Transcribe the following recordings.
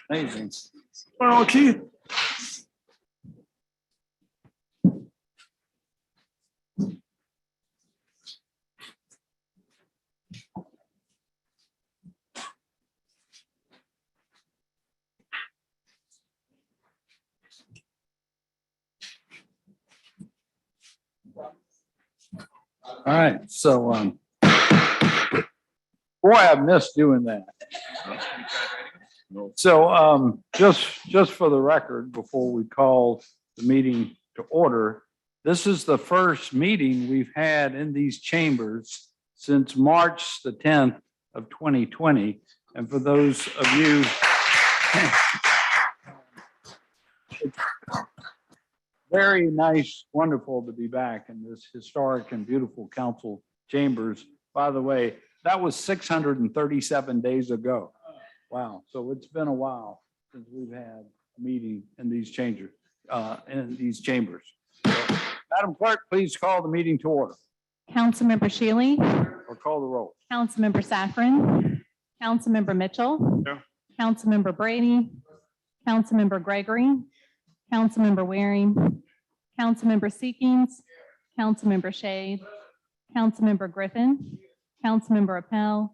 Amazing. Well, Keith. All right, so boy, I've missed doing that. So just for the record, before we call the meeting to order, this is the first meeting we've had in these chambers since March the 10th of 2020. And for those of you, it's very nice, wonderful to be back in this historic and beautiful council chambers. By the way, that was 637 days ago. Wow. So it's been a while since we've had a meeting in these chambers. So, Madam Clerk, please call the meeting to order. Councilmember Shealy. Or call the roll. Councilmember Safran. Councilmember Mitchell. Yeah. Councilmember Brady. Councilmember Gregory. Councilmember Waring. Councilmember Seekings. Councilmember Shade. Councilmember Griffin. Councilmember Appel.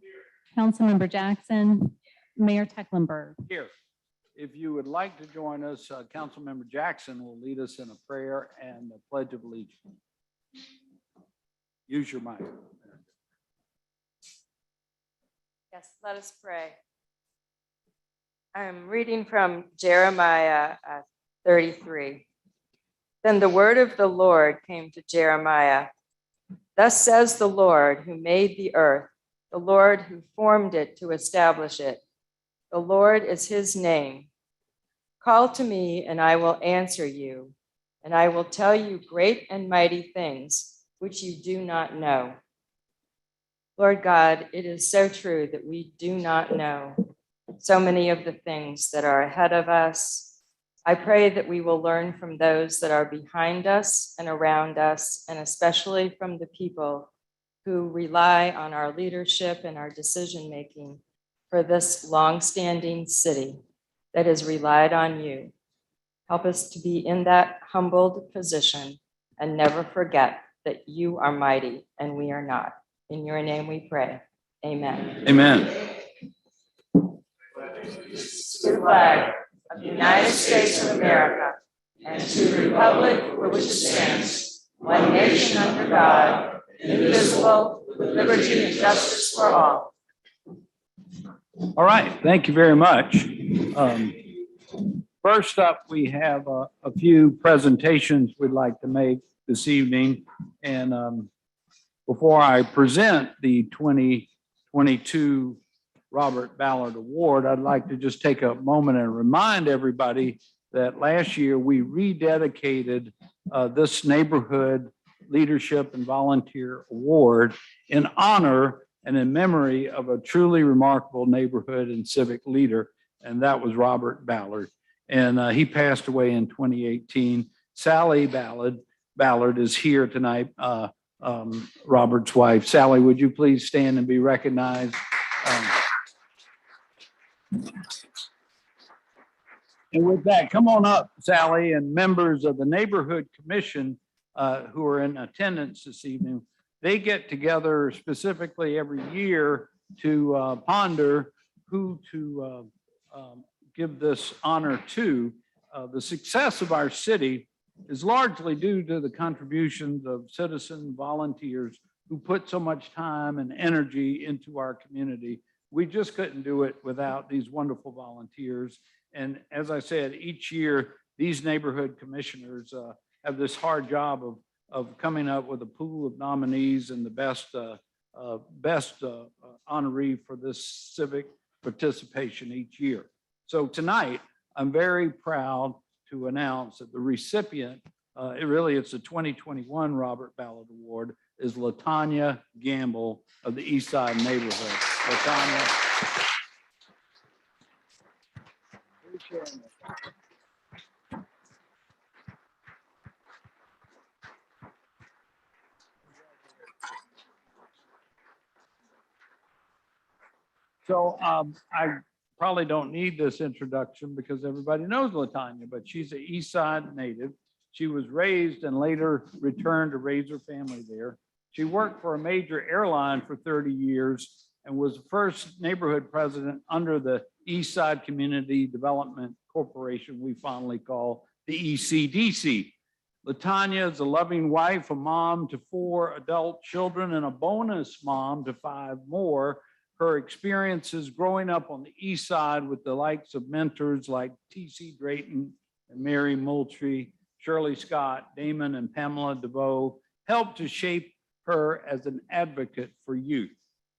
Councilmember Jackson. Mayor Tecklenburg. Here. If you would like to join us, Councilmember Jackson will lead us in a prayer and a pledge of allegiance. Use your mic. Yes, let us pray. I'm reading from Jeremiah 33. Then the word of the Lord came to Jeremiah. Thus says the Lord who made the earth, the Lord who formed it to establish it. The Lord is his name. Call to me and I will answer you, and I will tell you great and mighty things which you do not know. Lord God, it is so true that we do not know so many of the things that are ahead of us. I pray that we will learn from those that are behind us and around us, and especially from the people who rely on our leadership and our decision-making for this long-standing city that has relied on you. Help us to be in that humbled position and never forget that you are mighty and we are not. In your name we pray. Amen. Amen. To the flag of the United States of America and to the republic for which it stands, one nation under God, indivisible, with liberty and justice for all. All right, thank you very much. First up, we have a few presentations we'd like to make this evening. And before I present the 2022 Robert Ballard Award, I'd like to just take a moment and remind everybody that last year we rededicated this neighborhood leadership and volunteer award in honor and in memory of a truly remarkable neighborhood and civic leader, and that was Robert Ballard. And he passed away in 2018. Sally Ballard is here tonight, Robert's wife. Sally, would you please stand and be recognized? And with that, come on up, Sally, and members of the Neighborhood Commission who are in attendance this evening. They get together specifically every year to ponder who to give this honor to. The success of our city is largely due to the contributions of citizen volunteers who put so much time and energy into our community. We just couldn't do it without these wonderful volunteers. And as I said, each year, these neighborhood commissioners have this hard job of coming up with a pool of nominees and the best honoree for this civic participation each year. So tonight, I'm very proud to announce that the recipient, it's the 2021 Robert Ballard Award, is LaTanya Gamble of the East Side neighborhood. LaTanya. So I probably don't need this introduction because everybody knows LaTanya, but she's an East Side native. She was raised and later returned to raise her family there. She worked for a major airline for 30 years and was the first neighborhood president under the East Side Community Development Corporation, we fondly call the ECDC. LaTanya is a loving wife, a mom to 4 adult children, and a bonus mom to 5 more. Her experiences growing up on the East Side with the likes of mentors like T.C. Drayton and Mary Moultrie, Shirley Scott, Damon and Pamela DeVoe helped to shape her as an advocate for youth.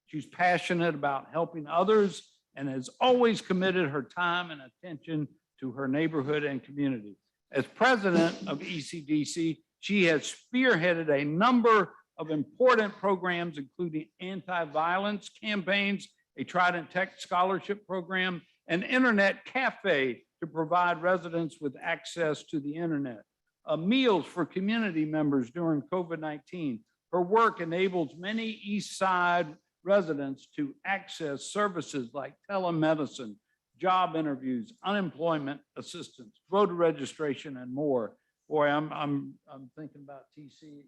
She's passionate about helping others and has always committed her time and attention to her neighborhood and community. As president of ECDC, she has spearheaded a number of important programs, including anti-violence campaigns, a Trident Tech scholarship program, an internet cafe to provide residents with access to the internet, meals for community members during COVID-19. Her work enables many East Side residents to access services like telemedicine, job interviews, unemployment assistance, voter registration, and more. Boy, I'm thinking about TC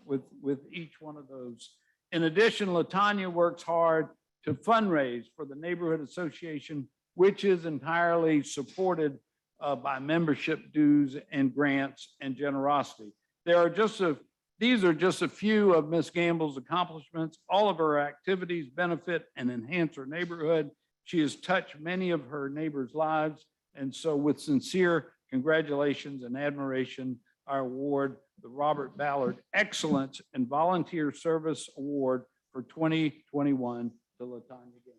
with each one of those. In addition, LaTanya works hard to fundraise for the Neighborhood Association, which is entirely supported by membership dues and grants and generosity. These are just a few of Ms. Gamble's accomplishments. All of her activities benefit and enhance her neighborhood. She has touched many of her neighbors' lives. And so with sincere congratulations and admiration, I award the Robert Ballard Excellence and Volunteer Service Award for 2021 to LaTanya Gamble.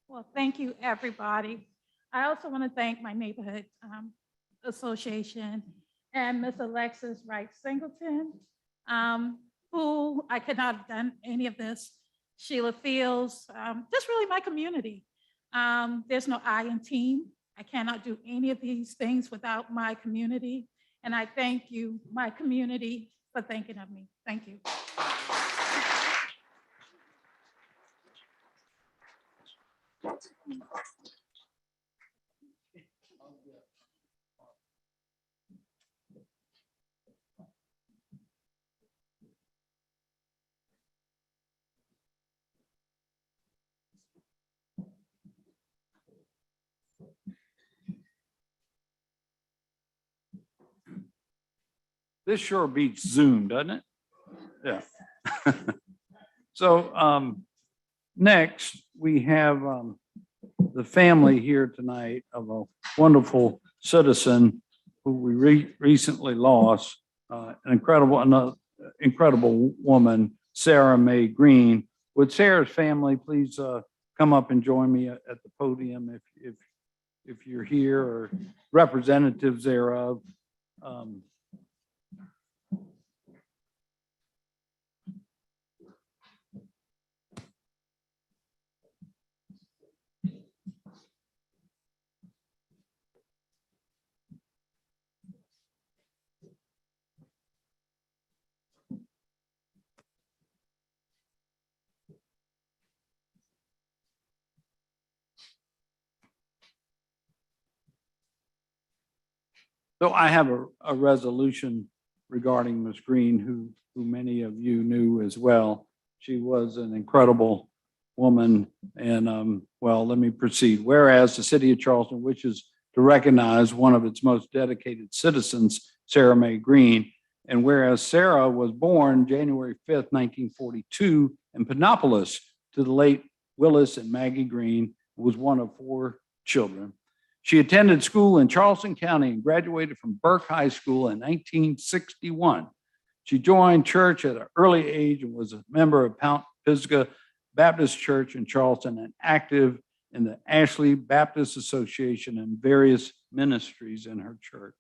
Well, thank you, everybody. I also want to thank my neighborhood association and Miss Alexis Wright Singleton, who I could not have done any of this. Sheila Fields, just really my community. There's no I in team. I cannot do any of these things without my community. And I thank you, my community, for thinking of me. Thank you. This sure beats Zoom, doesn't it? Yeah. So next, we have the family here tonight of a wonderful citizen who we recently lost, an incredible woman, Sarah Mae Greene. Would Sarah's family please come up and join me at the podium if you're here, or representatives thereof. So I have a resolution regarding Ms. Greene, who many of you knew as well. She was an incredible woman. And well, let me proceed. Whereas the city of Charleston wishes to recognize one of its most dedicated citizens, Sarah Mae Greene, And whereas Sarah was born January 5th, 1942 in Panopolis to the late Willis and Maggie Greene, who was one of 4 children. She attended school in Charleston County and graduated from Burke High School in 1961. She joined church at an early age and was a member of Pisgah Baptist Church in Charleston and active in the Ashley Baptist Association and various ministries in her church.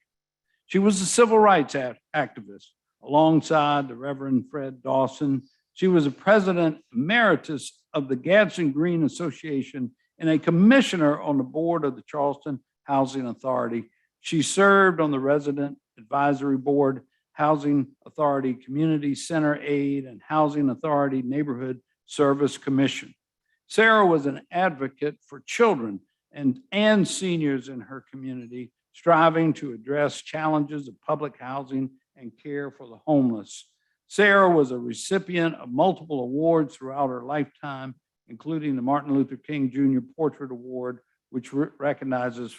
She was a civil rights activist alongside the Reverend Fred Dawson. She was a president emeritus of the Gadsden Greene Association and a commissioner on the board of the Charleston Housing Authority. She served on the Resident Advisory Board, Housing Authority Community Center Aid, and Housing Authority Neighborhood Service Commission. Sarah was an advocate for children and seniors in her community, striving to address challenges of public housing and care for the homeless. Sarah was a recipient of multiple awards throughout her lifetime, including the Martin Luther King Jr. Portrait Award, which recognizes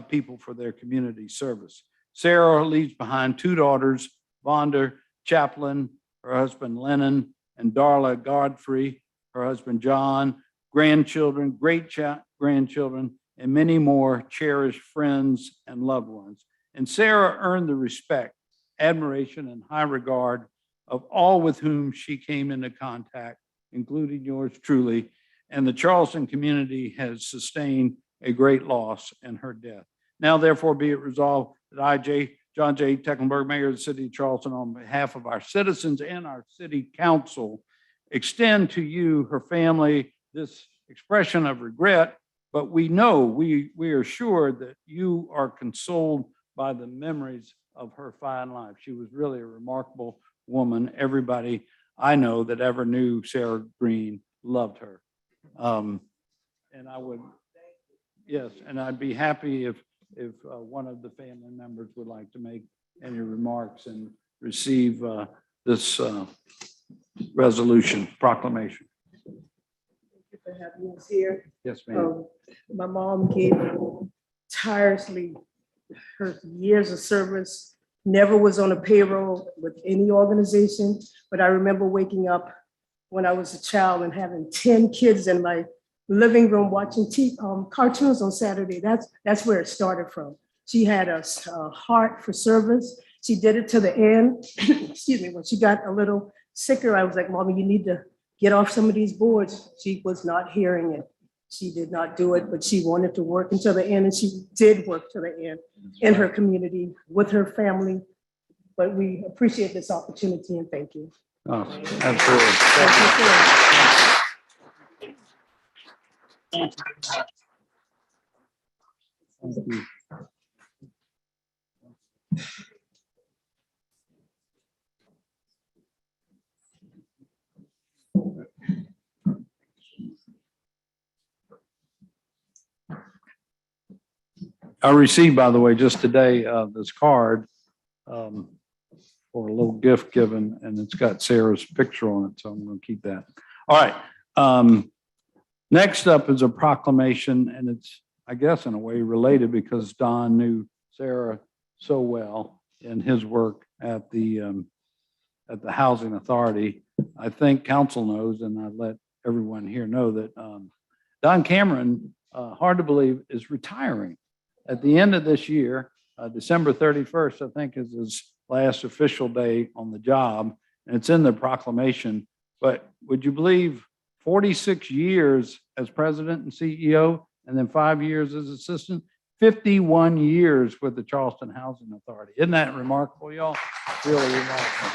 people for their community service. Sarah leaves behind 2 daughters, Vonda Chaplin, her husband Lennon, and Darla Godfrey, her husband John, grandchildren, great-grandchildren, and many more cherished friends and loved ones. And Sarah earned the respect, admiration, and high regard of all with whom she came into contact, including yours truly. And the Charleston community has sustained a great loss in her death. Now, therefore, be it resolved that I, John J. Tecklenburg, Mayor of the City of Charleston, on behalf of our citizens and our City Council, extend to you, her family, this expression of regret, but we know, we are sure that you are consoled by the memories of her fine life. She was really a remarkable woman. Everybody I know that ever knew Sarah Greene loved her. And I would, yes, and I'd be happy if one of the family members would like to make any remarks and receive this resolution, proclamation. Thank you for having us here. Yes, ma'am. My mom gave tirelessly her years of service, never was on a payroll with any organization, but I remember waking up when I was a child and having 10 kids in my living room watching cartoons on Saturday. That's where it started from. She had a heart for service. She did it to the end. Excuse me, when she got a little sicker, I was like, Mommy, you need to get off some of these boards. She was not hearing it. She did not do it, but she wanted to work until the end, and she did work to the end in her community with her family. But we appreciate this opportunity and thank you. Oh, absolutely. Thank you. I received, by the way, just today, this card for a little gift given, and it's got Sarah's picture on it, so I'm going to keep that. All right. Next up is a proclamation, and it's, I guess, in a way related because Don knew Sarah so well in his work at the Housing Authority. I think council knows, and I let everyone here know that Don Cameron, hard to believe, is retiring at the end of this year. December 31st, I think, is his last official day on the job, and it's in the proclamation. But would you believe 46 years as president and CEO, and then 5 years as assistant, 51 years with the Charleston Housing Authority. Isn't that remarkable, y'all? Really remarkable.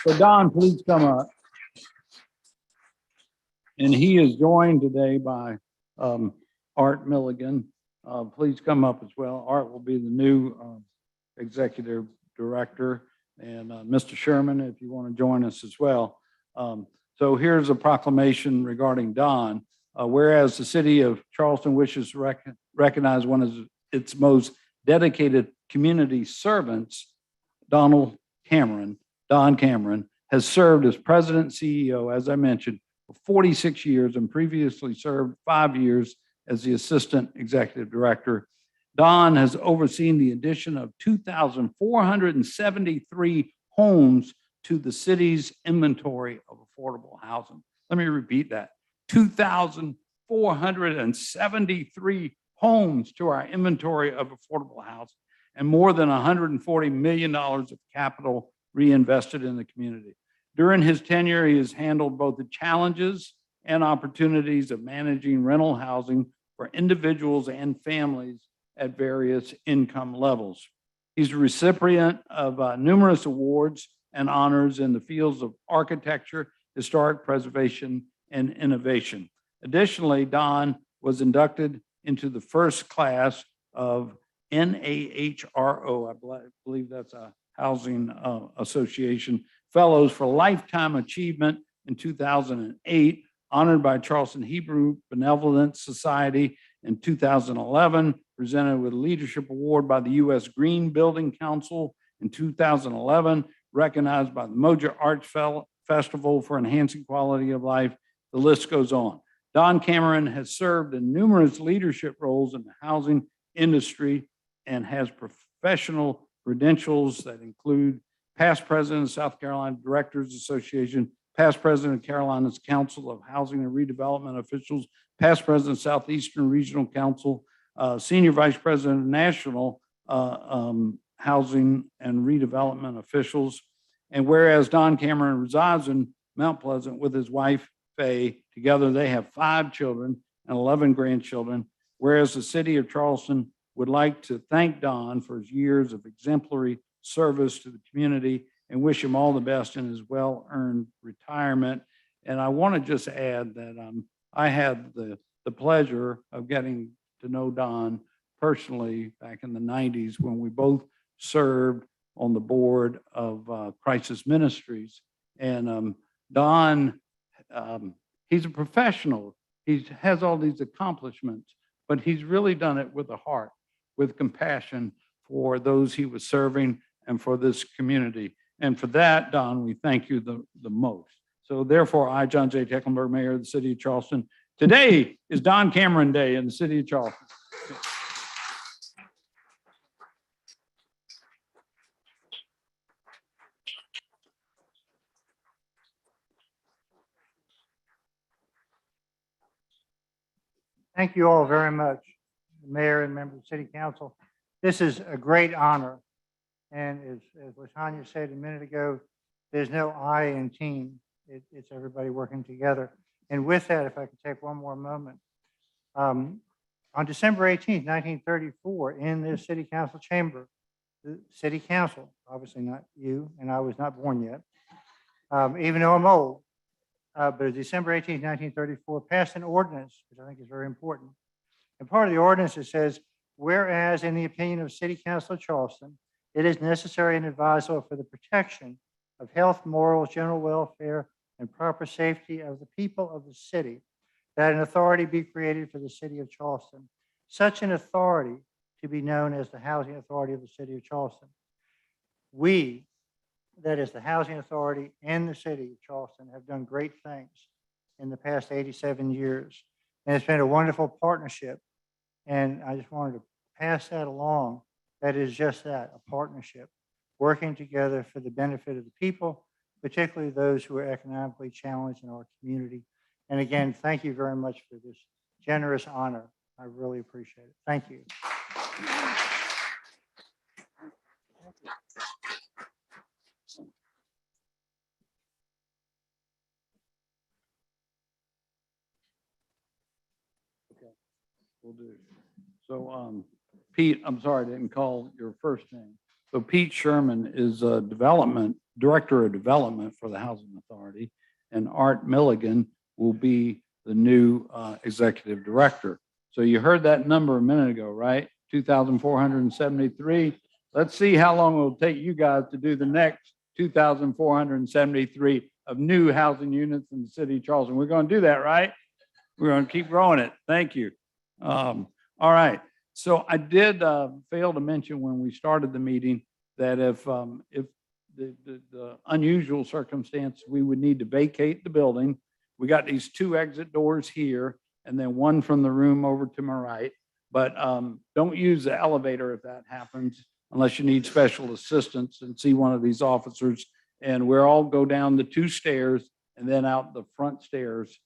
So Don, please come up. And he is joined today by Art Milligan. Please come up as well. Art will be the new executive director, and Mr. Sherman, if you want to join us as well. So here's a proclamation regarding Don. Whereas the city of Charleston wishes to recognize one of its most dedicated community servants, Don Cameron, has served as president and CEO, as I mentioned, for 46 years and previously served 5 years as the assistant executive director. Don has overseen the addition of 2,473 homes to the city's inventory of affordable housing. Let me repeat that. 2,473 homes to our inventory of affordable housing and more than $140 million of capital reinvested in the community. During his tenure, he has handled both the challenges and opportunities of managing rental housing for individuals and families at various income levels. He's a recipient of numerous awards and honors in the fields of architecture, historic preservation, and innovation. Additionally, Don was inducted into the first class of NAHRO, I believe that's a housing association, fellows for lifetime achievement in 2008, honored by Charleston Hebrew Benevolent Society in 2011, presented with a leadership award by the U.S. Greene Building Council in 2011, recognized by the Moja Arts Festival for enhancing quality of life. The list goes on. Don Cameron has served in numerous leadership roles in the housing industry and has professional credentials that include past president of South Carolina Directors Association, past president of Carolina's Council of Housing and Redevelopment Officials, past president of Southeastern Regional Council, senior vice president of National Housing and Redevelopment Officials. And whereas Don Cameron resides in Mount Pleasant with his wife, Faye, together they have 5 children and 11 grandchildren, whereas the city of Charleston would like to thank Don for his years of exemplary service to the community and wish him all the best in his well-earned retirement. And I want to just add that I had the pleasure of getting to know Don personally back in the 90s when we both served on the board of Crisis Ministries. And Don, he's a professional. He has all these accomplishments, but he's really done it with a heart, with compassion for those he was serving and for this community. And for that, Don, we thank you the most. So therefore, I, John J. Tecklenburg, Mayor of the City of Charleston, today is Don Cameron Day in the City of Charleston. Thank you all very much, Mayor and members of the City Council. This is a great honor. And as LaTanya said a minute ago, there's no I in team. It's everybody working together. And with that, if I could take one more moment. On December 18th, 1934, in this City Council chamber, the City Council, obviously not you, and I was not born yet, even though I'm old, but December 18th, 1934, passed an ordinance, which I think is very important. And part of the ordinance, it says, whereas in the opinion of City Council of Charleston, it is necessary and advisable for the protection of health, morals, general welfare, and proper safety of the people of the city, that an authority be created for the City of Charleston, such an authority to be known as the Housing Authority of the City of Charleston. We, that is the Housing Authority and the City of Charleston, have done great things in the past 87 years. And it's been a wonderful partnership. And I just wanted to pass that along. That is just that, a partnership, working together for the benefit of the people, particularly those who are economically challenged in our community. And again, thank you very much for this generous honor. I really appreciate it. Thank you. Okay, will do. So, Pete, I'm sorry I didn't call your first name. So Pete Sherman is a director of development for the Housing Authority, and Art Milligan will be the new executive director. So you heard that number a minute ago, right? 2,473. Let's see how long it will take you guys to do the next 2,473 of new housing units in the City of Charleston. We're going to do that, right? We're going to keep growing it. Thank you. All right. So I did fail to mention when we started the meeting that if the unusual circumstance, we would need to vacate the building. We got these 2 exit doors here and then one from the room over to my right. But don't use the elevator if that happens. unless you need special assistance, and see one of these officers. And we'll all go down the 2 stairs and then out the front stairs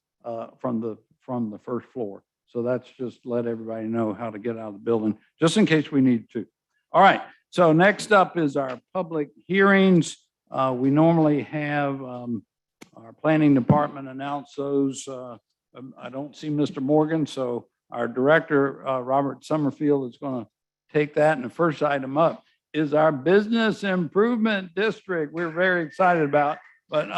from the first floor. So that's just let everybody know how to get out of the building, just in case we need to. All right, so next up is our public hearings. We normally have our planning department announce those. I don't see Mr. Morgan, so our director, Robert Summerfield, is going to take that. And the first item up is our business improvement district. We're very excited about, but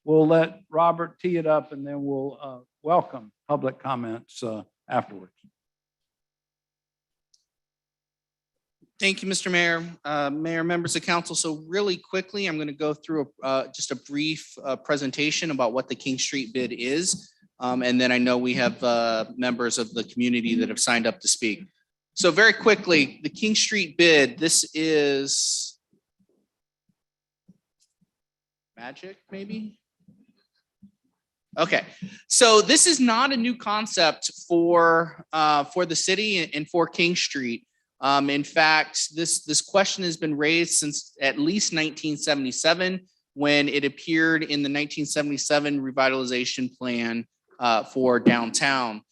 we'll let Robert tee it up, and then we'll welcome public comments afterwards. Thank you, Mr. Mayor, Mayor, members of council. So really quickly, I'm going to go through just a brief presentation about what the King Street bid is. And then I know we have members of the community that have signed up to speak. So very quickly, the King Street bid, this is magic, maybe? Okay, so this is not a new concept for the city and for King Street. In fact, this question has been raised since at least 1977, when it appeared in the 1977 revitalization plan for downtown.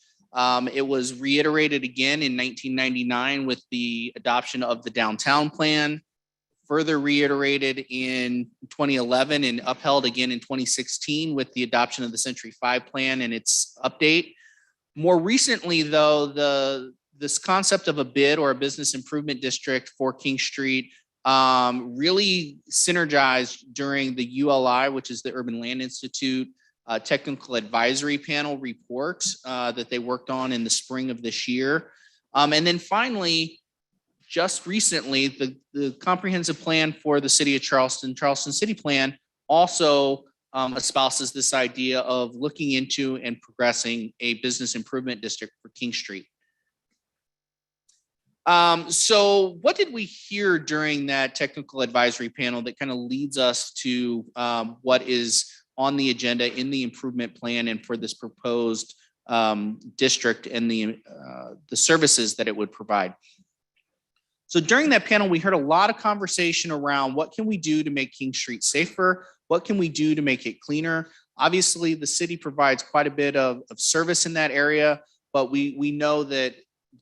It was reiterated again in 1999 with the adoption of the downtown plan, further reiterated in 2011 and upheld again in 2016 with the adoption of the Century 5 plan and its update. More recently, though, this concept of a bid or a business improvement district for King Street really synergized during the ULI, which is the Urban Land Institute technical advisory panel report that they worked on in the spring of this year. And then finally, just recently, the comprehensive plan for the city of Charleston City Plan, also espouses this idea of looking into and progressing a business improvement district for King Street. So what did we hear during that technical advisory panel that kind of leads us to what is on the agenda in the improvement plan and for this proposed district and the services that it would provide? So during that panel, we heard a lot of conversation around what can we do to make King Street safer? What can we do to make it cleaner? Obviously, the city provides quite a bit of service in that area, but we know that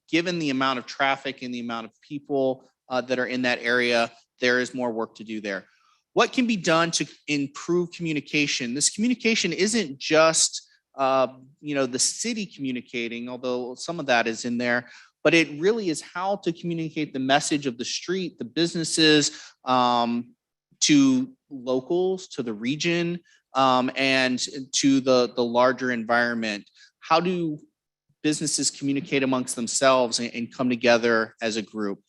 given the amount of traffic and the amount of people that are in that area, there is more work to do there. What can be done to improve communication? This communication isn't just the city communicating, although some of that is in there, but it really is how to communicate the message of the street, the businesses, to locals, to the region, and to the larger environment. How do businesses communicate amongst themselves and come together as a group?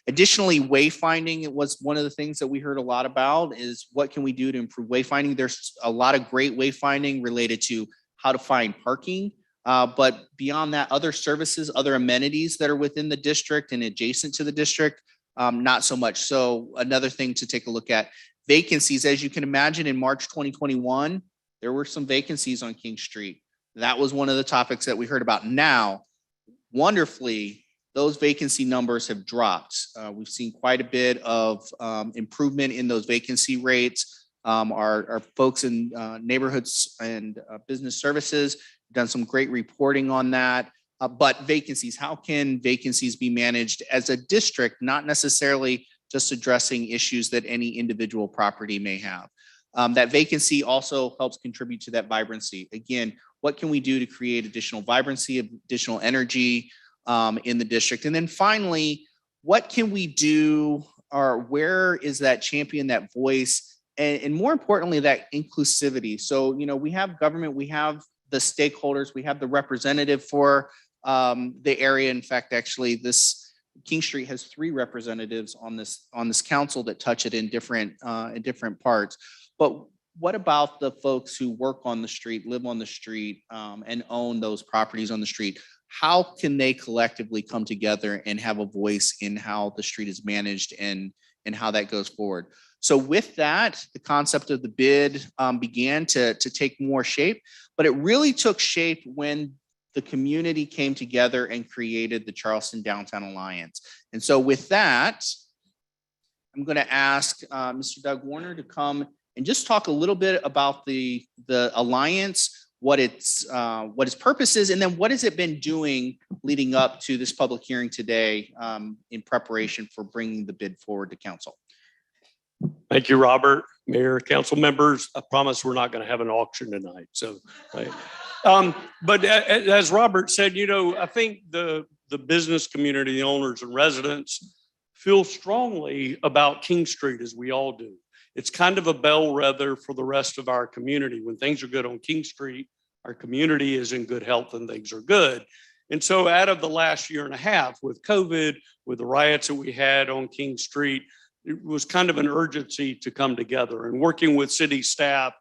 Additionally, wayfinding, it was one of the things that we heard a lot about is what can we do to improve wayfinding? There's a lot of great wayfinding related to how to find parking, but beyond that, other services, other amenities that are within the district and adjacent to the district, not so much. So another thing to take a look at, vacancies. As you can imagine, in March 2021, there were some vacancies on King Street. That was one of the topics that we heard about. Now, wonderfully, those vacancy numbers have dropped. We've seen quite a bit of improvement in those vacancy rates. Our folks in neighborhoods and business services have done some great reporting on that. But vacancies, how can vacancies be managed as a district, not necessarily just addressing issues that any individual property may have? That vacancy also helps contribute to that vibrancy. Again, what can we do to create additional vibrancy, additional energy in the district? And then finally, what can we do, or where is that champion, that voice, and more importantly, that inclusivity? So, we have government, we have the stakeholders, we have the representative for the area. In fact, actually, this King Street has 3 representatives on this council that touch it in different parts. But what about the folks who work on the street, live on the street, and own those properties on the street? How can they collectively come together and have a voice in how the street is managed and how that goes forward? So with that, the concept of the bid began to take more shape, but it really took shape when the community came together and created the Charleston Downtown Alliance. And so with that, I'm going to ask Mr. Doug Warner to come and just talk a little bit about the alliance, what its purpose is, and then what has it been doing leading up to this public hearing today in preparation for bringing the bid forward to council. Thank you, Robert, Mayor, council members. I promise we're not going to have an auction tonight. So, right. But as Robert said, I think the business community, the owners and residents feel strongly about King Street, as we all do. It's kind of a bellwether for the rest of our community. When things are good on King Street, our community is in good health and things are good. And so out of the last year and a half with COVID, with the riots that we had on King Street, it was kind of an urgency to come together. And working with city staff,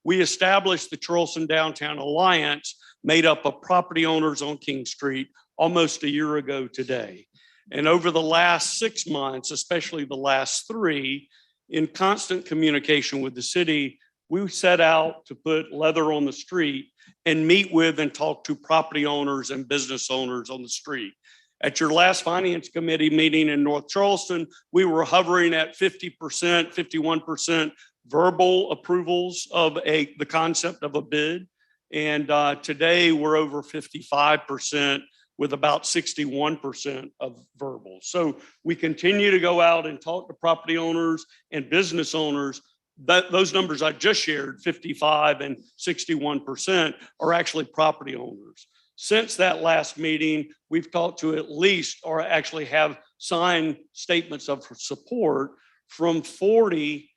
we established the Charleston Downtown Alliance, made up of property owners on King Street almost a year ago today. And over the last 6 months, especially the last 3, in constant communication with the city, we set out to put leather on the street and meet with and talk to property owners and business owners on the street. At your last Finance Committee meeting in North Charleston, we were hovering at 50%, 51% verbal approvals of the concept of a bid. And today we're over 55% with about 61% of verbal. So we continue to go out and talk to property owners and business owners. Those numbers I just shared, 55 and 61%, are actually property owners. Since that last meeting, we've talked to at least, or actually have signed statements of support from 40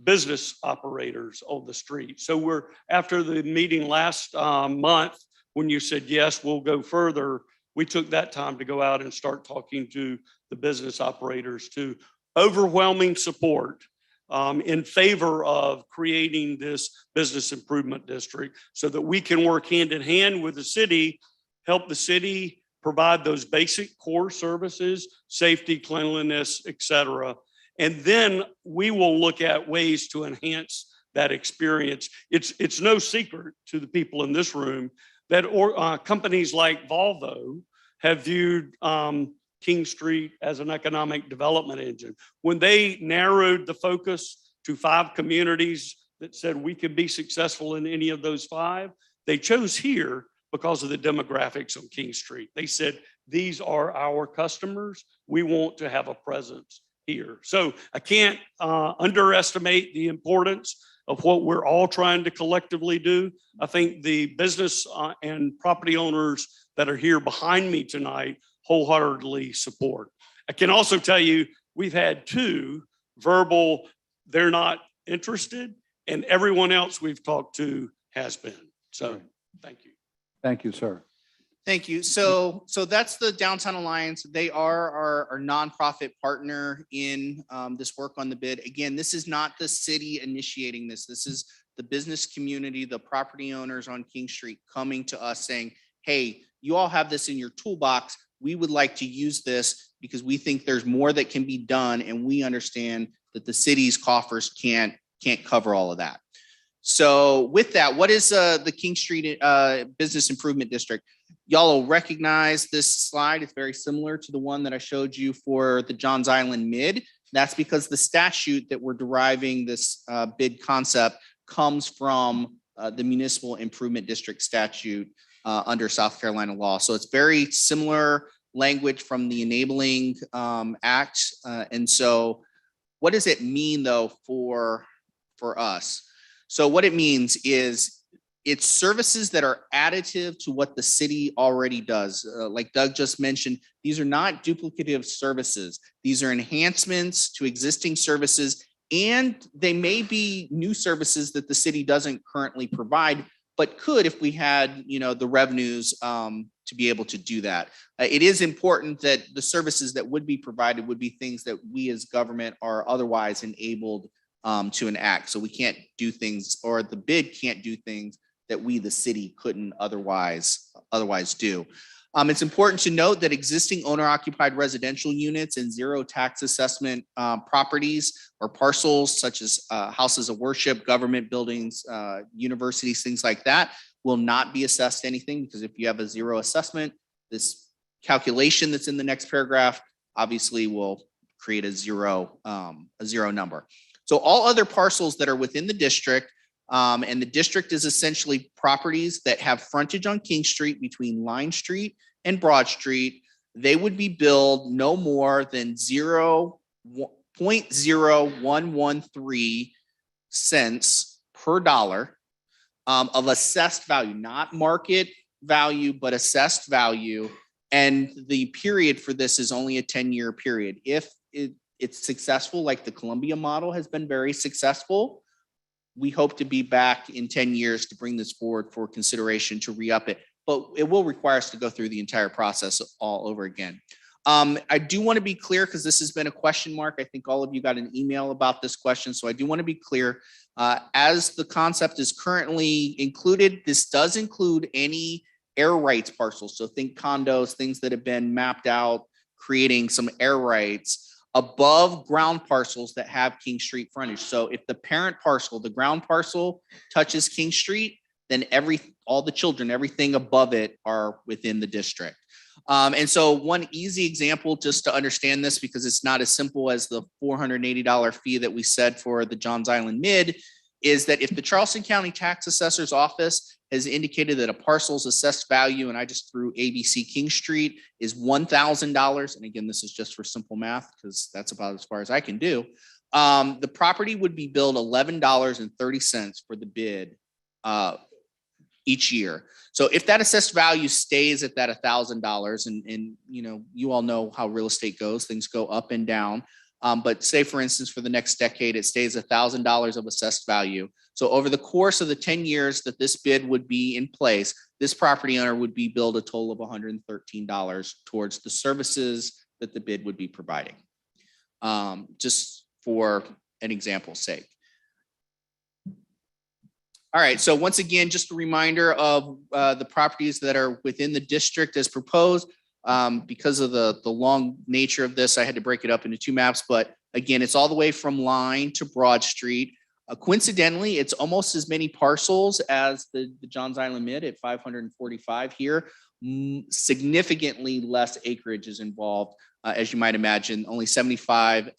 business operators on the street. So we're, after the meeting last month, when you said, yes, we'll go further, we took that time to go out and start talking to the business operators, to overwhelming support in favor of creating this business improvement district so that we can work hand in hand with the city, help the city provide those basic core services, safety, cleanliness, et cetera. And then we will look at ways to enhance that experience. It's no secret to the people in this room that companies like Volvo have viewed King Street as an economic development engine. When they narrowed the focus to 5 communities that said we could be successful in any of those 5, they chose here because of the demographics on King Street. They said, these are our customers. We want to have a presence here. So I can't underestimate the importance of what we're all trying to collectively do. I think the business and property owners that are here behind me tonight wholeheartedly support. I can also tell you, we've had 2 verbal, they're not interested, and everyone else we've talked to has been. So thank you. Thank you, sir. Thank you. So that's the Downtown Alliance. They are our nonprofit partner in this work on the bid. Again, this is not the city initiating this. This is the business community, the property owners on King Street coming to us saying, hey, you all have this in your toolbox. We would like to use this because we think there's more that can be done, and we understand that the city's coffers can't cover all of that. So with that, what is the King Street Business Improvement District? Y'all will recognize this slide. It's very similar to the one that I showed you for the Johns Island Mid. That's because the statute that we're deriving this bid concept comes from the Municipal Improvement District statute under South Carolina law. So it's very similar language from the Enabling Act. And so what does it mean though for us? So what it means is it's services that are additive to what the city already does. Like Doug just mentioned, these are not duplicative services. These are enhancements to existing services, and they may be new services that the city doesn't currently provide, but could if we had, the revenues to be able to do that. It is important that the services that would be provided would be things that we as government are otherwise enabled to enact. So we can't do things, or the bid can't do things that we, the city, couldn't otherwise do. It's important to note that existing owner-occupied residential units and zero tax assessment properties or parcels, such as houses of worship, government buildings, universities, things like that, will not be assessed anything, because if you have a zero assessment, this calculation that's in the next paragraph obviously will create a zero number. So all other parcels that are within the district, and the district is essentially properties that have frontage on King Street between Line Street and Broad Street, they would be billed no more than 0.0113 cents per dollar of assessed value, not market value, but assessed value. And the period for this is only a 10-year period. If it's successful, like the Columbia model has been very successful, we hope to be back in 10 years to bring this forward for consideration to re-up it. But it will require us to go through the entire process all over again. I do want to be clear, because this has been a question mark. I think all of you got an email about this question. So I do want to be clear. As the concept is currently included, this does include any air rights parcels. So think condos, things that have been mapped out, creating some air rights above ground parcels that have King Street frontage. So if the parent parcel, the ground parcel, touches King Street, then all the children, everything above it are within the district. And so one easy example, just to understand this, because it's not as simple as the $480 fee that we said for the Johns Island Mid, is that if the Charleston County Tax Assessor's Office has indicated that a parcel's assessed value, and I just threw ABC King Street, is $1,000, and again, this is just for simple math, because that's about as far as I can do, the property would be billed $11.30 for the bid each year. So if that assessed value stays at that $1,000, and you all know how real estate goes, things go up and down. But say, for instance, for the next decade, it stays $1,000 of assessed value. So over the course of the 10 years that this bid would be in place, this property owner would be billed a total of $113 towards the services that the bid would be providing. Just for an example's sake. All right, so once again, just a reminder of the properties that are within the district as proposed. Because of the long nature of this, I had to break it up into two maps, but again, it's all the way from Line to Broad Street. Coincidentally, it's almost as many parcels as the Johns Island Mid at 545 here. Significantly less acreage is involved, as you might imagine. Only 75,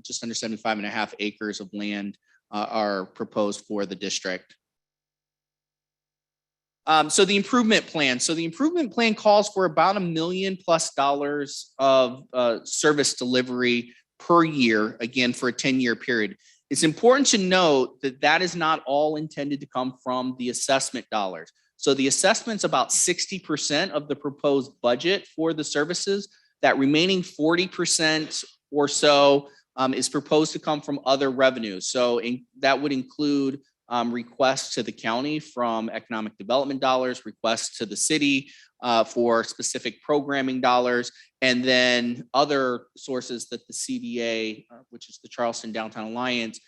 just under 75 and a half acres of land are proposed for the district. So the improvement plan. So the improvement plan calls for about $1 million+ of service delivery per year, again, for a 10-year period. It's important to note that that is not all intended to come from the assessment dollars. So the assessment's about 60% of the proposed budget for the services. That remaining 40% or so is proposed to come from other revenues. So that would include requests to the county from economic development dollars, requests to the city for specific programming dollars, and then other sources that the CDA, which is the Charleston Downtown Alliance,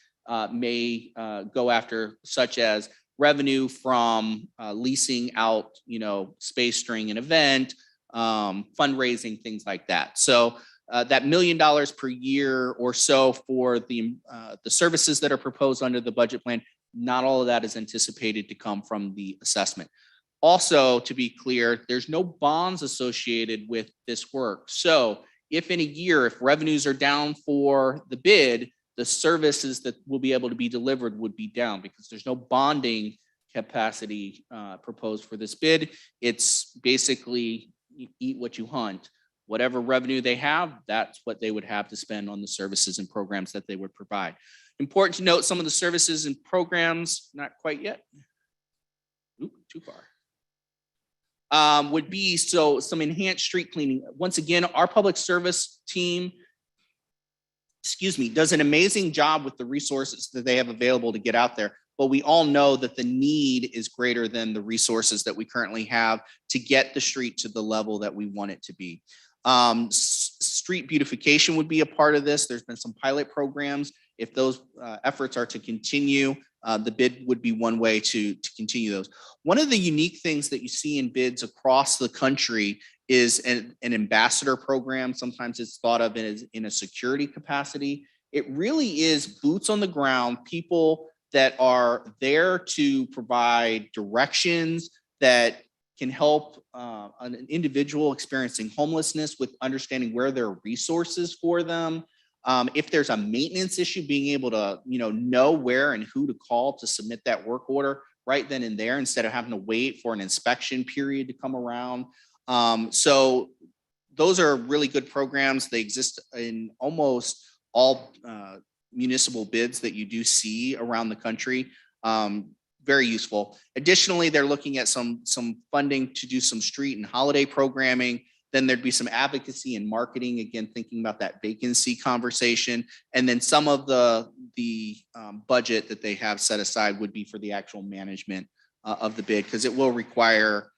may go after, such as revenue from leasing out, space during an event, fundraising, things like that. So that $1 million per year or so for the services that are proposed under the budget plan, not all of that is anticipated to come from the assessment. Also, to be clear, there's no bonds associated with this work. So if in a year, if revenues are down for the bid, the services that will be able to be delivered would be down because there's no bonding capacity proposed for this bid. It's basically eat what you hunt. Whatever revenue they have, that's what they would have to spend on the services and programs that they would provide. Important to note, some of the services and programs, not quite yet. Oop, too far. Would be some enhanced street cleaning. Once again, our public service team, does an amazing job with the resources that they have available to get out there. But we all know that the need is greater than the resources that we currently have to get the street to the level that we want it to be. Street beautification would be a part of this. There's been some pilot programs. If those efforts are to continue, the bid would be one way to continue those. One of the unique things that you see in bids across the country is an ambassador program. Sometimes it's thought of as in a security capacity. It really is boots on the ground, people that are there to provide directions that can help an individual experiencing homelessness with understanding where there are resources for them, If there's a maintenance issue, being able to, know where and who to call to submit that work order right then and there, instead of having to wait for an inspection period to come around. So those are really good programs. They exist in almost all municipal bids that you do see around the country. Very useful. Additionally, they're looking at some funding to do some street and holiday programming. Then there'd be some advocacy and marketing, again, thinking about that vacancy conversation. And then some of the budget that they have set aside would be for the actual management of the bid, because it will require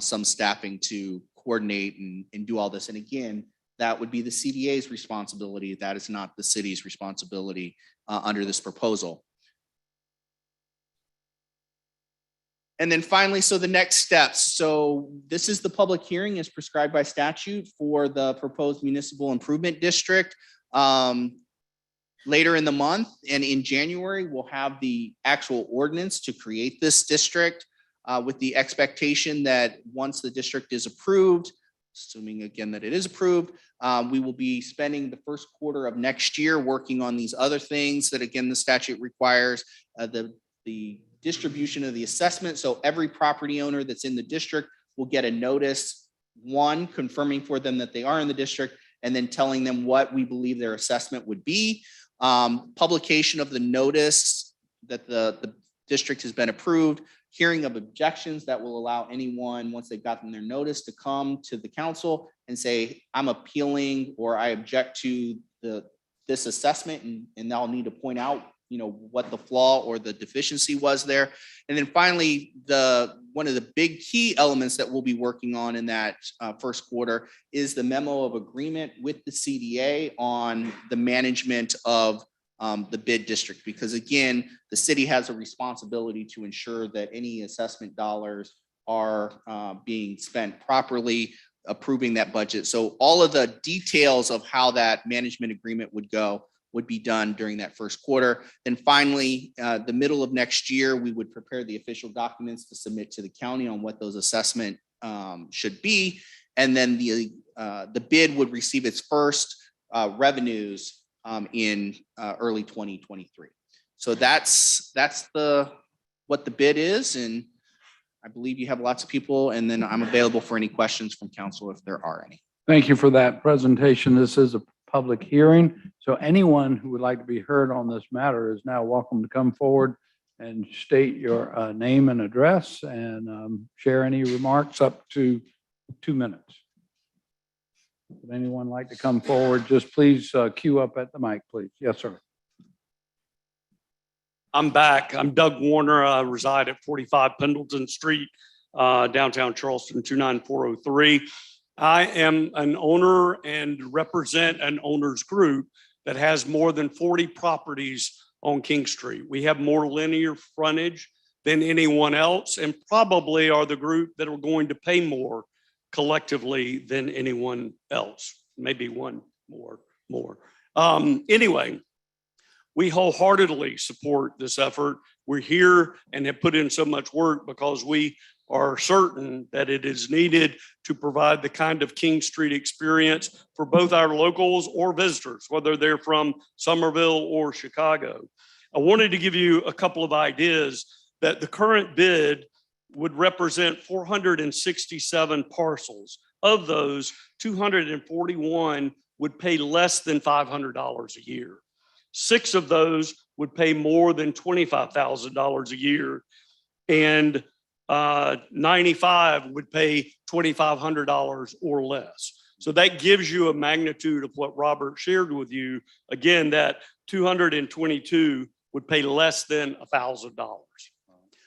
some staffing to coordinate and do all this. And again, that would be the CDA's responsibility. That is not the city's responsibility under this proposal. And then finally, so the next steps. So this is the public hearing as prescribed by statute for the proposed municipal improvement district. Later in the month and in January, we'll have the actual ordinance to create this district with the expectation that once the district is approved, assuming again that it is approved, we will be spending the first quarter of next year working on these other things that again the statute requires. The distribution of the assessment. So every property owner that's in the district will get a notice, one, confirming for them that they are in the district, and then telling them what we believe their assessment would be. Publication of the notice that the district has been approved, hearing of objections that will allow anyone, once they've gotten their notice, to come to the council and say, I'm appealing or I object to this assessment, and they'll need to point out what the flaw or the deficiency was there. And then finally, one of the big key elements that we'll be working on in that first quarter is the memo of agreement with the CDA on the management of the bid district, because again, the city has a responsibility to ensure that any assessment dollars are being spent properly, approving that budget. So all of the details of how that management agreement would go would be done during that first quarter. Then finally, the middle of next year, we would prepare the official documents to submit to the county on what those assessment should be. And then the bid would receive its first revenues in early 2023. So that's what the bid is. And I believe you have lots of people, and then I'm available for any questions from council if there are any. Thank you for that presentation. This is a public hearing, so anyone who would like to be heard on this matter is now welcome to come forward and state your name and address and share any remarks up to 2 minutes. Would anyone like to come forward? Just please queue up at the mic, please. Yes, sir. I'm back. I'm Doug Warner. I reside at 45 Pendleton Street, downtown Charleston, 29403. I am an owner and represent an owners group that has more than 40 properties on King Street. We have more linear frontage than anyone else, and probably are the group that are going to pay more collectively than anyone else. Maybe one more. Anyway, we wholeheartedly support this effort. We're here and have put in so much work because we are certain that it is needed to provide the kind of King Street experience for both our locals or visitors, whether they're from Somerville or Chicago. I wanted to give you a couple of ideas that the current bid would represent 467 parcels. Of those, 241 would pay less than $500 a year. 6 of those would pay more than $25,000 a year, and 95 would pay $2,500 or less. So that gives you a magnitude of what Robert shared with you. Again, that 222 would pay less than $1,000.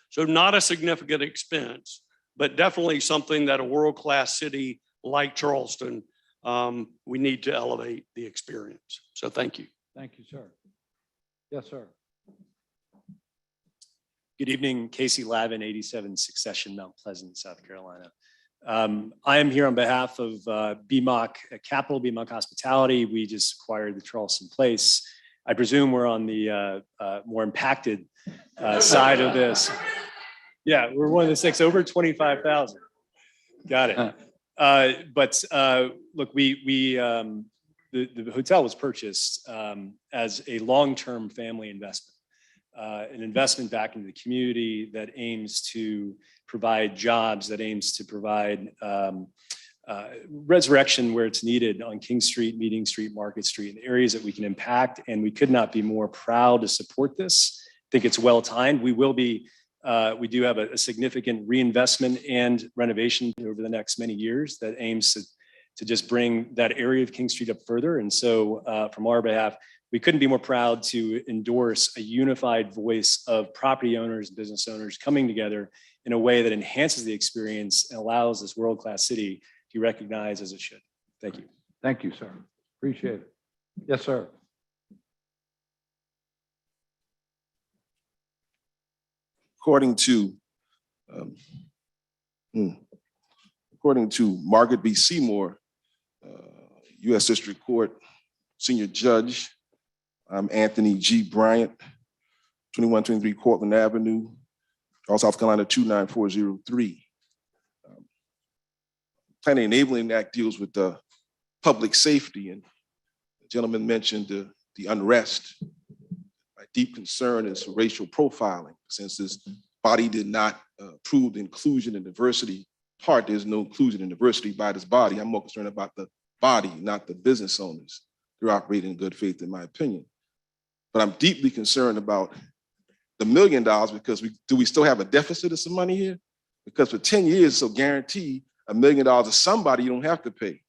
So not a significant expense, but definitely something that a world-class city like Charleston, we need to elevate the experience. So thank you. Thank you, sir. Yes, sir. Good evening, Casey Lavin, 87 Succession, Mount Pleasant, South Carolina. I am here on behalf of BMOC Capital, BMOC Hospitality. We just acquired the Charleston Place. I presume we're on the more impacted side of this. Yeah, we're one of the 6, over 25,000. Got it. But look, we the hotel was purchased as a long-term family investment, an investment back into the community that aims to provide jobs, that aims to provide resurrection where it's needed on King Street, Meeting Street, Market Street, in areas that we can impact. And we could not be more proud to support this. I think it's well timed. We do have a significant reinvestment and renovation over the next many years that aims to just bring that area of King Street up further. And so from our behalf, we couldn't be more proud to endorse a unified voice of property owners, business owners coming together in a way that enhances the experience and allows this world-class city to be recognized as it should. Thank you. Thank you, sir. Appreciate it. Yes, sir. According to Margaret B. Seymour, U.S. District Court Senior Judge, I'm Anthony G. Bryant, 2123 Cortland Avenue, Charles, South Carolina 29403. Planning Enabling Act deals with the public safety, and the gentleman mentioned the unrest. My deep concern is racial profiling. Since this body did not prove the inclusion and diversity part, there's no inclusion and diversity by this body. I'm more concerned about the body, not the business owners. They're operating in good faith, in my opinion. But I'm deeply concerned about the $1 million because do we still have a deficit of some money here? Because for 10 years, so guaranteed $1 million to somebody you don't have to pay.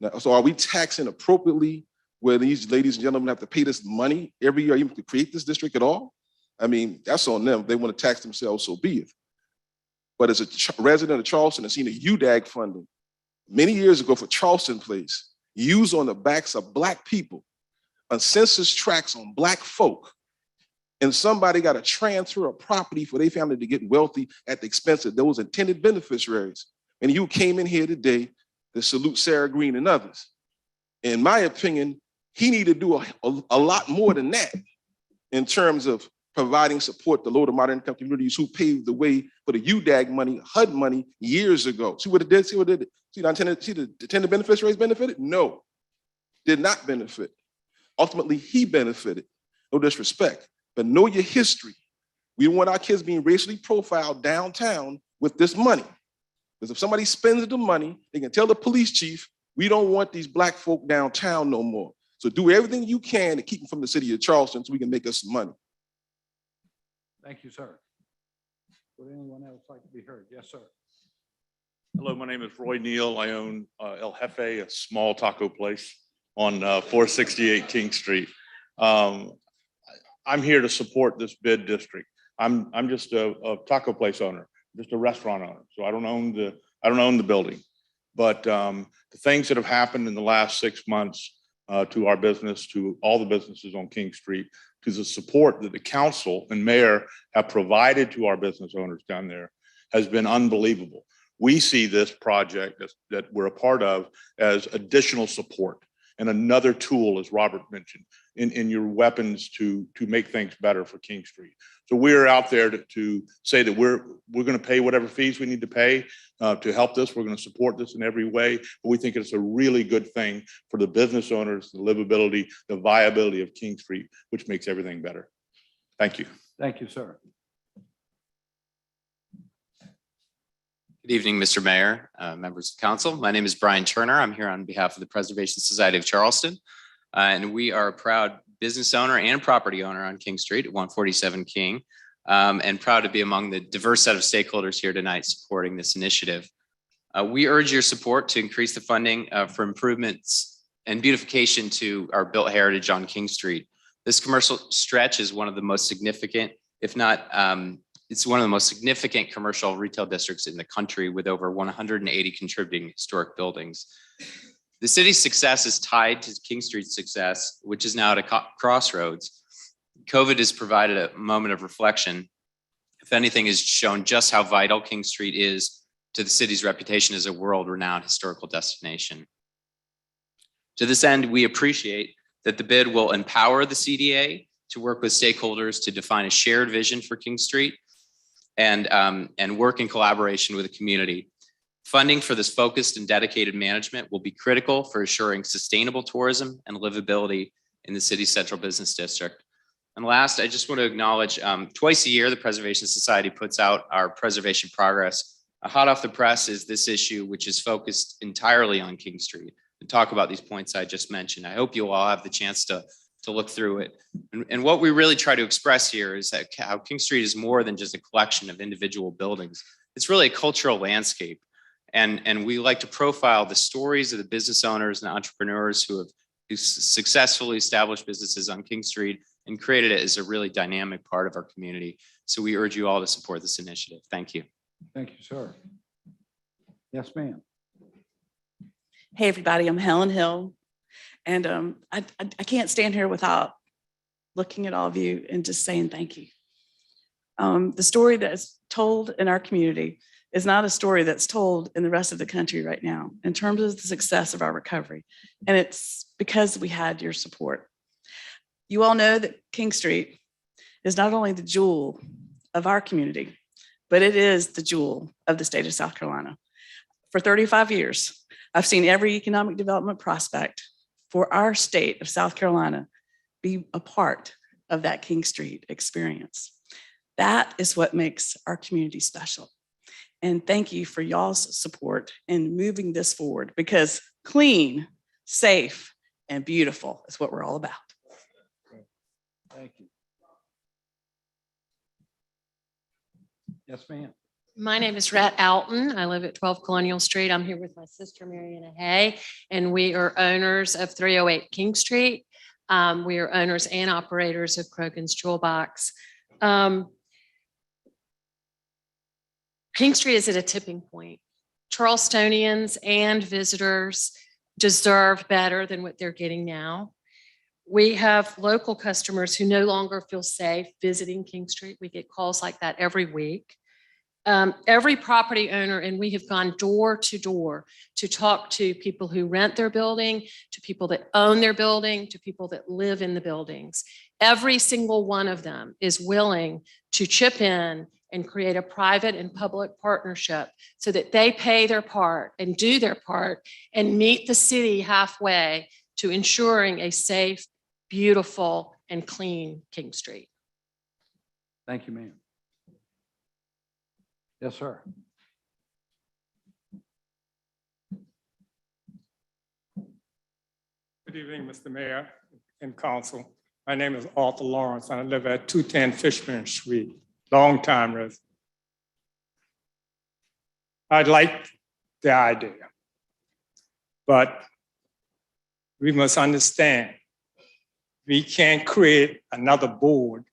Now, so are we taxing appropriately where these ladies and gentlemen have to pay this money every year even to create this district at all? I mean, that's on them. If they want to tax themselves, so be it. But as a resident of Charleston, I've seen a UDAG funding many years ago for Charleston Place, used on the backs of Black people, on census tracts on Black folk. And somebody got to transfer a property for their family to get wealthy at the expense of those intended beneficiaries. And you came in here today to salute Sarah Greene and others. In my opinion, he needed to do a lot more than that in terms of providing support to low to moderate income communities who paved the way for the UDAG money, HUD money years ago. See what it did? See what it did? See the intended beneficiaries benefited? No, did not benefit. Ultimately, he benefited. No disrespect, but know your history. We don't want our kids being racially profiled downtown with this money. Because if somebody spends the money, they can tell the police chief, we don't want these Black folk downtown no more. So do everything you can to keep them from the city of Charleston so we can make us some money. Thank you, sir. Would anyone else like to be heard? Yes, sir. Hello, my name is Roy Neal. I own El Jefe, a small taco place on 468 King Street. I'm here to support this bid district. I'm just a taco place owner, just a restaurant owner. So I don't own the building. But the things that have happened in the last 6 months to our business, to all the businesses on King Street, to the support that the council and mayor have provided to our business owners down there has been unbelievable. We see this project that we're a part of as additional support and another tool, as Robert mentioned, in your weapons to make things better for King Street. So we're out there to say that we're going to pay whatever fees we need to pay to help this. We're going to support this in every way. But we think it's a really good thing for the business owners, the livability, the viability of King Street, which makes everything better. Thank you. Thank you, sir. Good evening, Mr. Mayor, members of council. My name is Brian Turner. I'm here on behalf of the Preservation Society of Charleston. And we are a proud business owner and property owner on King Street at 147 King, and proud to be among the diverse set of stakeholders here tonight supporting this initiative. We urge your support to increase the funding for improvements and beautification to our built heritage on King Street. This commercial stretch is one of the most significant, if not, it's one of the most significant commercial retail districts in the country with over 180 contributing historic buildings. The city's success is tied to King Street's success, which is now at a crossroads. COVID has provided a moment of reflection. If anything, has shown just how vital King Street is to the city's reputation as a world-renowned historical destination. To this end, we appreciate that the bid will empower the CDA to work with stakeholders to define a shared vision for King Street and work in collaboration with the community. Funding for this focused and dedicated management will be critical for assuring sustainable tourism and livability in the city's central business district. And last, I just want to acknowledge twice a year, the Preservation Society puts out our preservation progress. Hot off the press is this issue, which is focused entirely on King Street, and talk about these points I just mentioned. I hope you'll all have the chance to look through it. And what we really try to express here is that how King Street is more than just a collection of individual buildings. It's really a cultural landscape. And we like to profile the stories of the business owners and entrepreneurs who successfully established businesses on King Street and created it as a really dynamic part of our community. So we urge you all to support this initiative. Thank you. Thank you, sir. Yes, ma'am. Hey, everybody, I'm Helen Hill. And I can't stand here without looking at all of you and just saying thank you. The story that's told in our community is not a story that's told in the rest of the country right now in terms of the success of our recovery. And it's because we had your support. You all know that King Street is not only the jewel of our community, but it is the jewel of the state of South Carolina. For 35 years, I've seen every economic development prospect for our state of South Carolina be a part of that King Street experience. That is what makes our community special. And thank you for y'all's support in moving this forward, because clean, safe, and beautiful is what we're all about. Thank you. Yes, ma'am. My name is Rhett Alton. I live at 12 Colonial Street. I'm here with my sister, Mariana Hay, and we are owners of 308 King Street. We are owners and operators of Krogan's Jewel Box. King Street is at a tipping point. Charlestonians and visitors deserve better than what they're getting now. We have local customers who no longer feel safe visiting King Street. We get calls like that every week. Every property owner, and we have gone door to door to talk to people who rent their building, to people that own their building, to people that live in the buildings. Every single one of them is willing to chip in and create a private and public partnership so that they pay their part and do their part and meet the city halfway to ensuring a safe, beautiful, and clean King Street. Thank you, ma'am. Yes, sir. Good evening, Mr. Mayor and Council. My name is Arthur Lawrence, and I live at 210 Fishburne Street, long-time resident. I like the idea, but we must understand we can't create another board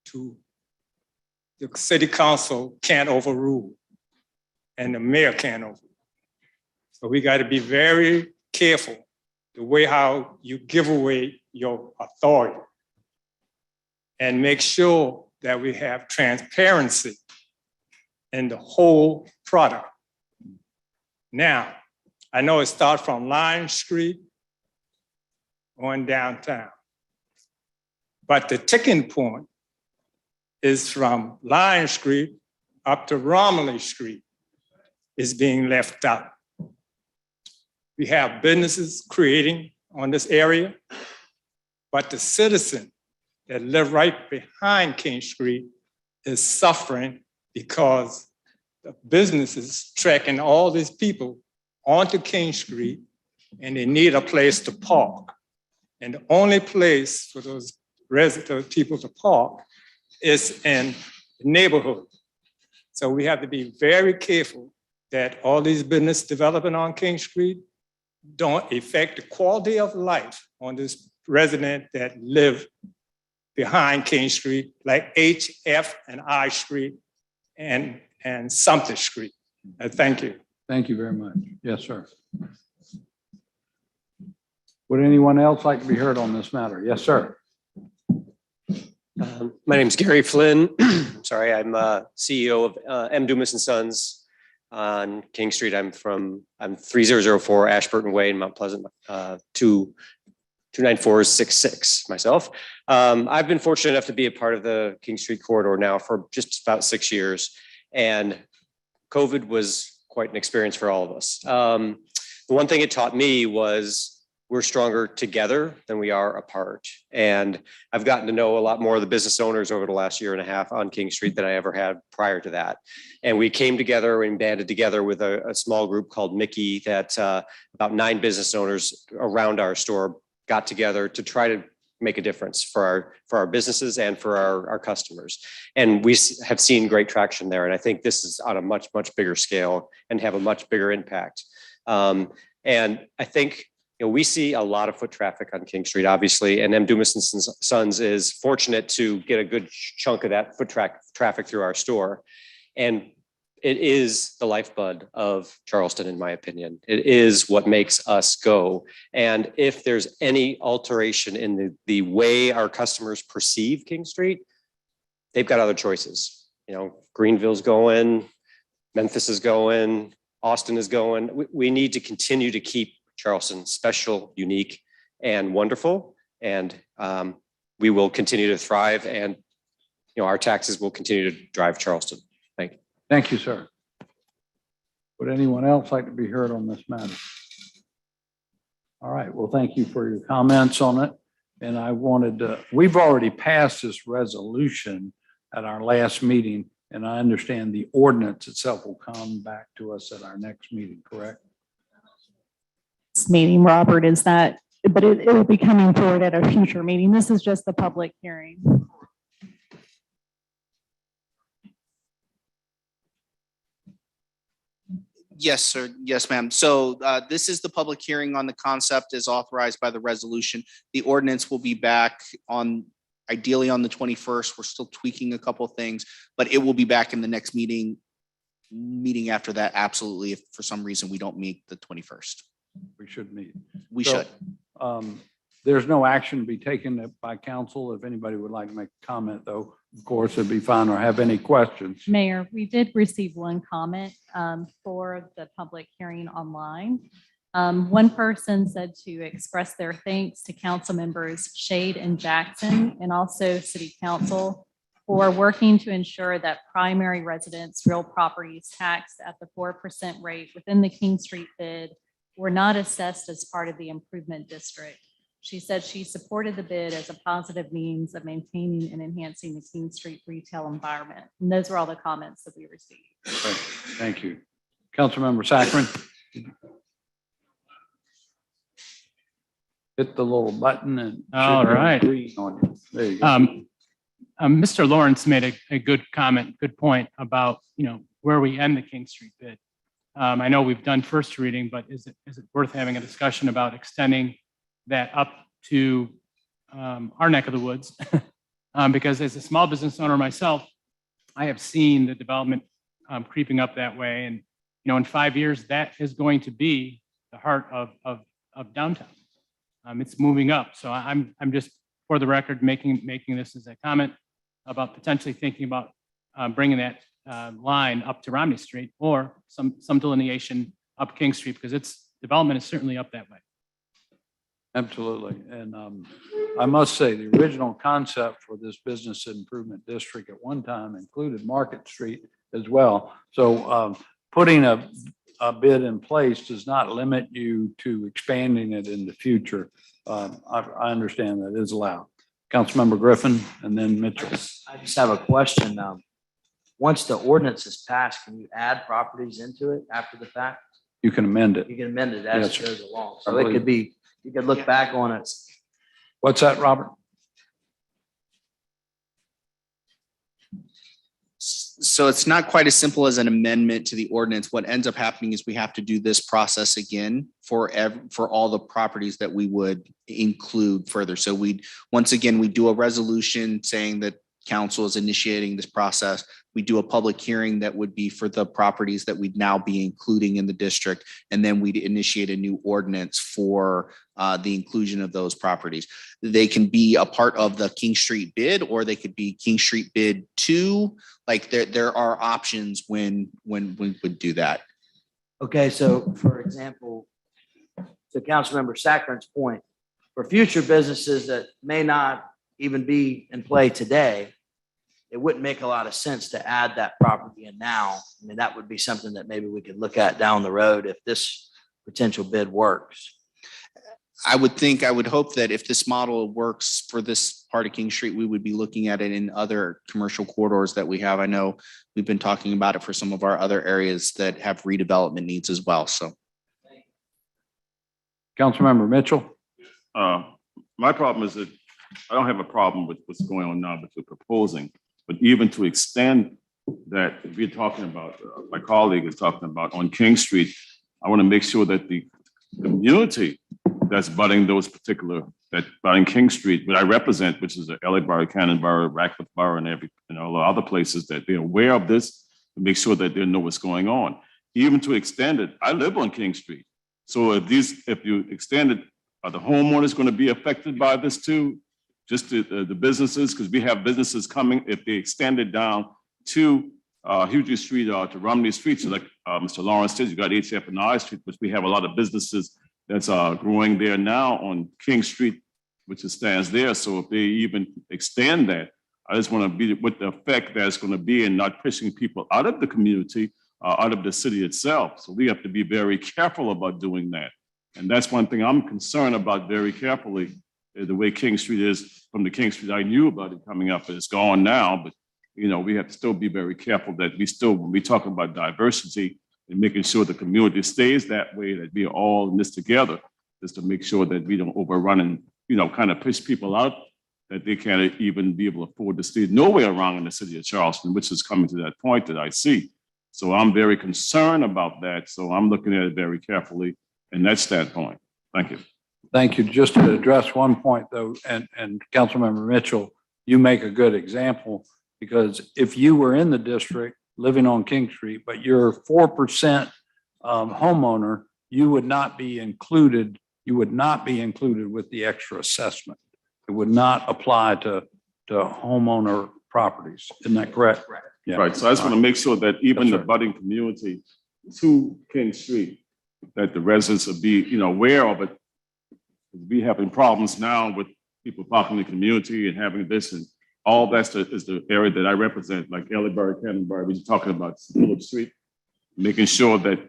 to the city council can't overrule and the mayor can't overrule. So we got to be very careful the way how you give away your authority and make sure that we have transparency in the whole product. Now, I know it starts from Lion Street on downtown, but the tipping point is from Lion Street up to Romilly Street is being left out. We have businesses creating on this area, but the citizen that live right behind King Street is suffering because the businesses tracking all these people onto King Street and they need a place to park. And the only place for those resident people to park is in the neighborhood. So we have to be very careful that all these business development on King Street don't affect the quality of life on this resident that live behind King Street, like H, F, and I Street and Sumter Street. Thank you. Thank you very much. Yes, sir. Would anyone else like to be heard on this matter? Yes, sir. My name is Gary Flynn. Sorry, I'm CEO of M. Dumas and Sons on King Street. I'm 3004 Ashburton Way in Mount Pleasant, 29466 myself. I've been fortunate enough to be a part of the King Street corridor now for just about 6 years. And COVID was quite an experience for all of us. The one thing it taught me was we're stronger together than we are apart. And I've gotten to know a lot more of the business owners over the last year and a half on King Street than I ever had prior to that. And we came together and banded together with a small group called Mickey that about 9 business owners around our store got together to try to make a difference for our businesses and for our customers. And we have seen great traction there. And I think this is on a much, much bigger scale and have a much bigger impact. And I think, we see a lot of foot traffic on King Street, obviously, and M. Dumas and Sons is fortunate to get a good chunk of that foot traffic through our store. And it is the lifeblood of Charleston, in my opinion. It is what makes us go. And if there's any alteration in the way our customers perceive King Street, they've got other choices. Greenville's going, Memphis is going, Austin is going. We need to continue to keep Charleston special, unique, and wonderful. And we will continue to thrive, and our taxes will continue to drive Charleston. Thank you. Thank you, sir. Would anyone else like to be heard on this matter? All right, well, thank you for your comments on it. And I wanted to, we've already passed this resolution at our last meeting, and I understand the ordinance itself will come back to us at our next meeting, correct? Meeting, Robert, is that, but it will be coming forward at a future meeting. This is just the public hearing. Yes, sir. Yes, ma'am. So this is the public hearing on the concept as authorized by the resolution. The ordinance will be back on, ideally on the 21st. We're still tweaking a couple of things, but it will be back in the next meeting after that. Absolutely. If for some reason we don't meet the 21st. We should meet. We should. There's no action to be taken by council. If anybody would like to make a comment, though, of course, it'd be fine, or have any questions. Mayor, we did receive one comment for the public hearing online. One person said to express their thanks to council members Shade and Jackson, and also city council, for working to ensure that primary residents' real properties taxed at the 4% rate within the King Street bid were not assessed as part of the improvement district. She said she supported the bid as a positive means of maintaining and enhancing the King Street retail environment. And those were all the comments that we received. Thank you. Councilmember Saccharin. Hit the little button and. All right. Green on you. There you go. Mr. Lawrence made a good comment, good point about, where we end the King Street bid. I know we've done first reading, but is it worth having a discussion about extending that up to our neck of the woods? Because as a small business owner myself, I have seen the development creeping up that way. And, in 5 years, that is going to be the heart of downtown. It's moving up. So I'm just, for the record, making this as a comment about potentially thinking about bringing that line up to Romney Street, or some delineation up King Street, because its development is certainly up that way. Absolutely. And I must say, the original concept for this business improvement district at one time included Market Street as well. So putting a bid in place does not limit you to expanding it in the future. I understand that is allowed. Councilmember Griffin and then Mitchell. I just have a question. Once the ordinance is passed, can you add properties into it after the fact? You can amend it. You can amend it as Yes, it sir. goes along. So it could be, you could look back on it. What's that, Robert? So it's not quite as simple as an amendment to the ordinance. What ends up happening is we have to do this process again for all the properties that we would include further. So once again, we do a resolution saying that council is initiating this process. We do a public hearing that would be for the properties that we'd now be including in the district. And then we'd initiate a new ordinance for the inclusion of those properties. They can be a part of the King Street bid, or they could be King Street bid 2. Like there are options when we would do that. Okay, so for example, to Councilmember Saccharin's point, for future businesses that may not even be in play today, it wouldn't make a lot of sense to add that property in now. I mean, that would be something that maybe we could look at down the road if this potential bid works. I would hope that if this model works for this part of King Street, we would be looking at it in other commercial corridors that we have. I know we've been talking about it for some of our other areas that have redevelopment needs as well, so. Councilmember Mitchell. My problem is that I don't have a problem with what's going on now, but you're proposing, but even to extend that, if we're talking about, my colleague is talking about on King Street, I want to make sure that the community that's budding those particular, that budding King Street, what I represent, which is the LA Borough, Cannon Borough, Radcliffe Borough, and all the other places, that they're aware of this, to make sure that they know what's going on. Even to extend it, I live on King Street. So if you extend it, are the homeowners going to be affected by this too? Just the businesses, because we have businesses coming, if they extend it down to Hughes Street or to Romney Street, so like Mr. Lawrence says, you got HF and I Street, which we have a lot of businesses that's growing there now on King Street, which stands there. So if they even extend that, I just want to be with the effect that's going to be in not pushing people out of the community, out of the city itself. So we have to be very careful about doing that. And that's one thing I'm concerned about very carefully, is the way King Street is. From the King Street I knew about it coming up, it's gone now, but you know, we have to still be very careful that we still, when we talk about diversity and making sure the community stays that way, that we are all in this together, just to make sure that we don't overrun and, you know, kind of push people out that they can't even be able to afford to stay nowhere around in the city of Charleston, which is coming to that point that I see. So I'm very concerned about that. So I'm looking at it very carefully in that standpoint. Thank you. Thank you. Just to address one point though, and Councilmember Mitchell, you make a good example, because if you were in the district living on King Street, but you're a 4% homeowner, you would not be included. You would not be included with the extra assessment. It would not apply to homeowner properties. Isn't that correct? Yeah. Right. So I just want to make sure that even the budding community to King Street, that the residents will be, you know, aware of it. We having problems now with people parking in the community and having this, and all that's is the area that I represent, like LA Borough, Cannon Borough. We're talking about Phillip Street, making sure that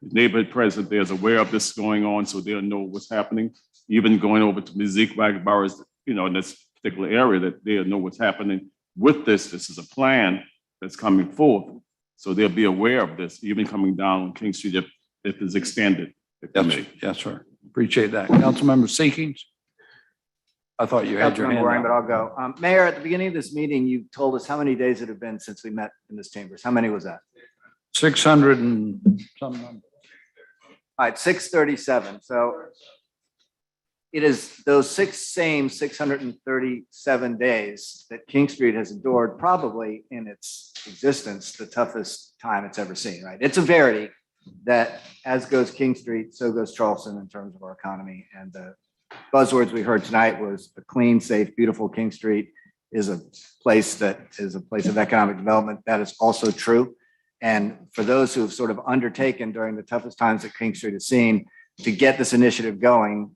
the neighborhood president there is aware of this going on, so they'll know what's happening. Even going over to Mizzique boroughs, you know, in this particular area, that they'll know what's happening with this. This is a plan that's coming forth, so they'll be aware of this, even coming down King Street if it's extended. Yes, sir. Appreciate that. Councilmember Seekings. I thought you had your hand But up. I'll go. Mayor, at the beginning of this meeting, you told us how many days it had been since we met in this chambers. How many was that? 600 and some number. All right, 637. So it is those same 637 days that King Street has endured, probably in its existence, the toughest time it's ever seen, right? It's a verity that as goes King Street, so goes Charleston in terms of our economy. And the buzzwords we heard tonight was a clean, safe, beautiful King Street is a place that is a place of economic development. That is also true. And for those who have sort of undertaken during the toughest times that King Street has seen to get this initiative going,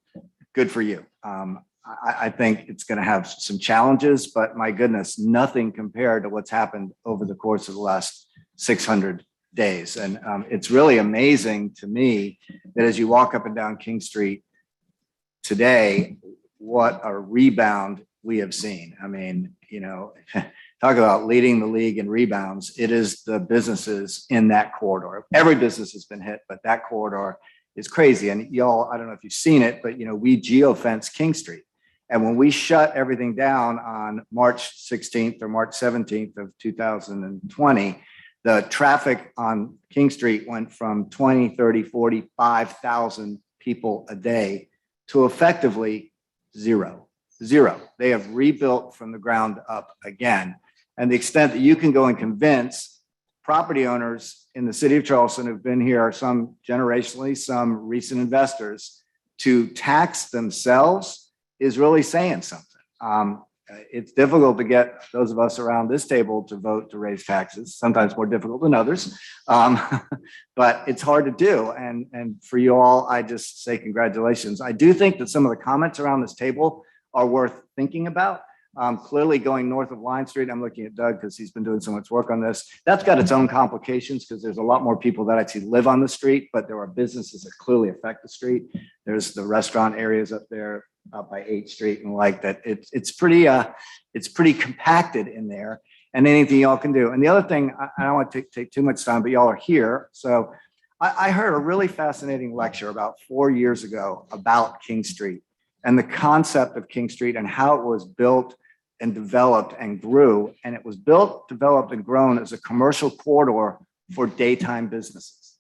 good for you. I think it's going to have some challenges, but my goodness, nothing compared to what's happened over the course of the last 600 days. And it's really amazing to me that as you walk up and down King Street today, what a rebound we have seen. I mean, you know, talk about leading the league in rebounds. It is the businesses in that corridor. Every business has been hit, but that corridor is crazy. And y'all, I don't know if you've seen it, but you know, we geofence King Street. And when we shut everything down on March 16th or March 17th of 2020, the traffic on King Street went from 20, 30, 40, 5,000 people a day to effectively zero. They have rebuilt from the ground up again. And the extent that you can go and convince property owners in the city of Charleston who've been here, some generationally, some recent investors, to tax themselves is really saying something. It's difficult to get those of us around this table to vote to raise taxes, sometimes more difficult than others, but it's hard to do. And for you all, I just say congratulations. I do think that some of the comments around this table are worth thinking about. Clearly going north of Line Street, I'm looking at Doug because he's been doing so much work on this. That's got its own complications because there's a lot more people that actually live on the street, but there are businesses that clearly affect the street. There's the restaurant areas up there, up by 8th Street and like that. It's pretty compacted in there, and anything y'all can do. And the other thing, I don't want to take too much time, but y'all are here. So I heard a really fascinating lecture about 4 years ago about King Street and the concept of King Street and how it was built and developed and grew. And it was built, developed, and grown as a commercial corridor for daytime businesses.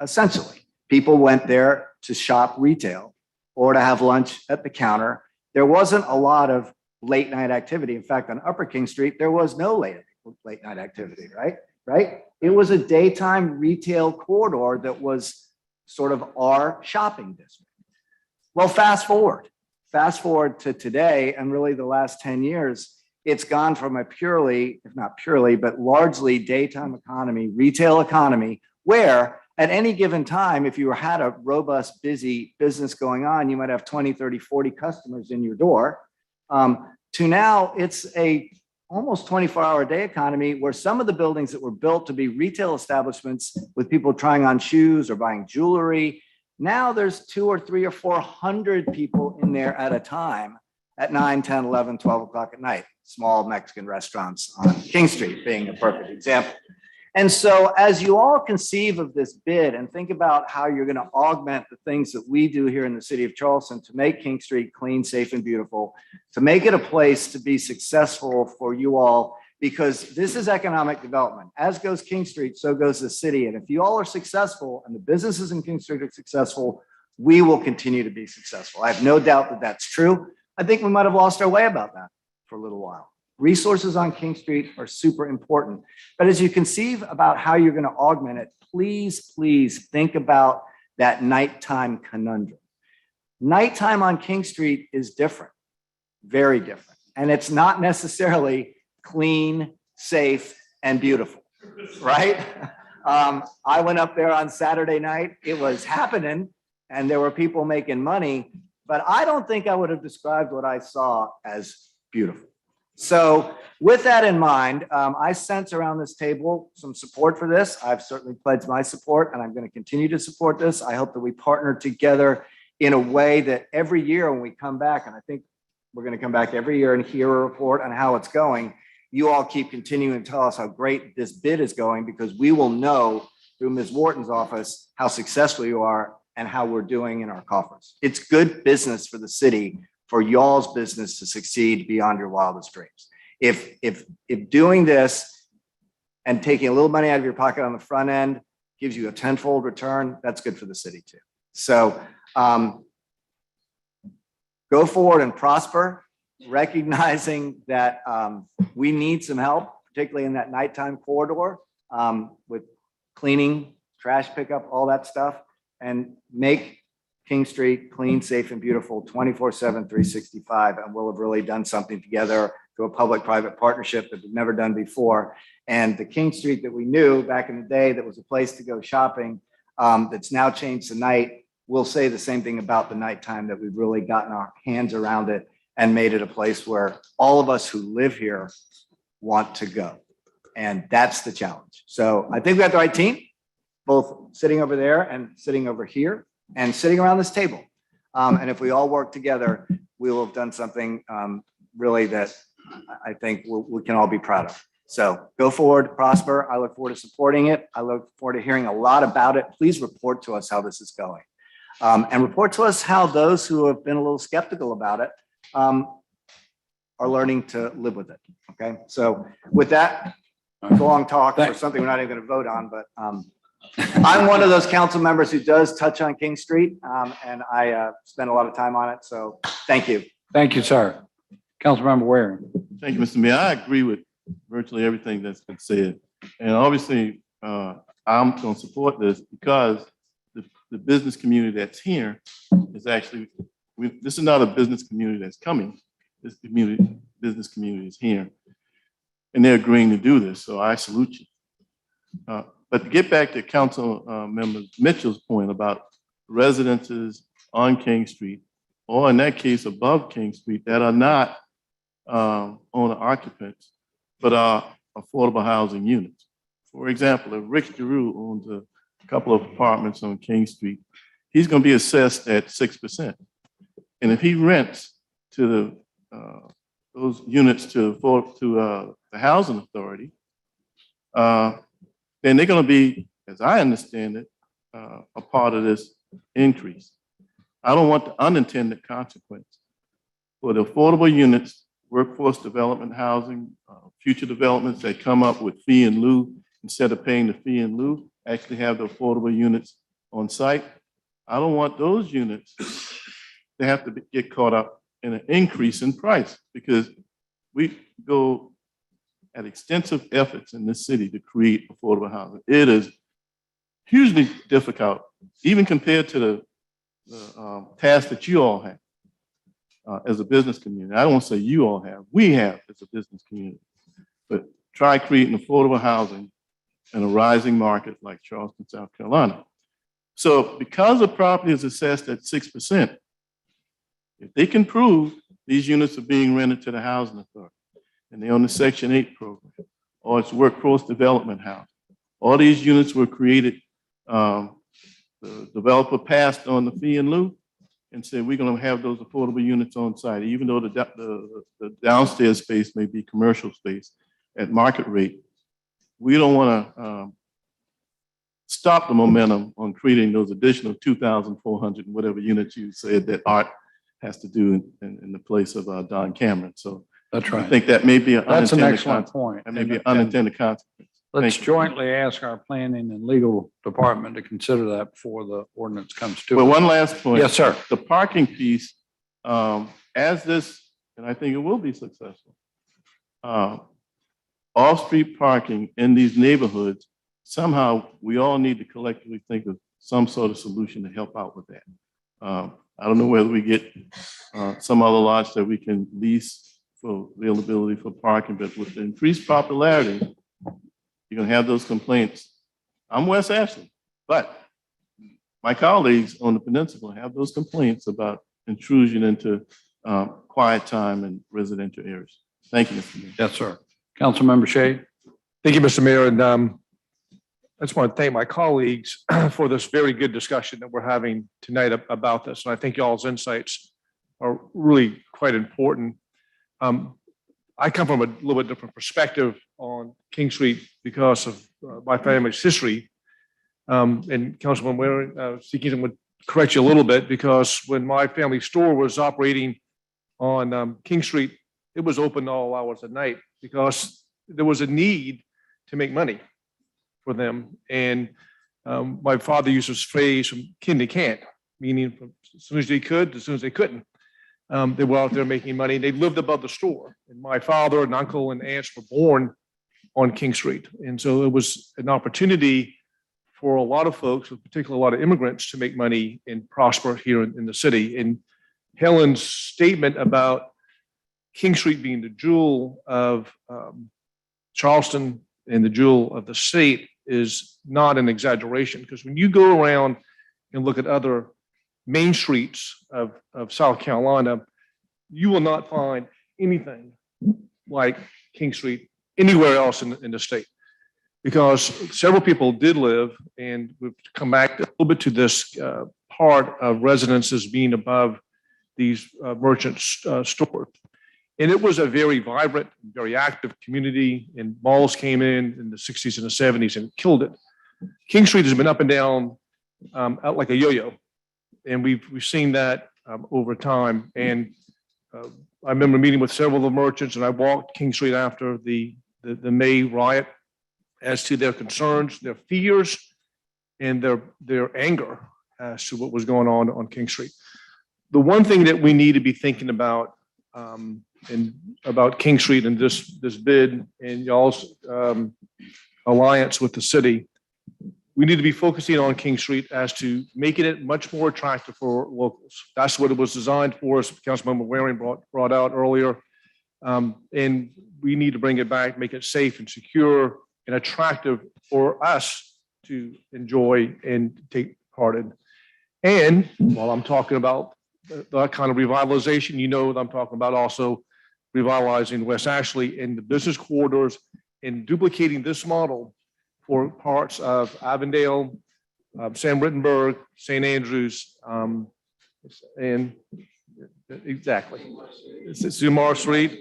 Essentially, people went there to shop retail or to have lunch at the counter. There wasn't a lot of late night activity. In fact, on Upper King Street, there was no late night activity, right? It was a daytime retail corridor that was sort of our shopping district. Well, fast forward to today, and really the last 10 years, it's gone from a purely, if not purely, but largely daytime economy, retail economy, where at any given time, if you had a robust, busy business going on, you might have 20, 30, 40 customers in your door, to now it's a almost 24-hour day economy where some of the buildings that were built to be retail establishments with people trying on shoes or buying jewelry, now there's 200 or 300 or 400 people in there at a time at 9, 10, 11, 12 o'clock at night. Small Mexican restaurants on King Street being a perfect example. And so as you all conceive of this bid and think about how you're going to augment the things that we do here in the city of Charleston to make King Street clean, safe, and beautiful, to make it a place to be successful for you all, because this is economic development. As goes King Street, so goes the city. And if you all are successful and the businesses in King Street are successful, we will continue to be successful. I have no doubt that that's true. I think we might have lost our way about that for a little while. Resources on King Street are super important. But as you conceive about how you're going to augment it, please think about that nighttime conundrum. Nighttime on King Street is different, very different. And it's not necessarily clean, safe, and beautiful, right? I went up there on Saturday night. It was happening, and there were people making money, but I don't think I would have described what I saw as beautiful. So with that in mind, I sense around this table some support for this. I've certainly pledged my support, and I'm going to continue to support this. I hope that we partner together in a way that every year when we come back, and I think we're going to come back every year and hear a report on how it's going, you all keep continuing to tell us how great this bid is going, because we will know through Ms. Wharton's office how successful you are and how we're doing in our coffers. It's good business for the city, for y'all's business to succeed beyond your wildest dreams. If doing this and taking a little money out of your pocket on the front end gives you a tenfold return, that's good for the city too. So go forward and prosper, recognizing that we need some help, particularly in that nighttime corridor with cleaning, trash pickup, all that stuff, and make King Street clean, safe, and beautiful 24/7, 365. And we'll have really done something together through a public-private partnership that we've never done before. And the King Street that we knew back in the day that was a place to go shopping, that's now changed to night, we'll say the same thing about the nighttime, that we've really gotten our hands around it and made it a place where all of us who live here want to go. And that's the challenge. So I think we got the right team, both sitting over there and sitting over here and sitting around this table. And if we all work together, we will have done something really that I think we can all be proud of. So go forward, prosper. I look forward to supporting it. I look forward to hearing a lot about it. Please report to us how this is going. And report to us how those who have been a little skeptical about it are learning to live with it. Okay. So with that, it's a long talk for something we're not even going to vote on, but I'm one of those council members who does touch on King Street, and I spend a lot of time on it. So thank you. Thank you, sir. Councilmember Waring. Thank you, Mr. Mayor. I agree with virtually everything that's been said. And obviously, I'm going to support this because the business community that's here is actually, this is not a business community that's coming. This business community is here. And they're agreeing to do this, so I salute you. But to get back to Council Member Mitchell's point about residences on King Street, or in that case above King Street, that are not owner occupants, but are affordable housing units. For example, if Rick Giroux owns a couple of apartments on King Street, he's going to be assessed at 6%. And if he rents to those units to the housing authority, then they're going to be, as I understand it, a part of this increase. I don't want the unintended consequence for the affordable units, workforce development housing, future developments that come up with fee in lieu, instead of paying the fee in lieu, actually have the affordable units on site. I don't want those units to have to get caught up in an increase in price, because we go at extensive efforts in this city to create affordable housing. It is hugely difficult, even compared to the task that you all have as a business community. I don't want to say you all have, we have as a business community. But try creating affordable housing in a rising market like Charleston, South Carolina. So because a property is assessed at 6%, if they can prove these units are being rented to the housing authority, and they're on the Section 8 program, or it's workforce development housing, all these units were created, the developer passed on the fee in lieu and said, we're going to have those affordable units on site, even though the downstairs space may be commercial space at market rate. We don't want to stop the momentum on creating those additional 2,400 and whatever units you said that Art has to do in the place of Don Cameron. So that's right. I think that may be an That's an unintended excellent consequence. point. That may be an unintended consequence. Let's Thank you. jointly ask our planning and legal department to consider that before the ordinance comes to. Well, us. one last point. Yes, sir. The parking piece, as this, and I think it will be successful, off-street parking in these neighborhoods, somehow we all need to collectively think of some sort of solution to help out with that. I don't know whether we get some other lots that we can lease for availability for parking, but with the increased popularity, you're gonna have those complaints. I'm West Ashley, but my colleagues on the peninsula have those complaints about intrusion into quiet time in residential areas. Thank you, Mr. Mayor. Yes, sir. Councilmember Shea. Thank you, Mr. Mayor. And I just want to thank my colleagues for this very good discussion that we're having tonight about this. And I think y'all's insights are really quite important. I come from a little bit different perspective on King Street because of my family's history. And Councilman Waring, Keaton would correct you a little bit, because when my family store was operating on King Street, it was open all hours of night because there was a need to make money for them. And my father used this phrase, from kin to can't, meaning from as soon as they could to as soon as they couldn't. They were out there making money. They lived above the store. And my father and uncle and aunts were born on King Street. And so it was an opportunity for a lot of folks, particularly a lot of immigrants, to make money and prosper here in the city. And Helen's statement about King Street being the jewel of Charleston and the jewel of the state is not an exaggeration, because when you go around and look at other main streets of South Carolina, you will not find anything like King Street anywhere else in the state, because several people did live, and we've come back a little bit to this part of residences being above these merchant stores. And it was a very vibrant, very active community, and malls came in the 60s and the 70s and killed it. King Street has been up and down out like a yo-yo. And we've seen that over time. And I remember meeting with several of the merchants, and I walked King Street after the May riot as to their concerns, their fears, and their anger as to what was going on King Street. The one thing that we need to be thinking about and about King Street and this bid and y'all's alliance with the city, we need to be focusing on King Street as to making it much more attractive for locals. That's what it was designed for, as Councilmember Waring brought out earlier. And we need to bring it back, make it safe and secure and attractive for us to enjoy and take part in. And while I'm talking about that kind of revitalization, you know what I'm talking about also revitalizing West Ashley and the business corridors and duplicating this model for parts of Avondale, Sam Rittenberg, St. Andrews, and exactly. It's Sumar Street.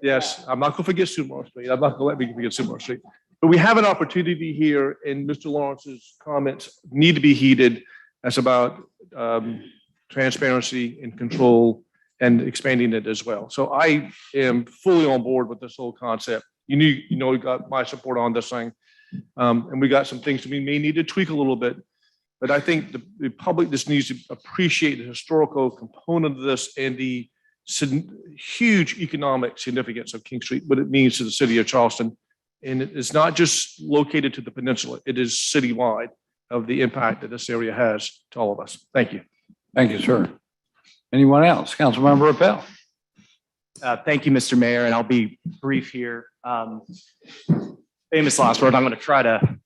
Yes, I'm not going to forget Sumar Street. I'm not going to let me forget Sumar Street. But we have an opportunity here, and Mr. Lawrence's comments need to be heeded. That's about transparency and control and expanding it as well. So I am fully on board with this whole concept. You got my support on this thing. And we got some things that we may need to tweak a little bit. But I think the public just needs to appreciate the historical component of this and the huge economic significance of King Street, what it means to the city of Charleston. And it's not just located to the peninsula, it is citywide of the impact that this area has to all of us. Thank you. Thank you, sir. Anyone else? Councilmember Rappel. Thank you, Mr. Mayor, and I'll be brief here. Famous last word, I'm going to try to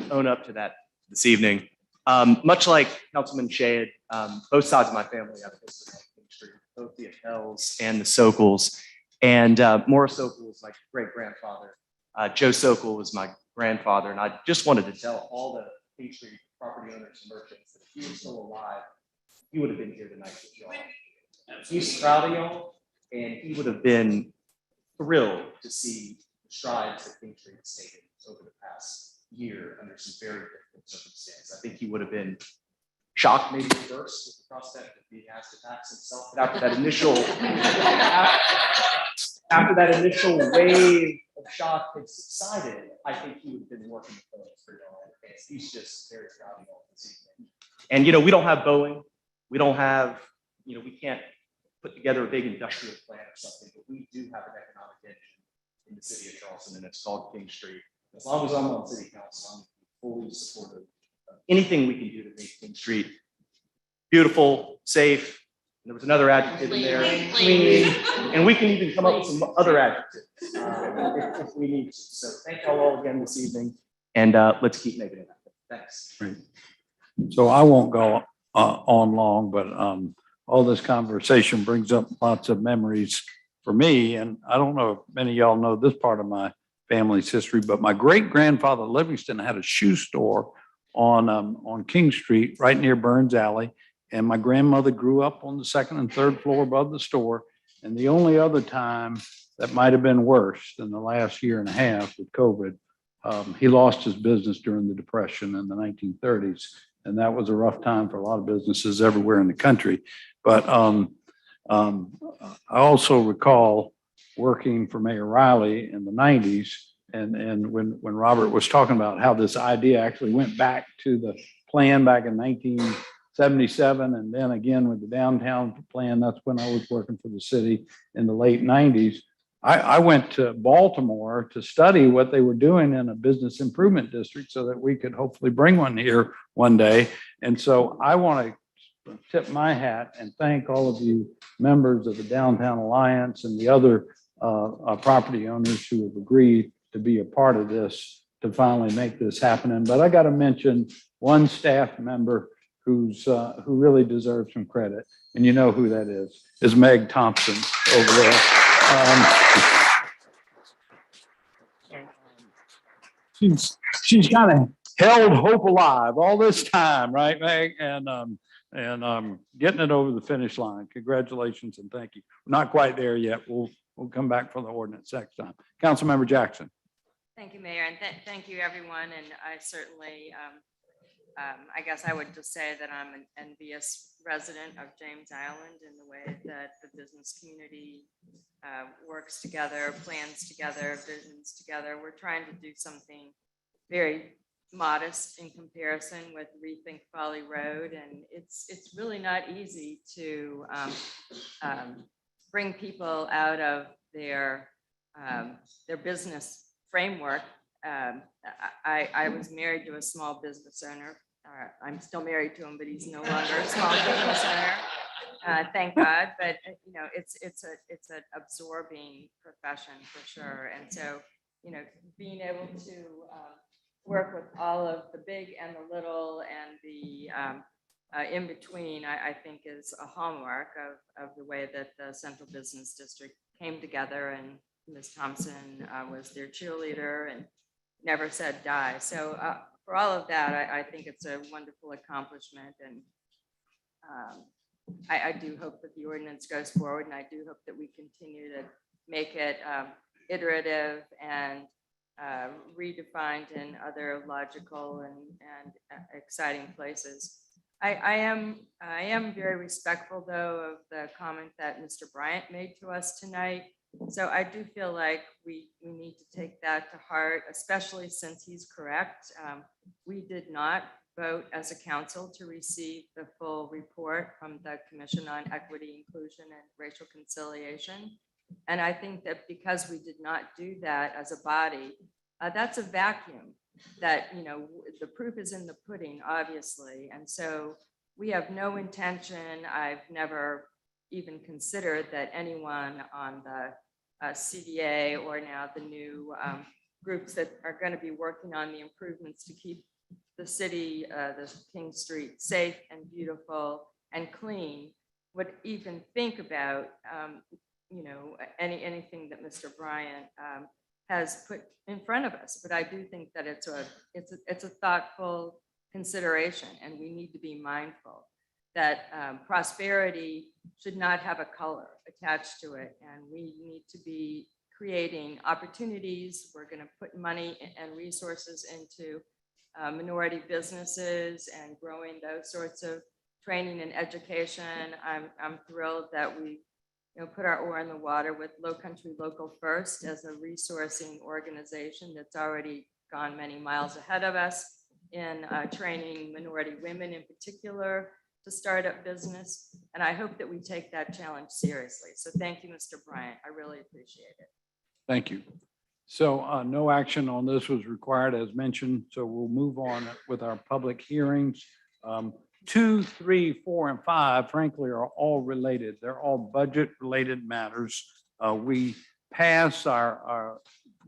own up to that this evening. Much like Councilman Shade, both sides of my family have a history on King Street, both the Appels and the Sokals. And Morris Sokol was my great-grandfather. Joe Sokol was my grandfather. And I just wanted to tell all the King Street property owners and merchants that if he was still alive, he would have been here tonight with y'all. He's proud of y'all, and he would have been thrilled to see the strides that King Street has taken over the past year under some very difficult circumstances. I think he would have been shocked maybe at first with the prospect of being asked to tax himself, but after that initial wave of shock had subsided, I think he would have been working for y'all. He's just very proud of y'all this evening. And we don't have Boeing, we don't have, we can't put together a big industrial plan or something, but we do have an economic engine in the city of Charleston, and it's called King Street. As long as I'm on city council, I'm fully supportive of anything we can do to make King Street beautiful, safe. And there was another adjective in there, clean, and we can even come up with some other adjectives if we need to. So thank you all again this evening, and let's keep making it happen. Thanks. Great. So I won't go on long, but all this conversation brings up lots of memories for me. And I don't know if many of y'all know this part of my family's history, but my great-grandfather Livingston had a shoe store on King Street right near Burns Alley. And my grandmother grew up on the second and third floor above the store. And the only other time that might have been worse than the last year and a half with COVID, he lost his business during the Depression in the 1930s. And that was a rough time for a lot of businesses everywhere in the country. But I also recall working for Mayor Riley in the 90s. And when Robert was talking about how this idea actually went back to the plan back in 1977, and then again with the downtown plan, that's when I was working for the city in the late 90s. I went to Baltimore to study what they were doing in a business improvement district so that we could hopefully bring one here one day. And so I want to tip my hat and thank all of you members of the Downtown Alliance and the other property owners who have agreed to be a part of this to finally make this happen. But I got to mention one staff member who really deserves some credit, and you know who that is Meg Thompson over there. She's kind of held hope alive all this time, right, Meg? And getting it over the finish line. Congratulations and thank you. We're not quite there yet. We'll come back for the ordinance next time. Councilmember Jackson. Thank you, Mayor, and thank you, everyone. And I certainly, I guess I would just say that I'm an envious resident of James Island in the way that the business community works together, plans together, visions together. We're trying to do something very modest in comparison with Rethink Folly Road, and it's really not easy to bring people out of their business framework. I was married to a small business owner. I'm still married to him, but he's no longer a small business owner. Thank God, but it's an absorbing profession for sure. And so, being able to work with all of the big and the little and the in between, I think is a hallmark of the way that the Central Business District came together, and Ms. Thompson was their cheerleader and never said die. So for all of that, I think it's a wonderful accomplishment, and I do hope that the ordinance goes forward, and I do hope that we continue to make it iterative and redefined in other logical and exciting places. I am very respectful, though, of the comment that Mr. Bryant made to us tonight. So I do feel like we need to take that to heart, especially since he's correct. We did not vote as a council to receive the full report from the Commission on Equity, Inclusion, and Racial Conciliation. And I think that because we did not do that as a body, that's a vacuum that, you know, the proof is in the pudding, obviously. And so we have no intention, I've never even considered that anyone on the CDA or now the new groups that are going to be working on the improvements to keep the city, the King Street safe and beautiful and clean would even think about, you know, anything that Mr. Bryant has put in front of us. But I do think that it's a thoughtful consideration, and we need to be mindful that prosperity should not have a color attached to it, and we need to be creating opportunities. We're going to put money and resources into minority businesses and growing those sorts of training and education. I'm thrilled that we, you know, put our oar in the water with Low Country Local First as a resourcing organization that's already gone many miles ahead of us in training minority women in particular to start up business. And I hope that we take that challenge seriously. So thank you, Mr. Bryant. I really appreciate it. Thank you. So no action on this was required as mentioned. So we'll move on with our public hearings. 2, 3, 4, and 5, frankly, are all related. They're all budget-related matters. We passed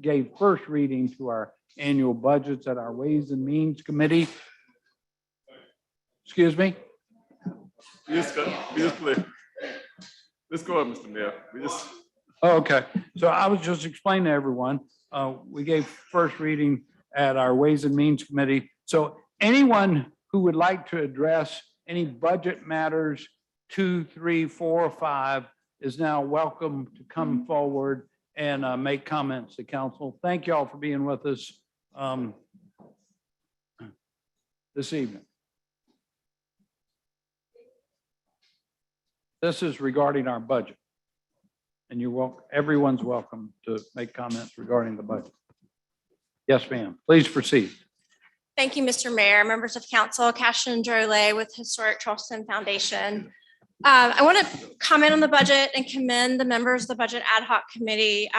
gave first reading to our annual budgets at our Ways and Means Committee. Excuse me? Let's go ahead, Mr. Mayor. Okay, so I was just explaining to everyone, we gave first reading at our Ways and Means Committee. So anyone who would like to address any budget matters, 2, 3, 4, or 5, is now welcome to come forward and make comments to council. Thank you all for being with us this evening. This is regarding our budget. And everyone's welcome to make comments regarding the budget. Yes, ma'am. Please proceed. Thank you, Mr. Mayor, members of council, Cashin Drole with Historic Charleston Foundation. I want to comment on the budget and commend the members of the Budget Ad Hoc Committee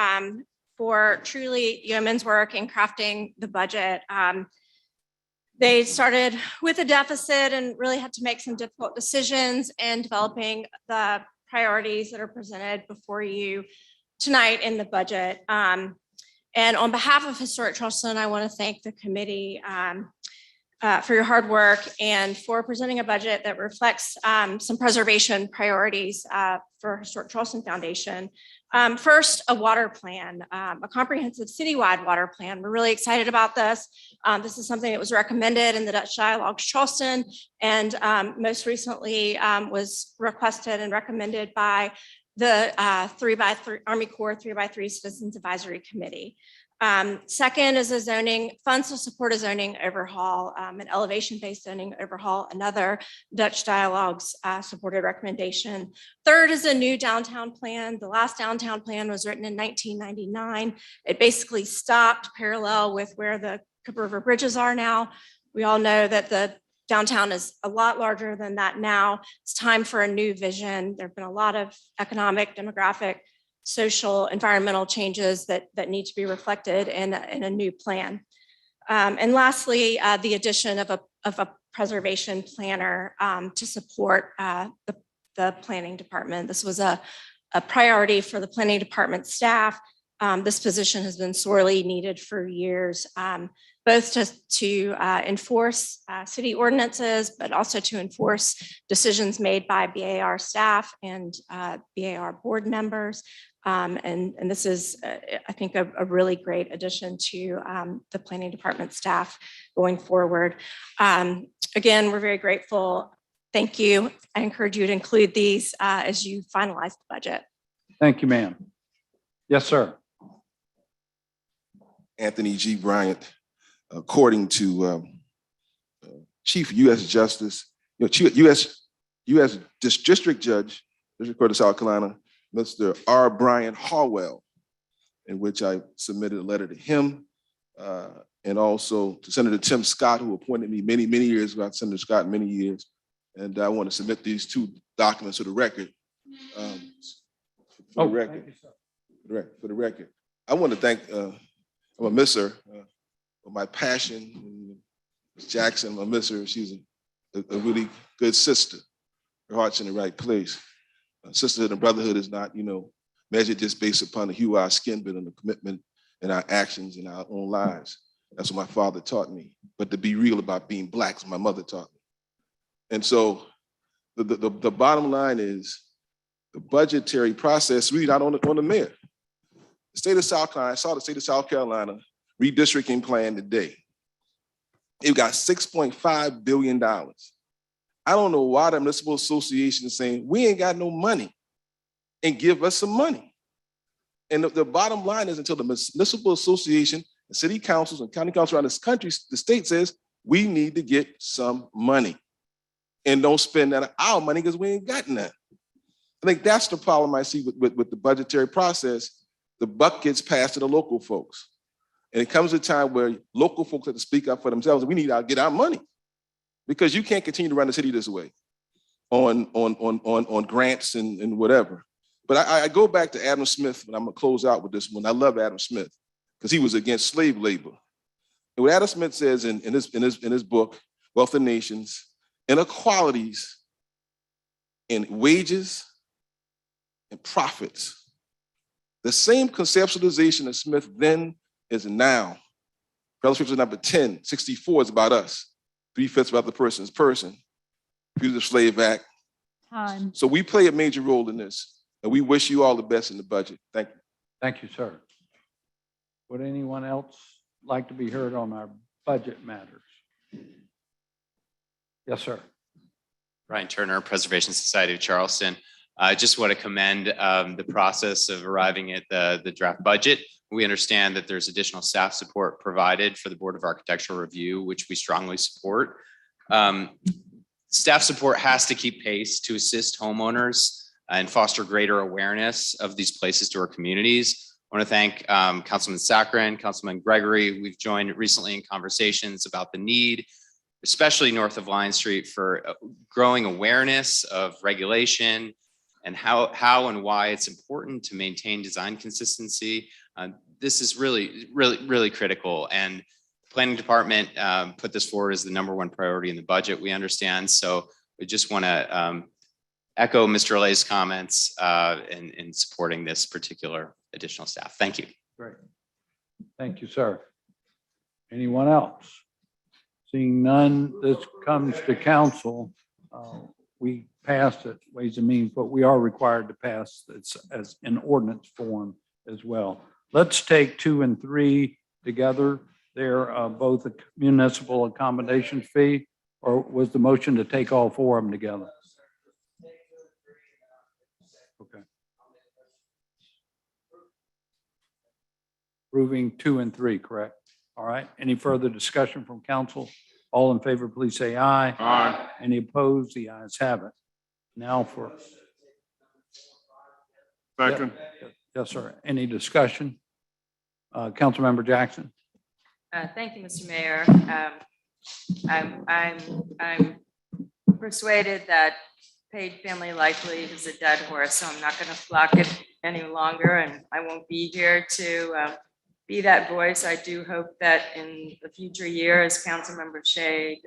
for truly yeoman's work in crafting the budget. They started with a deficit and really had to make some difficult decisions in developing the priorities that are presented before you tonight in the budget. And on behalf of Historic Charleston, I want to thank the committee for your hard work and for presenting a budget that reflects some preservation priorities for Historic Charleston Foundation. First, a water plan, a comprehensive citywide water plan. We're really excited about this. This is something that was recommended in the Dutch Dialogues Charleston, and most recently was requested and recommended by the 3x3 Army Corps 3x3 Citizens Advisory Committee. Second is a zoning, funds to support a zoning overhaul, an elevation-based zoning overhaul, another Dutch Dialogues supported recommendation. Third is a new downtown plan. The last downtown plan was written in 1999. It basically stopped parallel with where the Cooper River bridges are now. We all know that the downtown is a lot larger than that now. It's time for a new vision. There have been a lot of economic, demographic, social, environmental changes that need to be reflected in a new plan. And lastly, the addition of a preservation planner to support the planning department. This was a priority for the planning department staff. This position has been sorely needed for years. both to enforce city ordinances, but also to enforce decisions made by BAR staff and BAR board members. And this is, I think, a really great addition to the planning department staff going forward. Again, we're very grateful. Thank you. I encourage you to include these as you finalize the budget. Thank you, ma'am. Yes, sir. Anthony G. Bryant, according to Chief U.S. Justice, U.S. District Judge, District Court of South Carolina, Mr. R. Brian Hallwell, in which I submitted a letter to him and also to Senator Tim Scott, who appointed me many, many years ago. Senator Scott, many years. And I want to submit these two documents for the record. For the record. I want to thank, I'm gonna miss her for my passion. Ms. Jackson, I'm gonna miss her. She's a really good sister. Her heart's in the right place. Sisterhood and brotherhood is not, measured just based upon the hue of our skin, but on the commitment and our actions in our own lives. That's what my father taught me. But to be real about being Black, as my mother taught me. And so the bottom line is the budgetary process really not on the mayor. The state of South Carolina, I saw the state of South Carolina redistricting plan today. It got $6.5 billion. I don't know why the municipal association is saying, we ain't got no money and give us some money. And the bottom line is until the municipal association, the city councils and county councils around this country, the state says, we need to get some money and don't spend that our money because we ain't got none. I think that's the problem I see with the budgetary process. The buck gets passed to the local folks. And it comes a time where local folks have to speak up for themselves and we need to get our money. Because you can't continue to run the city this way on grants and whatever. But I go back to Adam Smith, and I'm gonna close out with this one. I love Adam Smith because he was against slave labor. And what Adam Smith says in his book, Wealth of Nations, inequalities in wages and profits. The same conceptualization of Smith then is now. Fellowship number 1064 is about us. 3/5 about the person's person. Fugitive Slave Act. Time. So we play a major role in this, and we wish you all the best in the budget. Thank you. Thank you, sir. Would anyone else like to be heard on our budget matters? Yes, sir. Brian Turner, Preservation Society of Charleston. I just want to commend the process of arriving at the draft budget. We understand that there's additional staff support provided for the Board of Architectural Review, which we strongly support. Staff support has to keep pace to assist homeowners and foster greater awareness of these places to our communities. I want to thank Councilman Saccharin, Councilman Gregory. We've joined recently in conversations about the need, especially north of Line Street, for growing awareness of regulation and how and why it's important to maintain design consistency. This is really critical. And the planning department put this forward as the #1 priority in the budget, we understand. So we just want to echo Mr. Lay's comments in supporting this particular additional staff. Thank you. Great. Thank you, sir. Anyone else? Seeing none, this comes to council. We passed it, Ways and Means, but we are required to pass this as an ordinance form as well. Let's take 2 and 3 together. They're both a municipal accommodation fee, or was the motion to take all 4 of them together? Okay. Approving 2 and 3, correct? All right. Any further discussion from council? All in favor, please say aye. Aye. Any opposed? The ayes have it. Now for. Second. Yes, sir. Any discussion? Councilmember Jackson. Thank you, Mr. Mayor. I'm persuaded that paid family life leave is a dead horse, so I'm not going to flock it any longer, and I won't be here to be that voice. I do hope that in the future year, as Councilmember Shade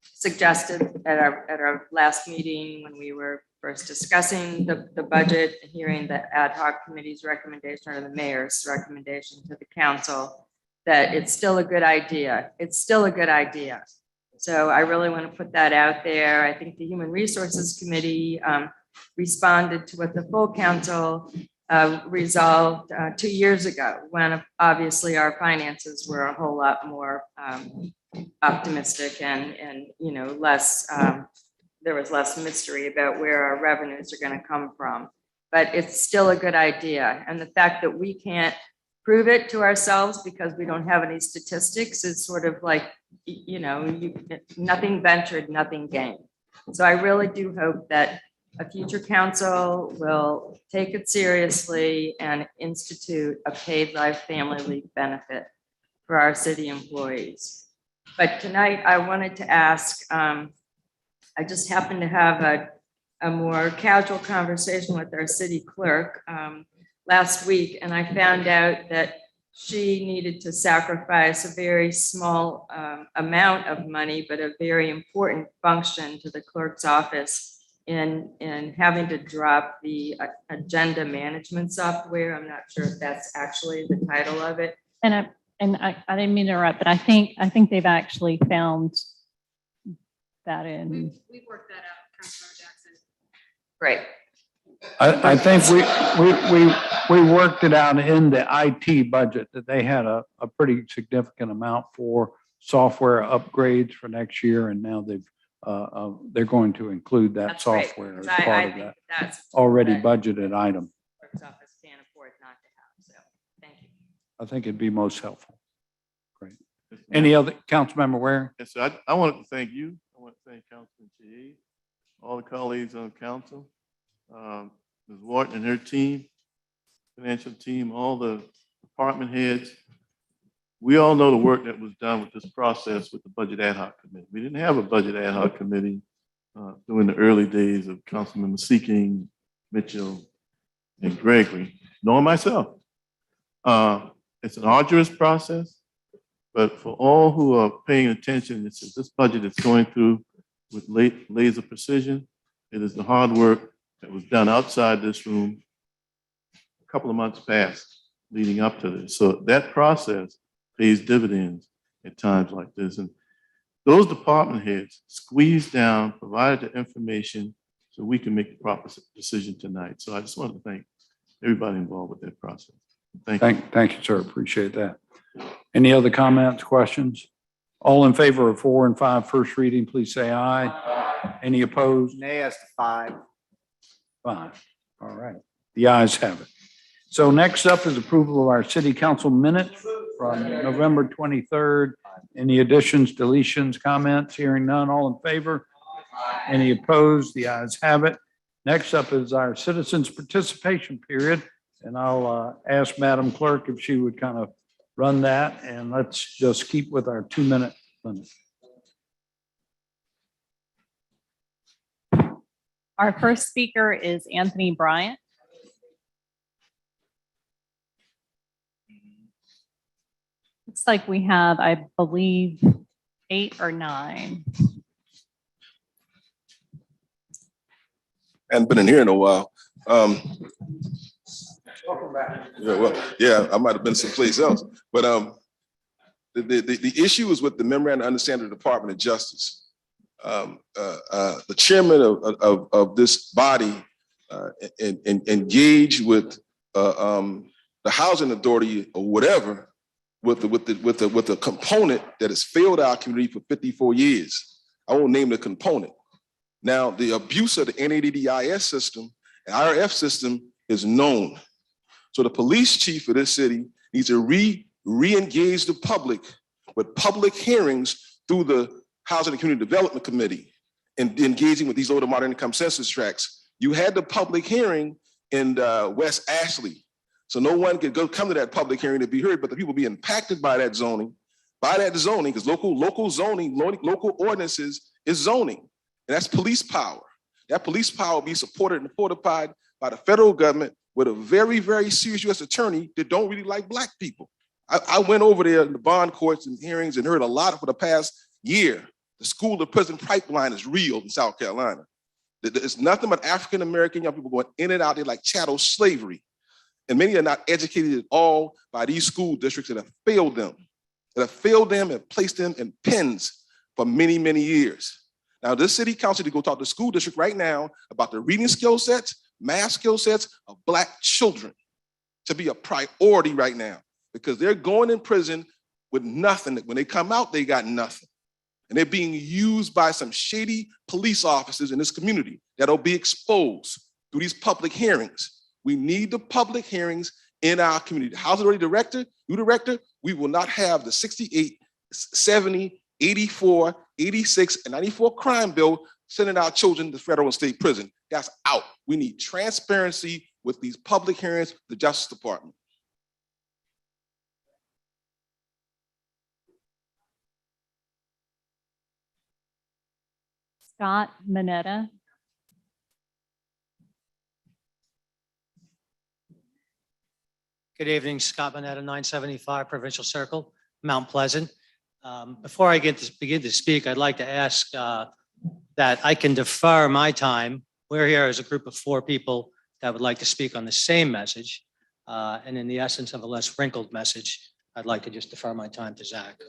suggested at our last meeting when we were first discussing the budget, hearing the ad hoc committee's recommendation or the mayor's recommendation to the council, that it's still a good idea. It's still a good idea. So I really want to put that out there. I think the Human Resources Committee responded to what the full council resolved 2 years ago, when obviously our finances were a whole lot more optimistic and less, there was less mystery about where our revenues are going to come from. But it's still a good idea. And the fact that we can't prove it to ourselves because we don't have any statistics is sort of like, nothing ventured, nothing gained. So I really do hope that a future council will take it seriously and institute a paid life family leave benefit for our city employees. But tonight I wanted to ask, I just happened to have a more casual conversation with our city clerk last week, and I found out that she needed to sacrifice a very small amount of money, but a very important function to the clerk's office in having to drop the agenda management software. I'm not sure if that's actually the title of it. And I didn't mean to interrupt, but I think they've actually found that in. We've worked that out, Councilmember Jackson. Great. I think we worked it out in the IT budget that they had a pretty significant amount for software upgrades for next year, and now they're going to include that That's great, software as because part I of think that that's already that budgeted item. clerk's office can't afford not to have. So thank you. I think it'd be most helpful. Great. Any other, Councilmember Ware? Yes, sir. I wanted to thank you. I want to thank Councilman Shaheen, all the colleagues on council, Ms. Wharton and her team, financial team, all the department heads. We all know the work that was done with this process with the Budget Ad Hoc Committee. We didn't have a Budget Ad Hoc Committee during the early days of Councilmember Seeking, Mitchell, and Gregory, nor myself. It's an arduous process, but for all who are paying attention, this budget is going through with laser precision. It is the hard work that was done outside this room a couple of months past leading up to this. So that process pays dividends at times like this. And those department heads squeezed down, provided the information so we can make the proper decision tonight. So I just want to thank everybody involved with that process. Thank you, sir. Appreciate that. Any other comments, questions? All in favor of 4 and 5 first reading, please say aye. Any opposed? Nay as to 5. 5. All right. The ayes have it. So next up is approval of our city council minutes from November 23rd. Any additions, deletions, comments? Hearing none. All in favor? Any opposed? The ayes have it. Next up is our citizens participation period. And I'll ask Madam Clerk if she would kind of run that, and let's just keep with our 2-minute limit. Our first speaker is Anthony Bryant. Looks like we have, I believe, 8 or 9. Hadn't been in here in a while. Welcome back. Yeah, well, yeah, I might have been someplace else. But the issue is with the memorandum of understanding of the Department of Justice. The chairman of this body engaged with the housing authority or whatever with the component that has failed our community for 54 years. I won't name the component. Now, the abuse of the NADDIS system and IRF system is known. So the police chief of this city needs to re-engage the public with public hearings through the Housing and Community Development Committee and engaging with these low to moderate income census tracts. You had the public hearing in West Ashley. So no one could come to that public hearing to be heard, but the people be impacted by that zoning, because local zoning, local ordinances is zoning. And that's police power. That police power will be supported and fortified by the federal government with a very, very serious U.S. attorney that don't really like Black people. I went over there in the bond courts and hearings and heard a lot for the past year. The school to prison pipeline is real in South Carolina. It's nothing but African-American young people going in and out there like chattel slavery. And many are not educated at all by these school districts that have failed them. that have failed them and placed them in pens for many, many years. Now, this city council to go talk to the school district right now about the reading skill sets, math skill sets of Black children to be a priority right now, because they're going in prison with nothing. When they come out, they got nothing. And they're being used by some shady police officers in this community that'll be exposed through these public hearings. We need the public hearings in our community. The Housing Authority Director, new director, we will not have the 68, 70, 84, 86, and 94 crime bill sending our children to federal and state prison. That's out. We need transparency with these public hearings, the Justice Department. Scott Mineta. Good evening, Scott Mineta, 975 Provincial Circle, Mount Pleasant. Before I begin to speak, I'd like to ask that I can defer my time. We're here as a group of 4 people that would like to speak on the same message. And in the essence of a less wrinkled message, I'd like to just defer my time to Zach.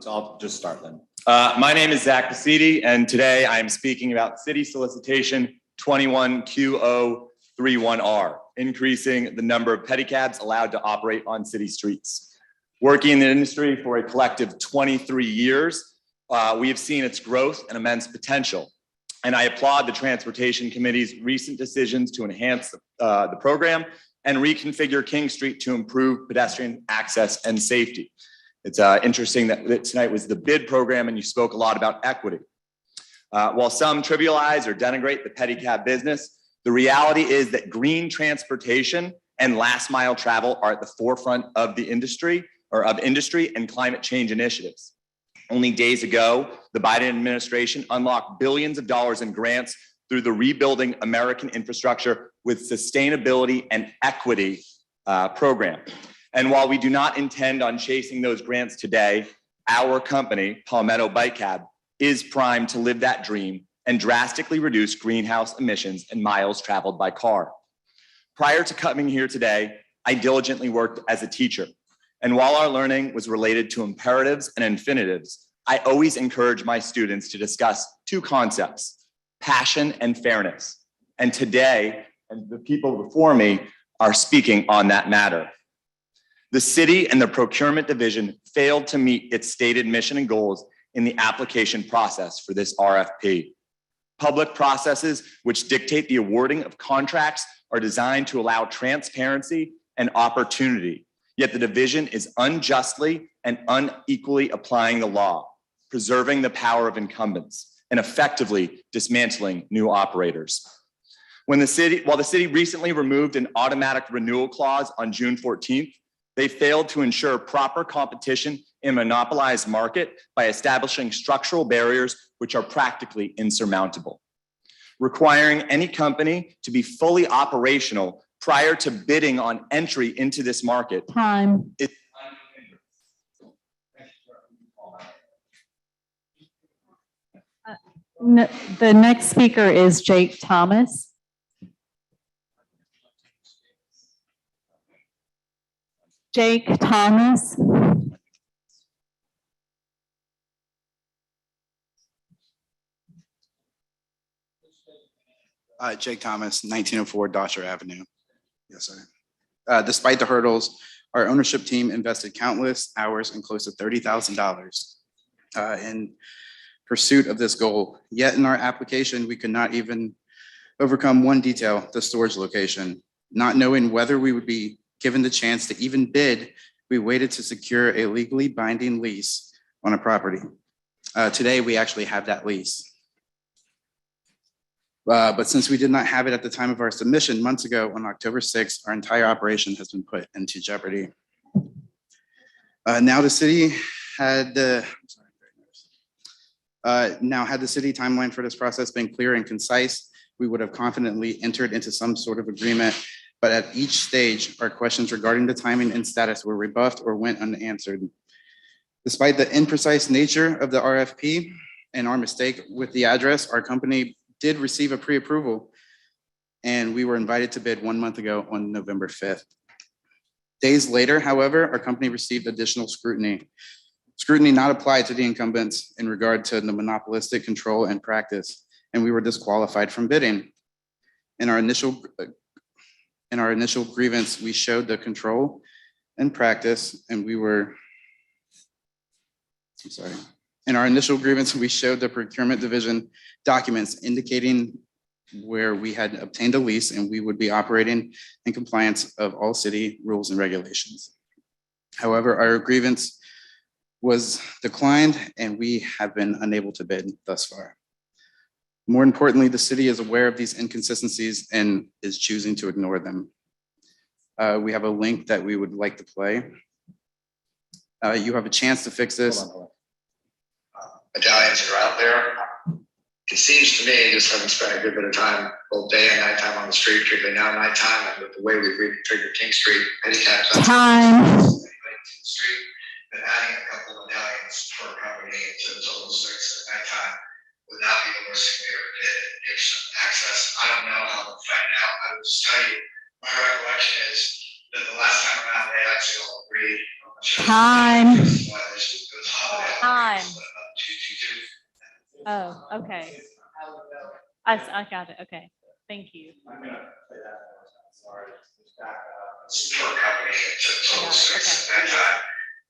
So I'll just start then. My name is Zach Casidi, and today I am speaking about City Solicitation 21Q031R, increasing the number of pedicabs allowed to operate on city streets. Working in the industry for a collective 23 years, we have seen its growth and immense potential. And I applaud the Transportation Committee's recent decisions to enhance the program and reconfigure King Street to improve pedestrian access and safety. It's interesting that tonight was the bid program and you spoke a lot about equity. While some trivialize or denigrate the pedicab business, the reality is that green transportation and last mile travel are at the forefront of the industry and climate change initiatives. Only days ago, the Biden administration unlocked billions of dollars in grants through the Rebuilding American Infrastructure with Sustainability and Equity program. And while we do not intend on chasing those grants today, our company, Palmetto Bike Cab, is primed to live that dream and drastically reduce greenhouse emissions and miles traveled by car. Prior to coming here today, I diligently worked as a teacher. And while our learning was related to imperatives and infinitives, I always encourage my students to discuss 2 concepts, passion and fairness. And today, and the people before me are speaking on that matter. The city and the procurement division failed to meet its stated mission and goals in the application process for this RFP. Public processes which dictate the awarding of contracts are designed to allow transparency and opportunity, yet the division is unjustly and unequally applying the law, preserving the power of incumbents, and effectively dismantling new operators. While the city recently removed an automatic renewal clause on June 14th, they failed to ensure proper competition in a monopolized market by establishing structural barriers which are practically insurmountable. Requiring any company to be fully operational prior to bidding on entry into this market. Time. The next speaker is Jake Thomas. Jake Thomas. Jake Thomas, 1904 Dosher Avenue. Yes, sir. Despite the hurdles, our ownership team invested countless hours and close to $30,000 in pursuit of this goal. Yet in our application, we could not even overcome one detail, the storage location. Not knowing whether we would be given the chance to even bid, we waited to secure a legally binding lease on a property. Today, we actually have that lease. But since we did not have it at the time of our submission months ago on October 6th, our entire operation has been put into jeopardy. Now the city had the city timeline for this process been clear and concise, we would have confidently entered into some sort of agreement. But at each stage, our questions regarding the timing and status were rebuffed or went unanswered. Despite the imprecise nature of the RFP and our mistake with the address, our company did receive a pre-approval and we were invited to bid 1 month ago on November 5th. Days later, however, our company received additional scrutiny. Scrutiny not applied to the incumbents in regard to the monopolistic control and practice, and we were disqualified from bidding. In our initial grievance, we showed the control and practice, and In our initial grievance, we showed the procurement division documents indicating where we had obtained a lease and we would be operating in compliance of all city rules and regulations. However, our grievance was declined and we have been unable to bid thus far. More importantly, the city is aware of these inconsistencies and is choosing to ignore them. We have a link that we would like to play. You have a chance to fix this. Medallions that are out there. It seems to me, just having spent a good bit of time, both day and nighttime on the street, particularly now nighttime, and with the way we've reconfigured King Street, many times. Time. Street, and adding a couple of medallions for a company to the total of 6 at nighttime would not be the worst thing we ever did. Give some access. I don't know how to find out. I will just tell you, my recollection is that the last time around, they actually all agreed. Time. Time. Oh, okay. I got it. Okay. Thank you. For a company to total 6 at nighttime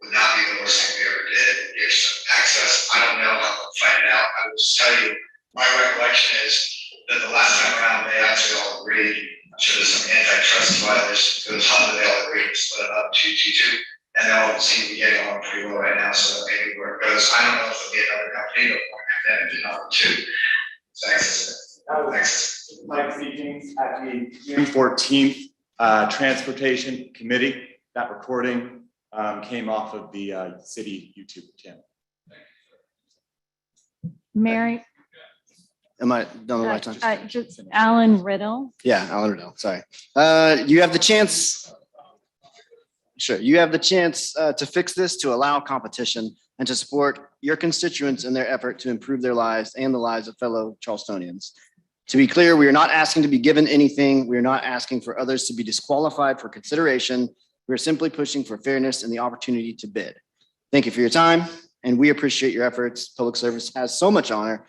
would not be the worst thing we ever did. Give some access. I don't know how to find it out. I will just tell you, my recollection is that the last time around, they actually all agreed. Sure, there's some antitrust violations. It was hard, they all agreed to split it up 2-2-2. And they all seem to be getting along pretty well right now. So maybe where it goes, I don't know if there'll be another company, but one advantage, number 2. Thanks. Thanks. Mike speaking at the June 14th Transportation Committee. That recording came off of the city YouTube channel. Mary, Am I done the right time? just Alan Riddle. Yeah, Alan Riddle, sorry. You have the chance. Sure, you have the chance to fix this, to allow competition and to support your constituents in their effort to improve their lives and the lives of fellow Charlestonians. To be clear, we are not asking to be given anything. We are not asking for others to be disqualified for consideration. We are simply pushing for fairness and the opportunity to bid. Thank you for your time, and we appreciate your efforts. Public service has so much honor,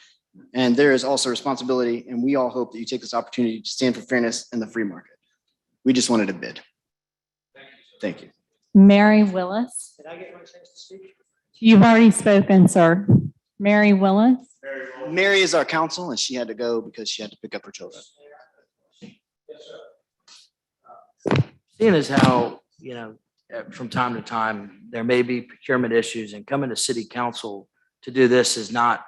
and there is also responsibility, and we all hope that you take this opportunity to stand for fairness in the free market. We just wanted to bid. Thank you. Mary Willis. Did I get my chance to speak? You've already spoken, sir. Mary Willis. Mary is our counsel, and she had to go because she had to pick up her children. Seeing as how, from time to time, there may be procurement issues, and coming to city council to do this is not,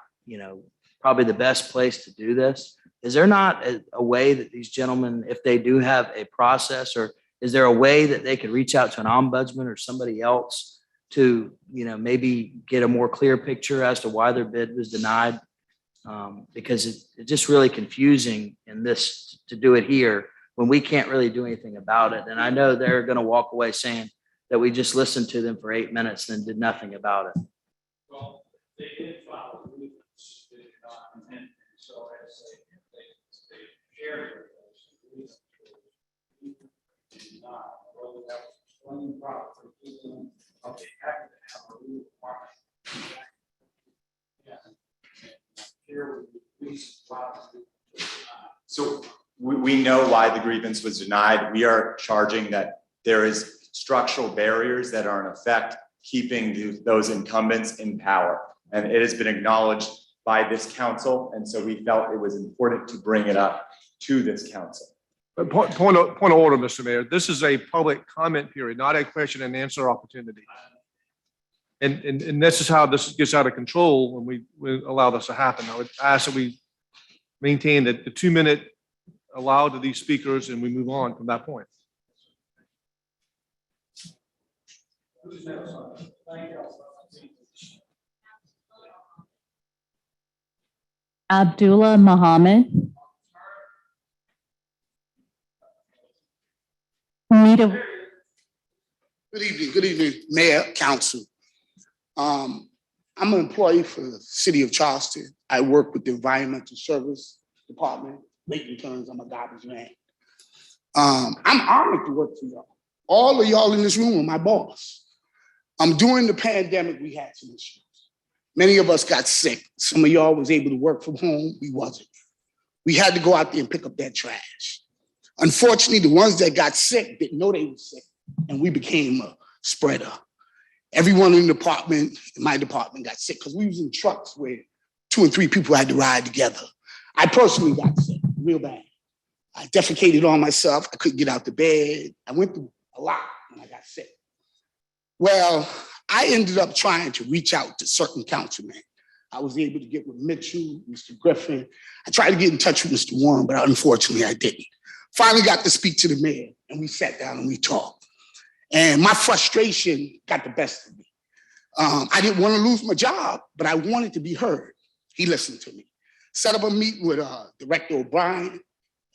probably the best place to do this. Is there not a way that these gentlemen, if they do have a process, or is there a way that they could reach out to an ombudsman or somebody else to, maybe get a more clear picture as to why their bid was denied? Because it's just really confusing in this to do it here when we can't really do anything about it. And I know they're going to walk away saying that we just listened to them for 8 minutes and did nothing about it. Well, they did file a grievance. They did not intend to. So as they shared those not whether that was explained properly to them, or they had to have a legal requirement. So we know why the grievance was denied. We are charging that there is structural barriers that are in effect keeping those incumbents in power. And it has been acknowledged by this council. And so we felt it was important to bring it up to this council. But point of order, Mr. Mayor. This is a public comment period, not a question and answer opportunity. And this is how this gets out of control when we allow this to happen. I would ask that we maintain that the 2-minute allowed to these speakers and we move on from that point. Abdullah Muhammad. Nita. Good evening, Mayor, Council. I'm an employee for the city of Charleston. I work with the Environmental Service Department, making turns. I'm a garbage man. I'm honored to work for y'all. All of y'all in this room are my boss. During the pandemic, we had some issues. Many of us got sick. Some of y'all was able to work from home. We wasn't. We had to go out there and pick up that trash. Unfortunately, the ones that got sick didn't know they were sick, and we became a spreader. Everyone in the department, in my department, got sick because we was in trucks where 2 and 3 people had to ride together. I personally got sick real bad. I defecated on myself. I couldn't get out of bed. I went through a lot when I got sick. Well, I ended up trying to reach out to certain councilmen. I was able to get with Mitchell, Mr. Griffin. I tried to get in touch with Mr. Warren, but unfortunately I didn't. Finally got to speak to the mayor, and we sat down and we talked. And my frustration got the best of me. I didn't want to lose my job, but I wanted to be heard. He listened to me. Set up a meeting with Director O'Brien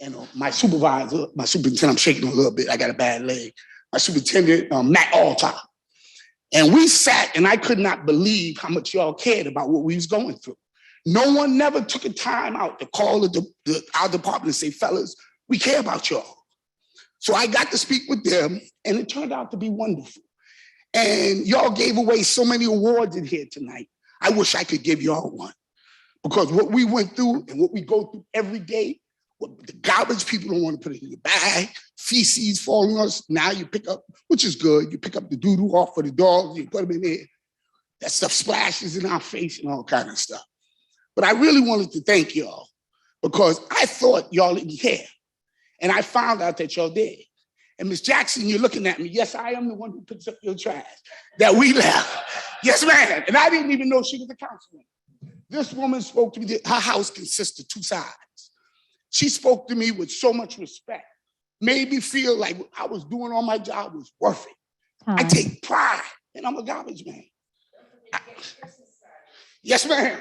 and my supervisor, my superintendent, I'm shaking a little bit, I got a bad leg, my superintendent, Matt Altopp. And we sat, and I could not believe how much y'all cared about what we was going through. No one never took a time out to call our department and say, fellas, we care about y'all. So I got to speak with them, and it turned out to be wonderful. And y'all gave away so many awards in here tonight. I wish I could give y'all one. Because what we went through and what we go through every day, what the garbage people don't want to put it in your bag, feces falling on us. Now you pick up, which is good. You pick up the doo-doo off for the dogs, you put them in there. That stuff splashes in our face and all kind of stuff. But I really wanted to thank y'all because I thought y'all didn't care. And I found out that y'all did. And Ms. Jackson, you're looking at me. Yes, I am the one who picks up your trash that we left. Yes, ma'am. And I didn't even know she was a councilwoman. This woman spoke to me. Her house consists of 2 sides. She spoke to me with so much respect, made me feel like what I was doing on my job was worth it. I take pride, and I'm a garbage man. Yes, ma'am.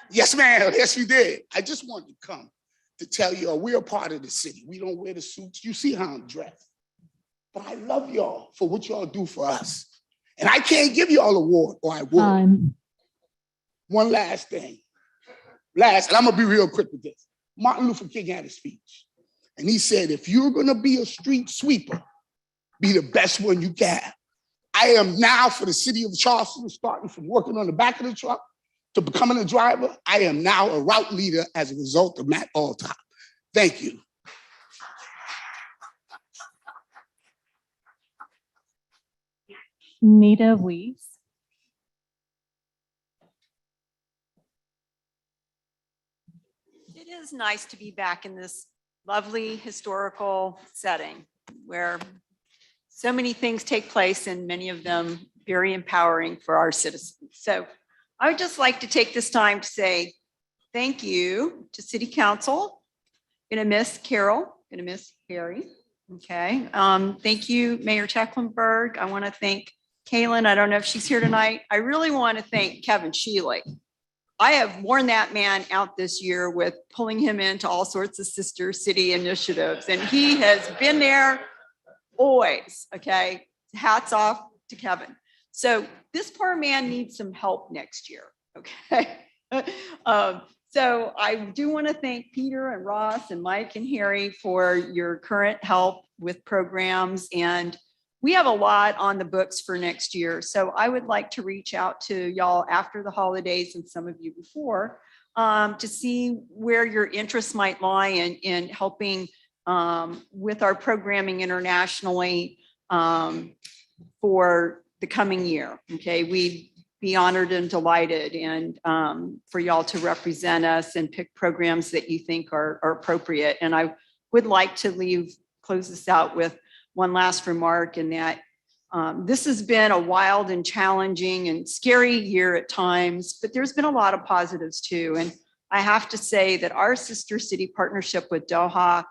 Yes, ma'am. Yes, you did. I just wanted to come to tell you we're a part of the city. We don't wear the suits. You see how I'm dressed. But I love y'all for what y'all do for us. And I can't give y'all an award, or I would. One last thing. And I'm gonna be real quick with this. Martin Luther King had a speech, and he said, if you're gonna be a street sweeper, be the best one you can. I am now for the city of Charleston, starting from working on the back of the truck to becoming a driver. I am now a route leader as a result of Matt Altopp. Thank you. Nita Weiss. It is nice to be back in this lovely historical setting where so many things take place and many of them very empowering for our citizens. So I would just like to take this time to say thank you to City Council. Gonna miss Carol, gonna miss Harry. Okay. Thank you, Mayor Tecklenburg. I want to thank Kaylin. I don't know if she's here tonight. I really want to thank Kevin Shealy. I have worn that man out this year with pulling him into all sorts of sister city initiatives, and he has been there always. Okay. Hats off to Kevin. So this poor man needs some help next year. Okay. So I do want to thank Peter and Ross and Mike and Harry for your current help with programs. And we have a lot on the books for next year. So I would like to reach out to y'all after the holidays and some of you before to see where your interests might lie in helping with our programming internationally for the coming year. Okay, we'd be honored and delighted and for y'all to represent us and pick programs that you think are appropriate. And I would like to close this out with one last remark in that this has been a wild and challenging and scary year at times, but there's been a lot of positives too. And I have to say that our sister city partnership with Doha,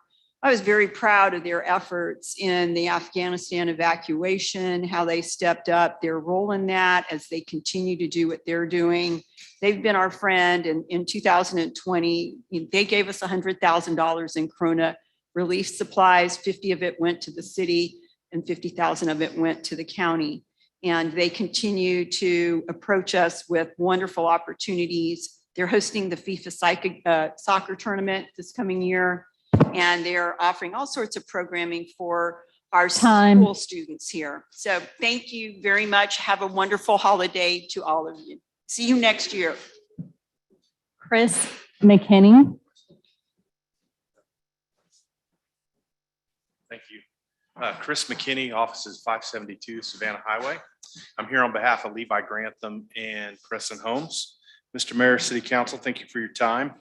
I was very proud of their efforts in the Afghanistan evacuation, how they stepped up their role in that as they continue to do what they're doing. They've been our friend, and in 2020, they gave us $100,000 in Corona relief supplies. 50 of it went to the city and 50,000 of it went to the county. And they continue to approach us with wonderful opportunities. They're hosting the FIFA soccer tournament this coming year. And they're offering all sorts of programming for our Time. school students here. So thank you very much. Have a wonderful holiday to all of you. See you next year. Chris McKinney. Thank you. Chris McKinney, offices 572 Savannah Highway. I'm here on behalf of Levi Grantham and Preston Holmes. Mr. Mayor, City Council, thank you for your time.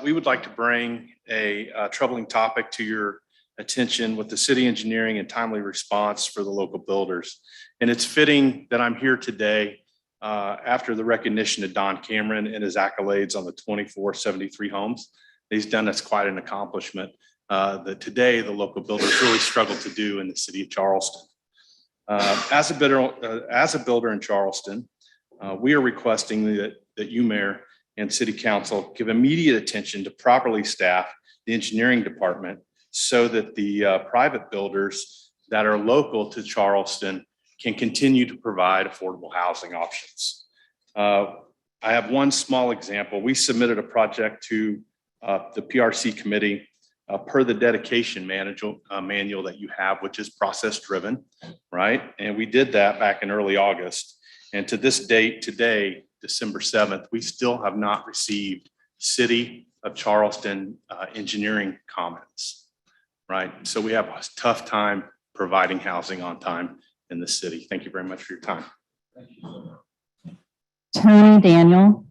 We would like to bring a troubling topic to your attention with the city engineering and timely response for the local builders. And it's fitting that I'm here today after the recognition of Don Cameron and his accolades on the 2473 homes. He's done us quite an accomplishment that today the local builders really struggle to do in the city of Charleston. As a builder in Charleston, we are requesting that you, Mayor, and City Council give immediate attention to properly staff the engineering department so that the private builders that are local to Charleston can continue to provide affordable housing options. I have one small example. We submitted a project to the PRC committee per the dedication manual that you have, which is process driven, right? And we did that back in early August. And to this date, today, December 7th, we still have not received City of Charleston engineering comments. Right. So we have a tough time providing housing on time in the city. Thank you very much for your time. Tony Daniel.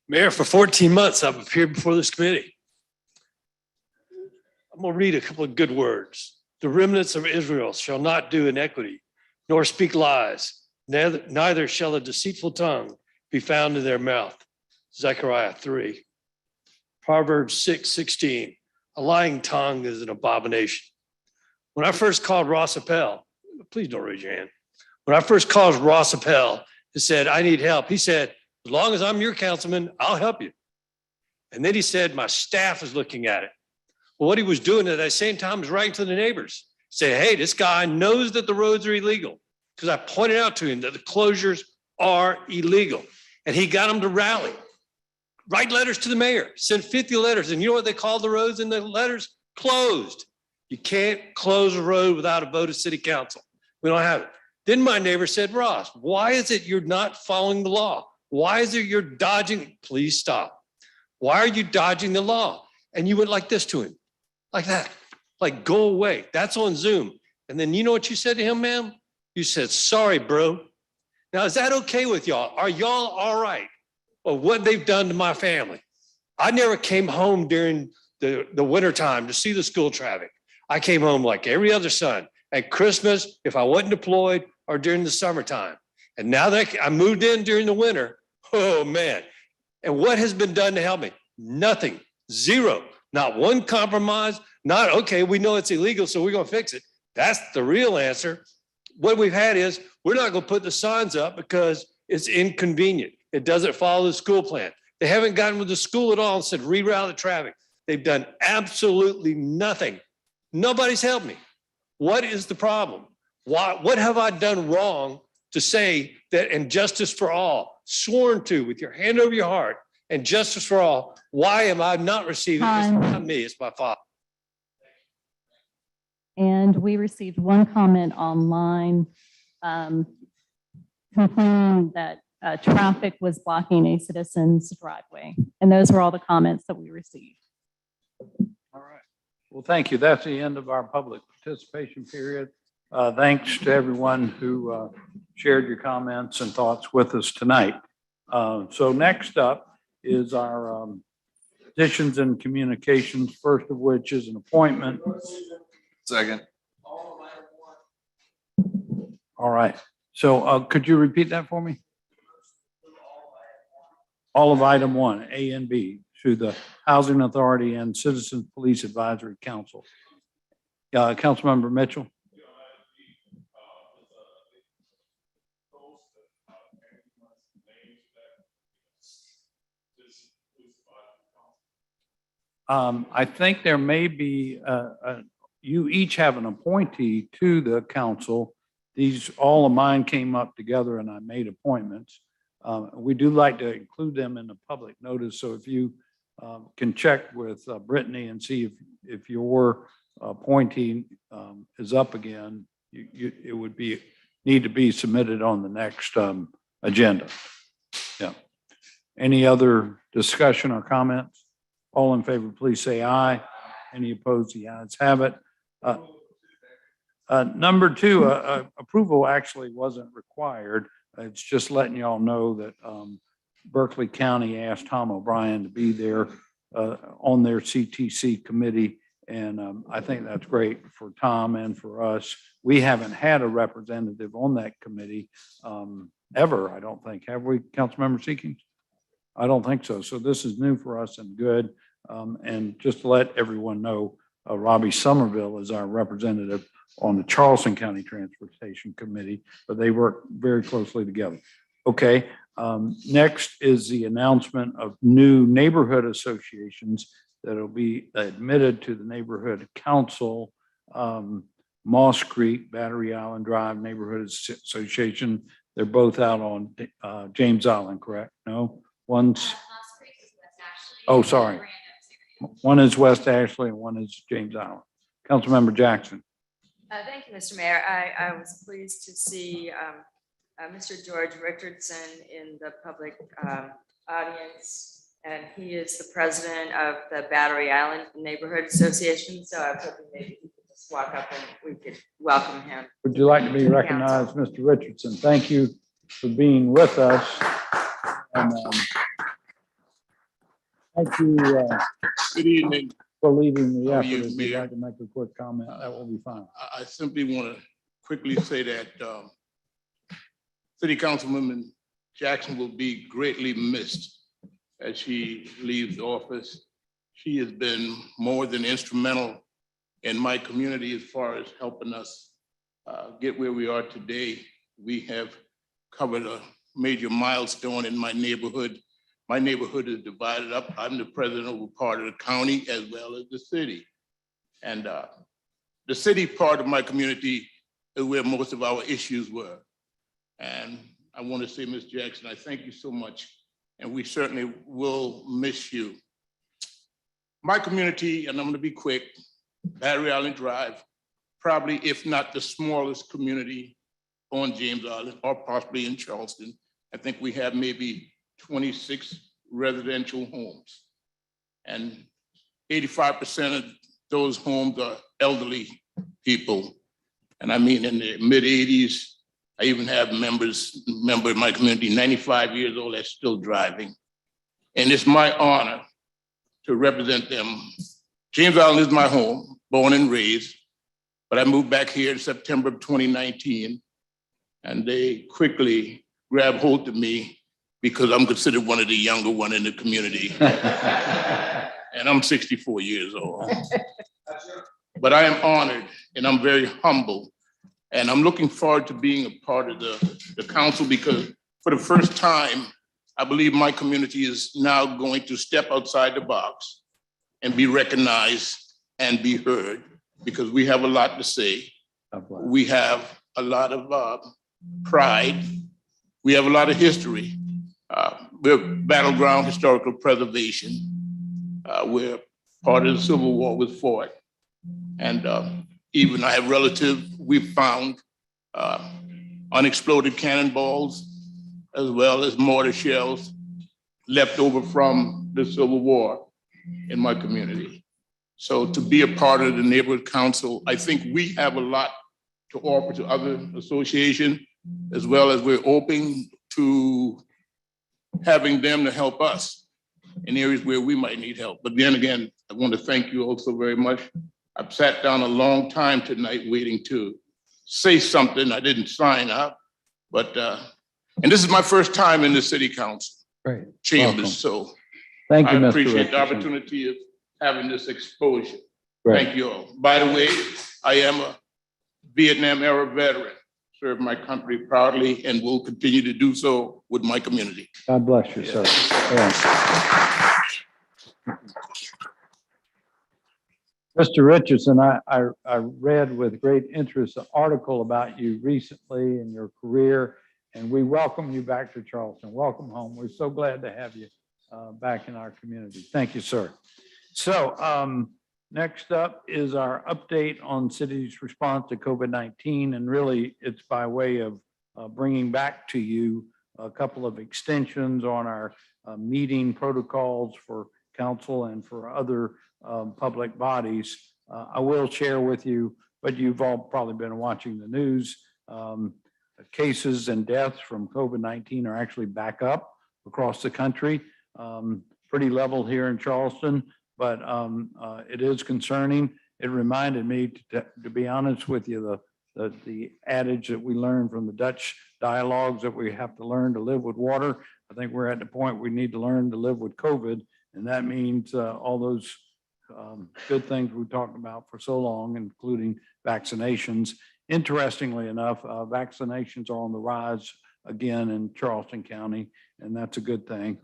Mayor, for 14 months, I've appeared before this committee. I'm going to read a couple of good words. The remnants of Israel shall not do iniquity, nor speak lies. Neither shall a deceitful tongue be found in their mouth. Zechariah 3. Proverbs 6:16, a lying tongue is an abomination. When I first called Ross Appel, please don't raise your hand. When I first called Ross Appel and said, I need help, he said, as long as I'm your councilman, I'll help you. And then he said, my staff is looking at it. Well, what he was doing at that same time was writing to the neighbors, say, hey, this guy knows that the roads are illegal because I pointed out to him that the closures are illegal. And he got them to rally. Write letters to the mayor, send 50 letters. And you know what they called the roads in the letters? Closed. You can't close a road without a vote of city council. We don't have it. Then my neighbor said, Ross, why is it you're not following the law? Why is it you're dodging? Please stop. Why are you dodging the law? And you went like this to him, like that, like go away. That's on Zoom. And then you know what you said to him, ma'am? You said, sorry, bro. Now, is that okay with y'all? Are y'all all right? Of what they've done to my family. I never came home during the winter time to see the school traffic. I came home like every other son at Christmas, if I wasn't deployed, or during the summertime. And now that I moved in during the winter, oh man. And what has been done to help me? Nothing, zero, not one compromise, not, okay, we know it's illegal, so we're gonna fix it. That's the real answer. What we've had is, we're not gonna put the signs up because it's inconvenient. It doesn't follow the school plan. They haven't gotten with the school at all and said reroute the traffic. They've done absolutely nothing. Nobody's helped me. What is the problem? What have I done wrong to say that and justice for all, sworn to with your hand over your heart and justice for all, why am I not receiving it? It's not me, it's my father. And we received one comment online complaining that traffic was blocking a citizen's driveway. And those were all the comments that we received. All right. Well, thank you. That's the end of our public participation period. Thanks to everyone who shared your comments and thoughts with us tonight. So next up is our petitions and communications, first of which is an appointment. Second. All right. So could you repeat that for me? All of item 1, A and B, to the Housing Authority and Citizens Police Advisory Council. Councilmember Mitchell. I think there may be, you each have an appointee to the council. These, all of mine came up together and I made appointments. We do like to include them in the public notice. So if you can check with Brittany and see if your appointee is up again, it would need to be submitted on the next agenda. Yeah. Any other discussion or comments? All in favor, please say aye. Any opposed? The ayes have it. Number two, approval actually wasn't required. It's just letting y'all know that Berkeley County asked Tom O'Brien to be there on their CTC committee. And I think that's great for Tom and for us. We haven't had a representative on that committee ever, I don't think. Have we, Councilmember Seekings? I don't think so. So this is new for us and good. And just to let everyone know, Robbie Somerville is our representative on the Charleston County Transportation Committee, but they work very closely together. Okay. Next is the announcement of new neighborhood associations that will be admitted to the neighborhood council. Moss Creek, Battery Island Drive Neighborhood Association. They're both out on James Island, correct? No, one's. Oh, sorry. One is West Ashley and one is James Island. Councilmember Jackson. Thank you, Mr. Mayor. I was pleased to see Mr. George Richardson in the public audience, and he is the president of the Battery Island Neighborhood Association. So I was hoping maybe he could just walk up and we could welcome him. Would you like to be recognized, Mr. Richardson? Thank you for being with us. And thank you Good evening. for leading the How are effort. you, If you'd Mayor? like to make a quick comment, that will be fine. I simply want to quickly say that City Councilwoman Jackson will be greatly missed as she leaves office. She has been more than instrumental in my community as far as helping us get where we are today. We have covered a major milestone in my neighborhood. My neighborhood is divided up. I'm the president of a part of the county as well as the city. And the city part of my community is where most of our issues were. And I want to say, Ms. Jackson, I thank you so much. And we certainly will miss you. My community, and I'm going to be quick, Battery Island Drive, probably if not the smallest community on James Island or possibly in Charleston. I think we have maybe 26 residential homes. And 85% of those homes are elderly people. And I mean in their mid-80s. I even have a member in my community, 95 years old, that's still driving. And it's my honor to represent them. James Island is my home, born and raised, but I moved back here in September of 2019, and they quickly grabbed hold of me because I'm considered one of the younger one in the community. And I'm 64 years old. But I am honored and I'm very humble. And I'm looking forward to being a part of the council because for the first time, I believe my community is now going to step outside the box and be recognized and be heard because we have a lot to say. We have a lot of pride. We have a lot of history. We're battleground historical preservation. We're part of the Civil War was fought. And even I have relatives, we found unexploded cannonballs as well as mortar shells left over from the Civil War in my community. So to be a part of the neighborhood council, I think we have a lot to offer to other associations, as well as we're open to having them to help us in areas where we might need help. But then again, I want to thank you also very much. I've sat down a long time tonight waiting to say something. I didn't sign up, but, and this is my first time in the city council chambers. So thank you, I Mr. appreciate the Richardson. opportunity of having this exposure. Great. Thank you all. By the way, I am a Vietnam era veteran, served my country proudly and will continue to do so with my community. God bless you, sir. Yeah. Mr. Richardson, I read with great interest an article about you recently in your career, And we welcome you back to Charleston. Welcome home. We're so glad to have you back in our community. Thank you, sir. So next up is our update on city's response to COVID-19. And really, it's by way of bringing back to you a couple of extensions on our meeting protocols for council and for other public bodies. I will share with you, but you've all probably been watching the news. Cases and deaths from COVID-19 are actually back up across the country. Pretty level here in Charleston, but it is concerning. It reminded me, to be honest with you, the adage that we learned from the Dutch dialogues that we have to learn to live with water. I think we're at the point we need to learn to live with COVID, and that means all those good things we've talked about for so long, including vaccinations. Interestingly enough, vaccinations are on the rise again in Charleston County, and that's a good thing.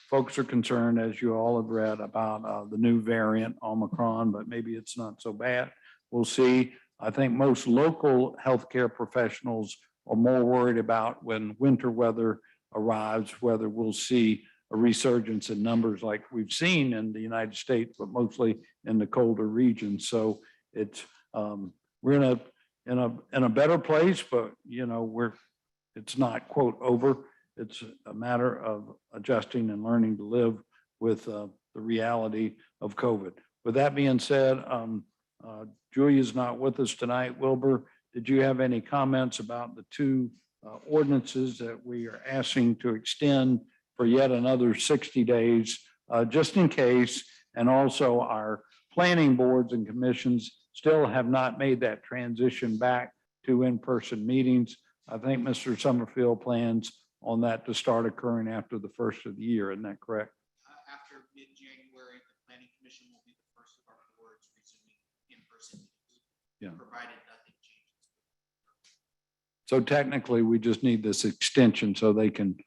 Folks are concerned, as you all have read, about the new variant Omicron, but maybe it's not so bad. We'll see. I think most local healthcare professionals are more worried about when winter weather arrives, whether we'll see a resurgence in numbers like we've seen in the United States, but mostly in the colder regions. So it's we're in a better place, but it's not quote over. It's a matter of adjusting and learning to live with the reality of COVID. With that being said, Julia's not with us tonight. Wilbur, did you have any comments about the two ordinances that we are asking to extend for yet another 60 days, just in case? And also our planning boards and commissions still have not made that transition back to in-person meetings. I think Mr. Summerfield plans on that to start occurring after the first of the year. Isn't that correct? After mid-January, the planning commission will be the first of our boards resuming in-person meetings, Yeah. provided nothing changes. So technically, we just need this extension so they can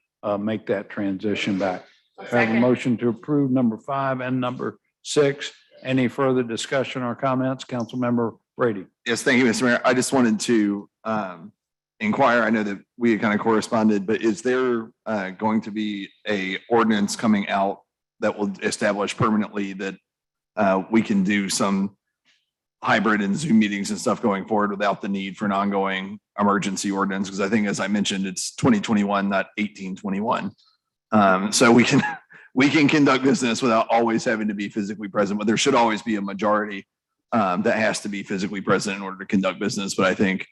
make that transition back. I have a motion to approve number 5 and number 6. Any further discussion or comments? Councilmember Brady. Yes, thank you, Mr. Mayor. I just wanted to inquire, I know that we had kind of corresponded, but is there going to be a ordinance coming out that will establish permanently that we can do some hybrid and Zoom meetings and stuff going forward without the need for an ongoing emergency ordinance? Because I think, as I mentioned, it's 2021, not 1821. So we can conduct business without always having to be physically present, but there should always be a majority that has to be physically present in order to conduct business. But I think,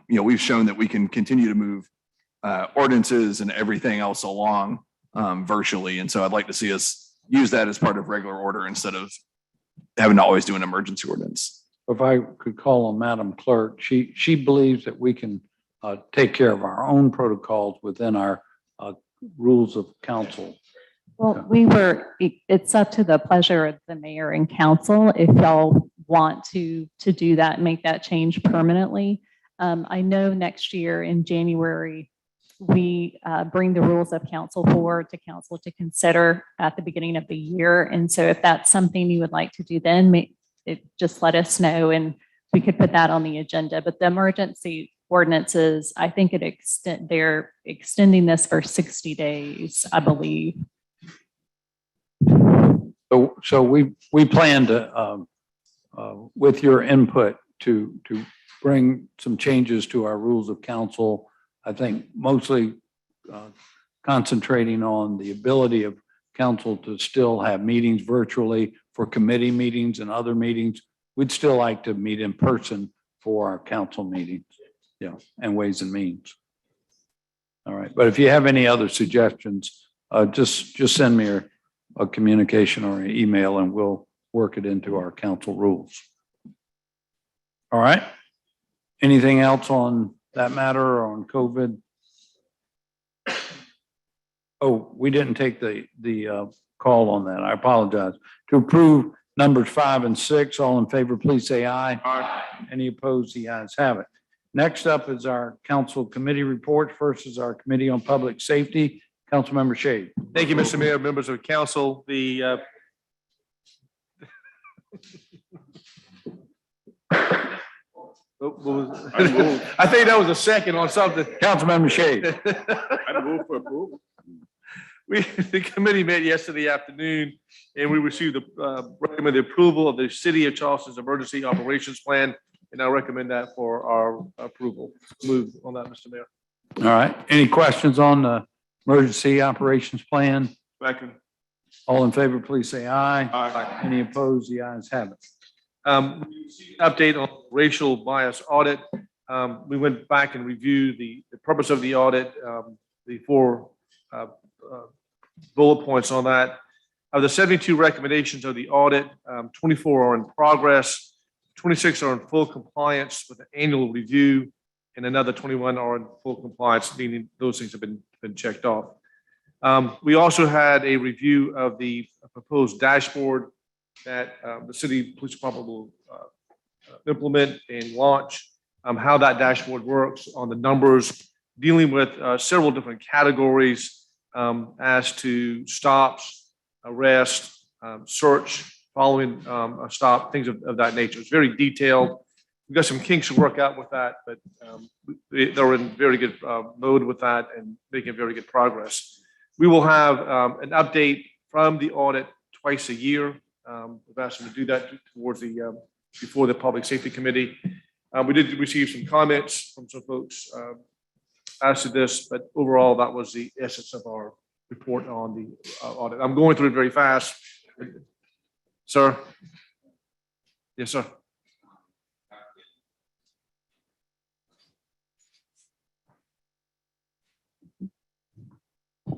we've shown that we can continue to move ordinances and everything else along virtually. And so I'd like to see us use that as part of regular order instead of having to always do an emergency ordinance. If I could call on Madam Clerk, she believes that we can take care of our own protocols within our rules of council. Well, it's up to the pleasure of the mayor and council if y'all want to do that and make that change permanently. I know next year in January, we bring the rules of council forward to council to consider at the beginning of the year. And so if that's something you would like to do, then just let us know and we could put that on the agenda. But the emergency ordinances, I think they're extending this for 60 days, I believe. So we plan to, with your input, to bring some changes to our rules of council. I think mostly concentrating on the ability of council to still have meetings virtually for committee meetings and other meetings. We'd still like to meet in person for our council meetings, and Ways and Means. All right, but if you have any other suggestions, just send me a communication or an email and we'll work it into our council rules. All right. Anything else on that matter or on COVID? Oh, we didn't take the call on that. I apologize. To approve numbers 5 and 6, all in favor, please say aye. Aye. Any opposed? The ayes have it. Next up is our council committee report. First is our Committee on Public Safety. Councilmember Shade. Thank you, Mr. Mayor, members of council. The I move. I think that was a second on something. Councilmember Shade. I move for approval. The committee met yesterday afternoon and we received the recommended approval of the City of Charleston's Emergency Operations Plan. And I recommend that for our approval. Move on that, Mr. Mayor. All right. Any questions on the emergency operations plan? Second. All in favor, please say aye. Aye. Any opposed? The ayes have it. Update on racial bias audit. We went back and reviewed the purpose of the audit, the four bullet points on that. Of the 72 recommendations of the audit, 24 are in progress, 26 are in full compliance with the annual review, and another 21 are in full compliance, meaning those things have been checked off. We also had a review of the proposed dashboard that the city police department will implement and launch, how that dashboard works on the numbers, dealing with several different categories as to stops, arrest, search, following a stop, things of that nature. It's very detailed. We've got some kinks to work out with that, but they're in very good mode with that and making very good progress. We will have an update from the audit twice a year. We've asked them to do that towards the before the Public Safety Committee. We did receive some comments from some folks as to this, but overall, that was the essence of our report on the audit. I'm going through it very fast. Sir? Yes, sir.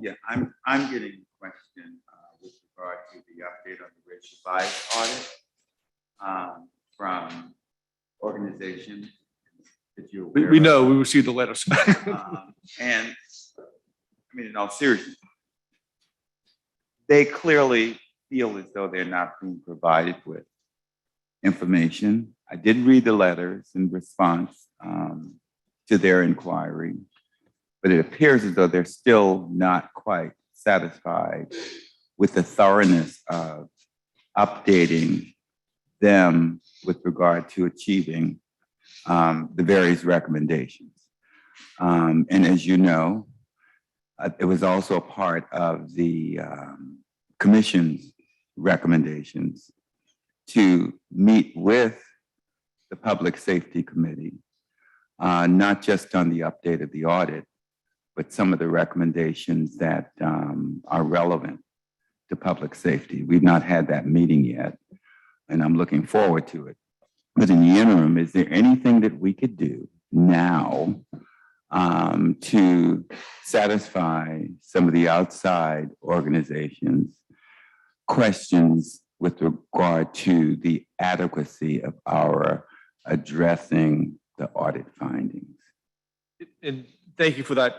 Yeah, I'm getting a question with regard to the update on the racial bias audit from organizations that you're aware We know, of. we received the letters. And I mean, in all seriousness, they clearly feel as though they're not being provided with information. I did read the letters in response to their inquiry, but it appears as though they're still not quite satisfied with the thoroughness of updating them with regard to achieving the various recommendations. And as you know, it was also a part of the commission's recommendations to meet with the Public Safety Committee, not just on the update of the audit, but some of the recommendations that are relevant to public safety. We've not had that meeting yet, and I'm looking forward to it. But in the interim, is there anything that we could do now to satisfy some of the outside organizations' questions with regard to the adequacy of our addressing the audit findings? And thank you for that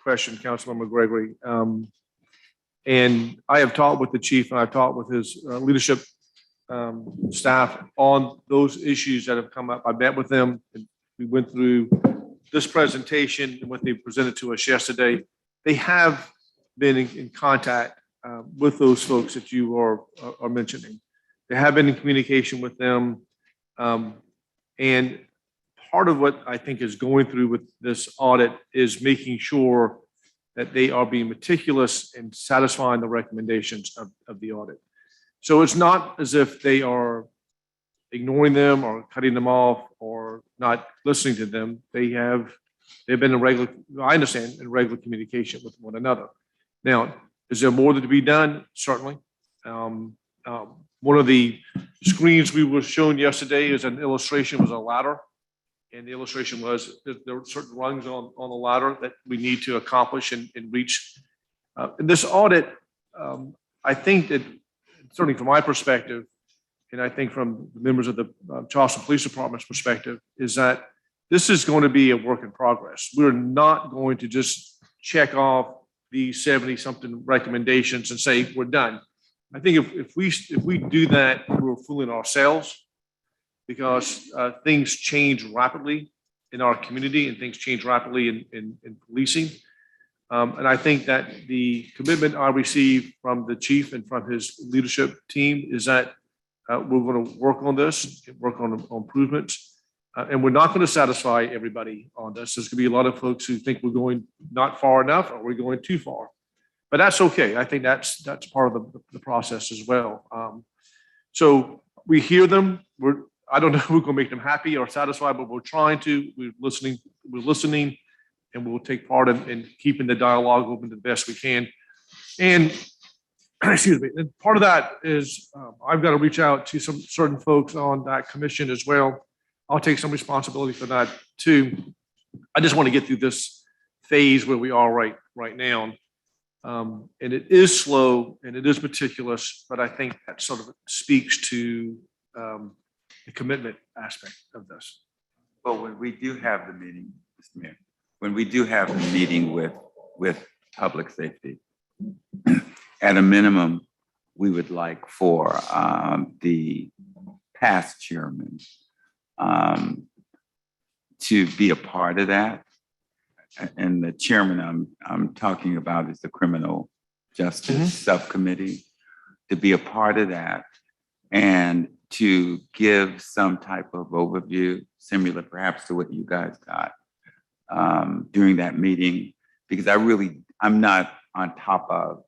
question, Councilmember Gregory. And I have talked with the chief and I've talked with his leadership staff on those issues that have come up. I met with them and we went through this presentation and what they presented to us yesterday. They have been in contact with those folks that you are mentioning. They have been in communication with them. And part of what I think is going through with this audit is making sure that they are being meticulous in satisfying the recommendations of the audit. So it's not as if they are ignoring them or cutting them off or not listening to them. They've been in regular, I understand, in regular communication with one another. Now, is there more to be done? Certainly. One of the screens we were shown yesterday is an illustration, was a ladder. And the illustration was that there were certain rungs on the ladder that we need to accomplish and reach. In this audit, I think that certainly from my perspective, and I think from the members of the Charleston Police Department's perspective, is that this is going to be a work in progress. We're not going to just check off these 70-something recommendations and say we're done. I think if we do that, we're fooling ourselves, because things change rapidly in our community and things change rapidly in policing. And I think that the commitment I received from the chief and from his leadership team is that we're going to work on this, work on improvements. And we're not going to satisfy everybody on this. There's going to be a lot of folks who think we're going not far enough or we're going too far. But that's okay. I think that's part of the process as well. So we hear them. I don't know if we're going to make them happy or satisfied, but we're trying to. We're listening, and we'll take part in keeping the dialogue open the best we can. And excuse me. And part of that is I've got to reach out to some certain folks on that commission as well. I'll take some responsibility for that too. I just want to get through this phase where we are right now. And it is slow and it is meticulous, but I think that sort of speaks to the commitment aspect of this. Well, when we do have the meeting, Mr. Mayor, when we do have the meeting with public safety, at a minimum, we would like for the past chairman to be a part of that. And the chairman I'm talking about is the Criminal Justice Subcommittee, to be a part of that and to give some type of overview, similar perhaps to what you guys got during that meeting, because I'm not on top of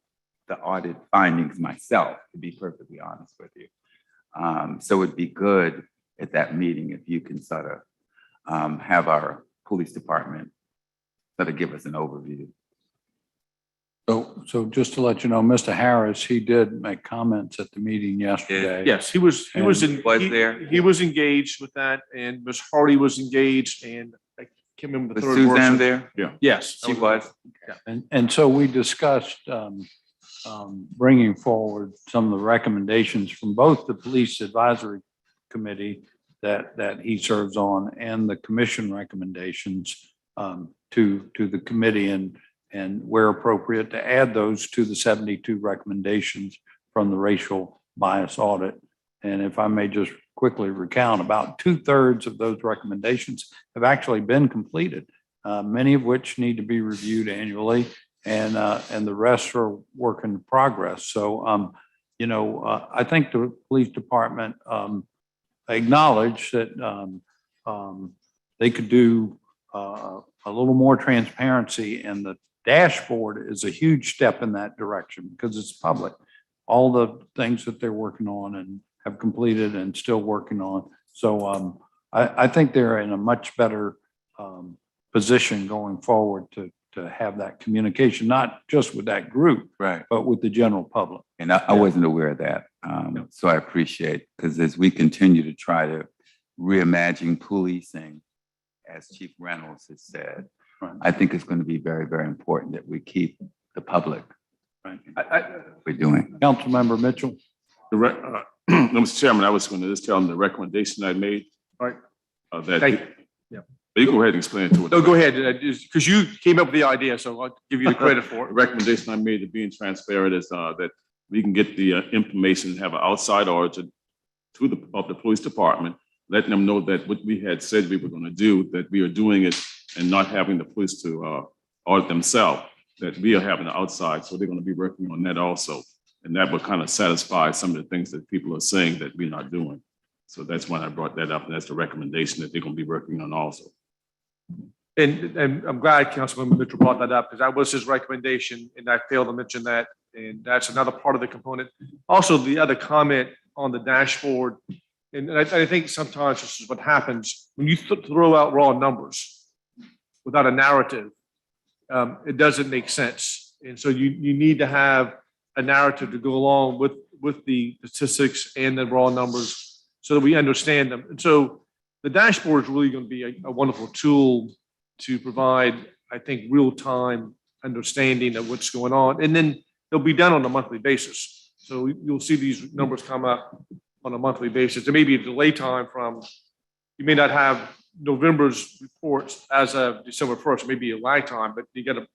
the audit findings myself, to be perfectly honest with you. So it'd be good at that meeting if you can sort of have our police department sort of give us an overview. So just to let you know, Mr. Harris, he did make comments at the meeting yesterday. Yes, he was there. He was engaged with that, and Ms. Hardy was engaged, and I can't remember the Was third Suzanne person. there? Yeah. Yes. She was. And so we discussed bringing forward some of the recommendations from both the Police Advisory Committee that he serves on and the commission recommendations to the committee and where appropriate to add those to the 72 recommendations from the racial bias audit. And if I may just quickly recount, about 2/3 of those recommendations have actually been completed, many of which need to be reviewed annually, and the rest are work in progress. So, I think the police department acknowledge that they could do a little more transparency, and the dashboard is a huge step in that direction because it's public. All the things that they're working on and have completed and still working on. So I think they're in a much better position going forward to have that communication, not just with that group, right, but with the general public. And I wasn't aware of that. So I appreciate, because as we continue to try to reimagine policing, as Chief Reynolds has said, I think it's going to be very, very important that we keep the public. Right. We're doing. Councilmember Mitchell. Mr. Chairman, I was going to just tell them the recommendation I made. All right. Yeah. You go ahead and explain it to us. No, go ahead, because you came up with the idea, so I'll give you the credit for it. The recommendation I made to being transparent is that we can get the information, have an outside auditor of the police department, letting them know that what we had said we were going to do, that we are doing it and not having the police to audit themselves, that we are having the outside. So they're going to be working on that also. And that will kind of satisfy some of the things that people are saying that we're not doing. So that's when I brought that up. And that's the recommendation that they're going to be working on also. And I'm glad Councilman Mitchell brought that up, because that was his recommendation, and I failed to mention that. And that's another part of the component. Also, the other comment on the dashboard, and I think sometimes this is what happens when you throw out raw numbers without a narrative, it doesn't make sense. And so you need to have a narrative to go along with the statistics and the raw numbers so that we understand them. And so the dashboard is really going to be a wonderful tool to provide, I think, real-time understanding of what's going on. And then they'll be done on a monthly basis. So you'll see these numbers come up on a monthly basis. There may be a delay time you may not have November's reports as of December 1st, maybe a lag time, but you got to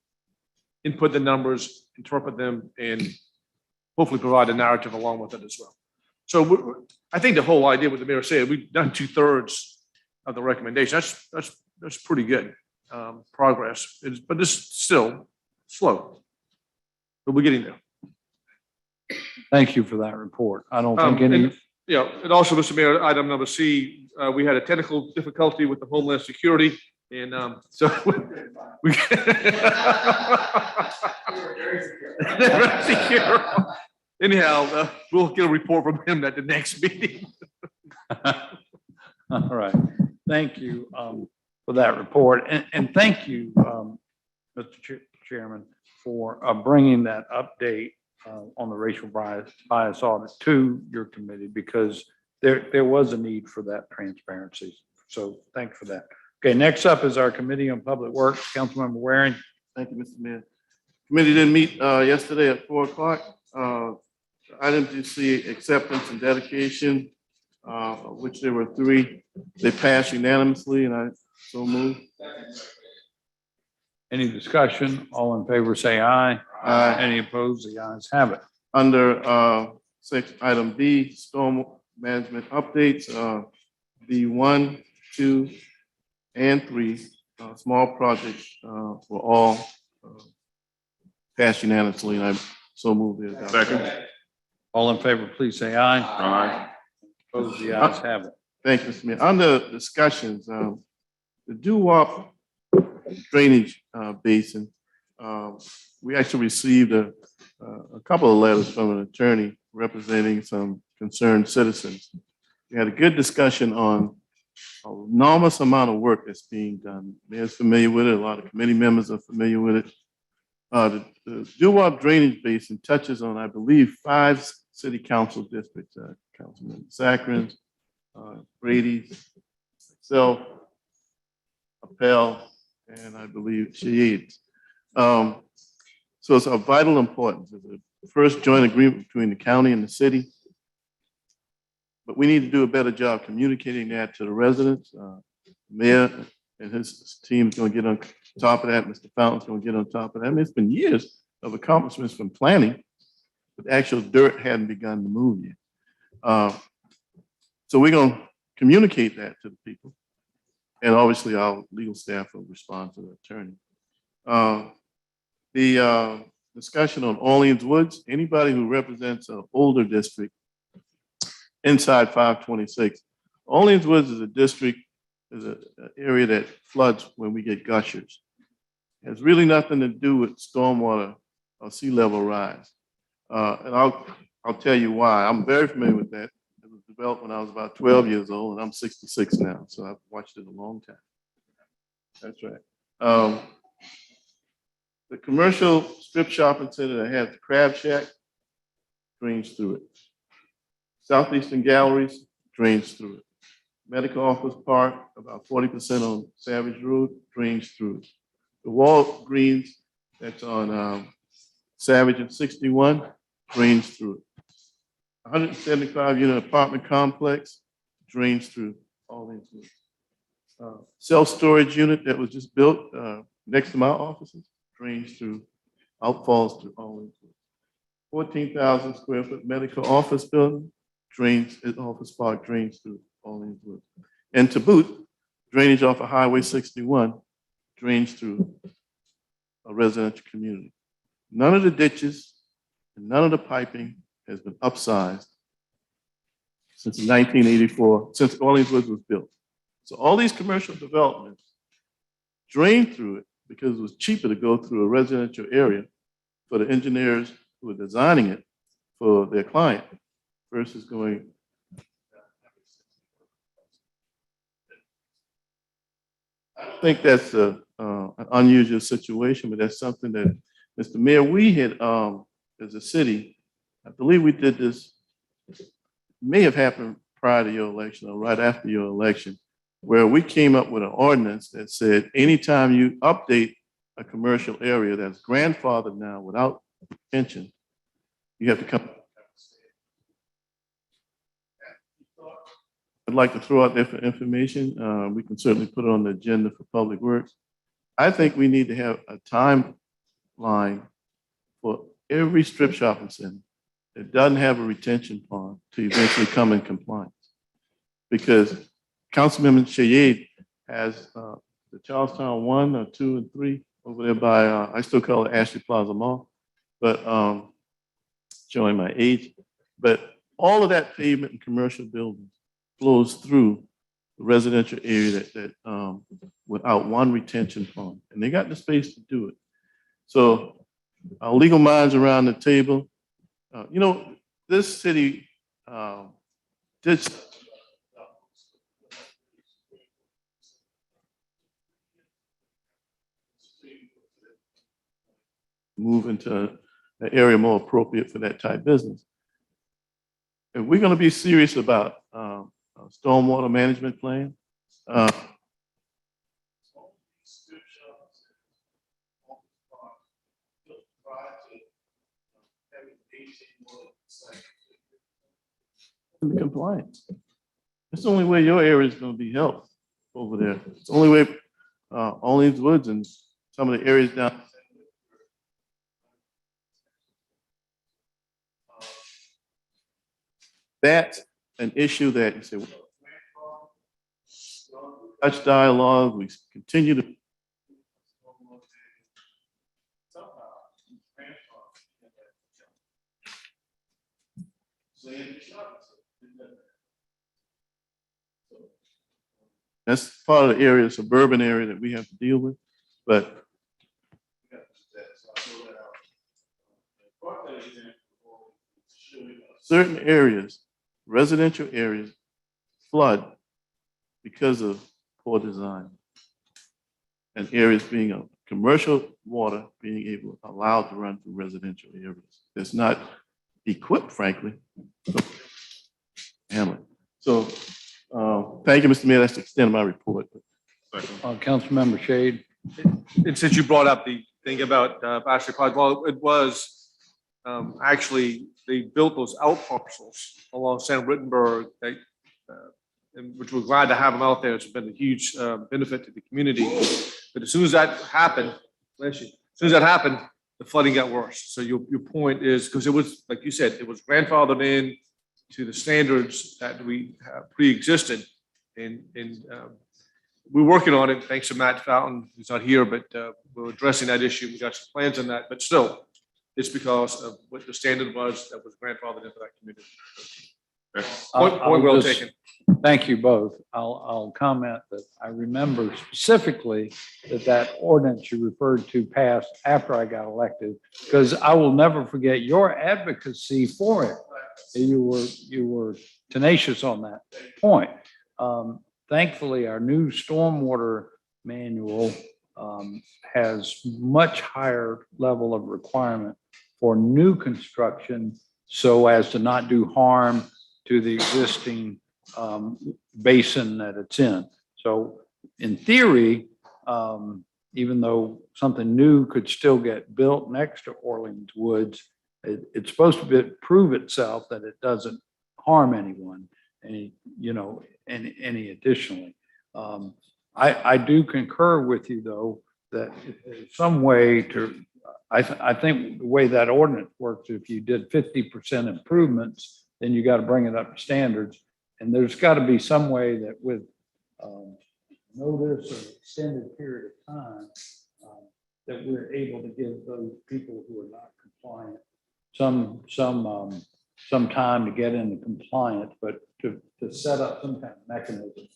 input the numbers, interpret them, and hopefully provide a narrative along with it as well. So I think the whole idea, what the mayor said, we've done 2/3 of the recommendation. That's pretty good progress, but it's still slow, but we're getting there. Thank you for that report. I don't think any. Yeah, and also, Mr. Mayor, item number C, we had a technical difficulty with the Homeland Security, and so we. Very secure. Anyhow, we'll get a report from him at the next meeting. All right. Thank you for that report. And thank you, Mr. Chairman, for bringing that update on the racial bias audit to your committee, because there was a need for that transparency. So thanks for that. Okay, next up is our Committee on Public Works. Councilmember Waring. Thank you, Mr. Mayor. Committee didn't meet yesterday at 4 o'clock. Item to see acceptance and dedication, of which there were 3. They passed unanimously, and I so move. Any discussion? All in favor, say aye. Aye. Any opposed? The ayes have it. Under item D, storm management updates, D1, 2, and 3, small projects were all passed unanimously, and I so move the Second. All in favor, please say aye. Aye. Opposed? The ayes have it. Thank you, Mr. Mayor. Under discussions, the doo-wop drainage basin, we actually received a couple of letters from an attorney representing some concerned citizens. We had a good discussion on an enormous amount of work that's being done. Mayor's familiar with it. A lot of committee members are familiar with it. The doo-wop drainage basin touches on, I believe, 5 city council districts, Councilman Sacrins, Brady, myself, Appel, and I believe Shades. So it's of vital importance. It's the first joint agreement between the county and the city. But we need to do a better job communicating that to the residents. Mayor and his team is going to get on top of that. Mr. Fountain's going to get on top of that. I mean, it's been years of accomplishments from planning, but the actual dirt hadn't begun to move yet. So we're going to communicate that to the people. And obviously our legal staff will respond to the attorney. The discussion on Orleans Woods, anybody who represents an older district inside 526, Orleans Woods is a district, is an area that floods when we get gushers. It has really nothing to do with stormwater or sea level rise. And I'll tell you why. I'm very familiar with that. It was developed when I was about 12 years old, and I'm 66 now, so I've watched it a long time. That's right. The commercial strip shopping center that has the Crab Shack drains through it. Southeastern Galleries drains through it. Medical Office Park, about 40% on Savage Road, drains through it. The Walgreens that's on Savage and 61 drains through it. 175 unit apartment complex drains through all these. Self-storage unit that was just built next to my offices drains through, outfalls through all these. 14,000 square foot medical office building drains, office park drains through all these woods. And to boot, drainage off of Highway 61 drains through a residential community. None of the ditches and none of the piping has been upsized since 1984, since Orleans Woods was built. So all these commercial developments drain through it because it was cheaper to go through a residential area for the engineers who were designing it for their client versus going. I think that's an unusual situation, but that's something that, Mr. Mayor, we had, as a city, I believe we did this, may have happened prior to your election or right after your election, where we came up with an ordinance that said anytime you update a commercial area that's grandfathered now without pension, you have to come. I'd like to throw out there for information. We can certainly put it on the agenda for Public Works. I think we need to have a timeline for every strip shopping center that doesn't have a retention pond to eventually come in compliance. Because Councilmember Shayade has the Charlestown 1 or 2 and 3 over there by, I still call it Ashley Plaza Mall, but showing my age. But all of that pavement and commercial building flows through the residential area without one retention pond, and they got the space to do it. So our legal minds around the table, this city did move into an area more appropriate for that type business. If we're going to be serious about a stormwater management plan, compliance. It's the only way your area is going to be helped over there. It's the only way all these woods and some of the areas down. That's an issue that you say, touch dialogue, we continue to. That's part of the area, suburban area that we have to deal with, but certain areas, residential areas, flood because of poor design. And areas being a commercial water being able allowed to run through residential areas. That's not equipped, frankly. Handle it. So thank you, Mr. Mayor. That's the extent of my report. Councilmember Shade. And since you brought up the thing about Bachelor Pod, well, it was actually, they built those out parcels along San Wittenberg, which we're glad to have them out there. It's been a huge benefit to the community. But as soon as that happened, the flooding got worse. So your point is, because it was, like you said, it was grandfathered in to the standards that we have pre-existed. And we're working on it. Thanks to Matt Fountain, who's not here, but we're addressing that issue. We got some plans on that, but still, it's because of what the standard was that was grandfathered into that community. Point well taken. Thank you both. I'll comment that I remember specifically that ordinance you referred to passed after I got elected, because I will never forget your advocacy for it. You were tenacious on that point. Thankfully, our new stormwater manual has much higher level of requirement for new construction so as to not do harm to the existing basin that it's in. So in theory, even though something new could still get built next to Orleans Woods, it's supposed to prove itself that it doesn't harm anyone, any additionally. I do concur with you, though, that if there's some way to, I think the way that ordinance works, if you did 50% improvements, then you got to bring it up to standards. And there's got to be some way that with notice or extended period of time, that we're able to give those people who are not compliant some time to get into compliance, but to set up some kind of mechanism to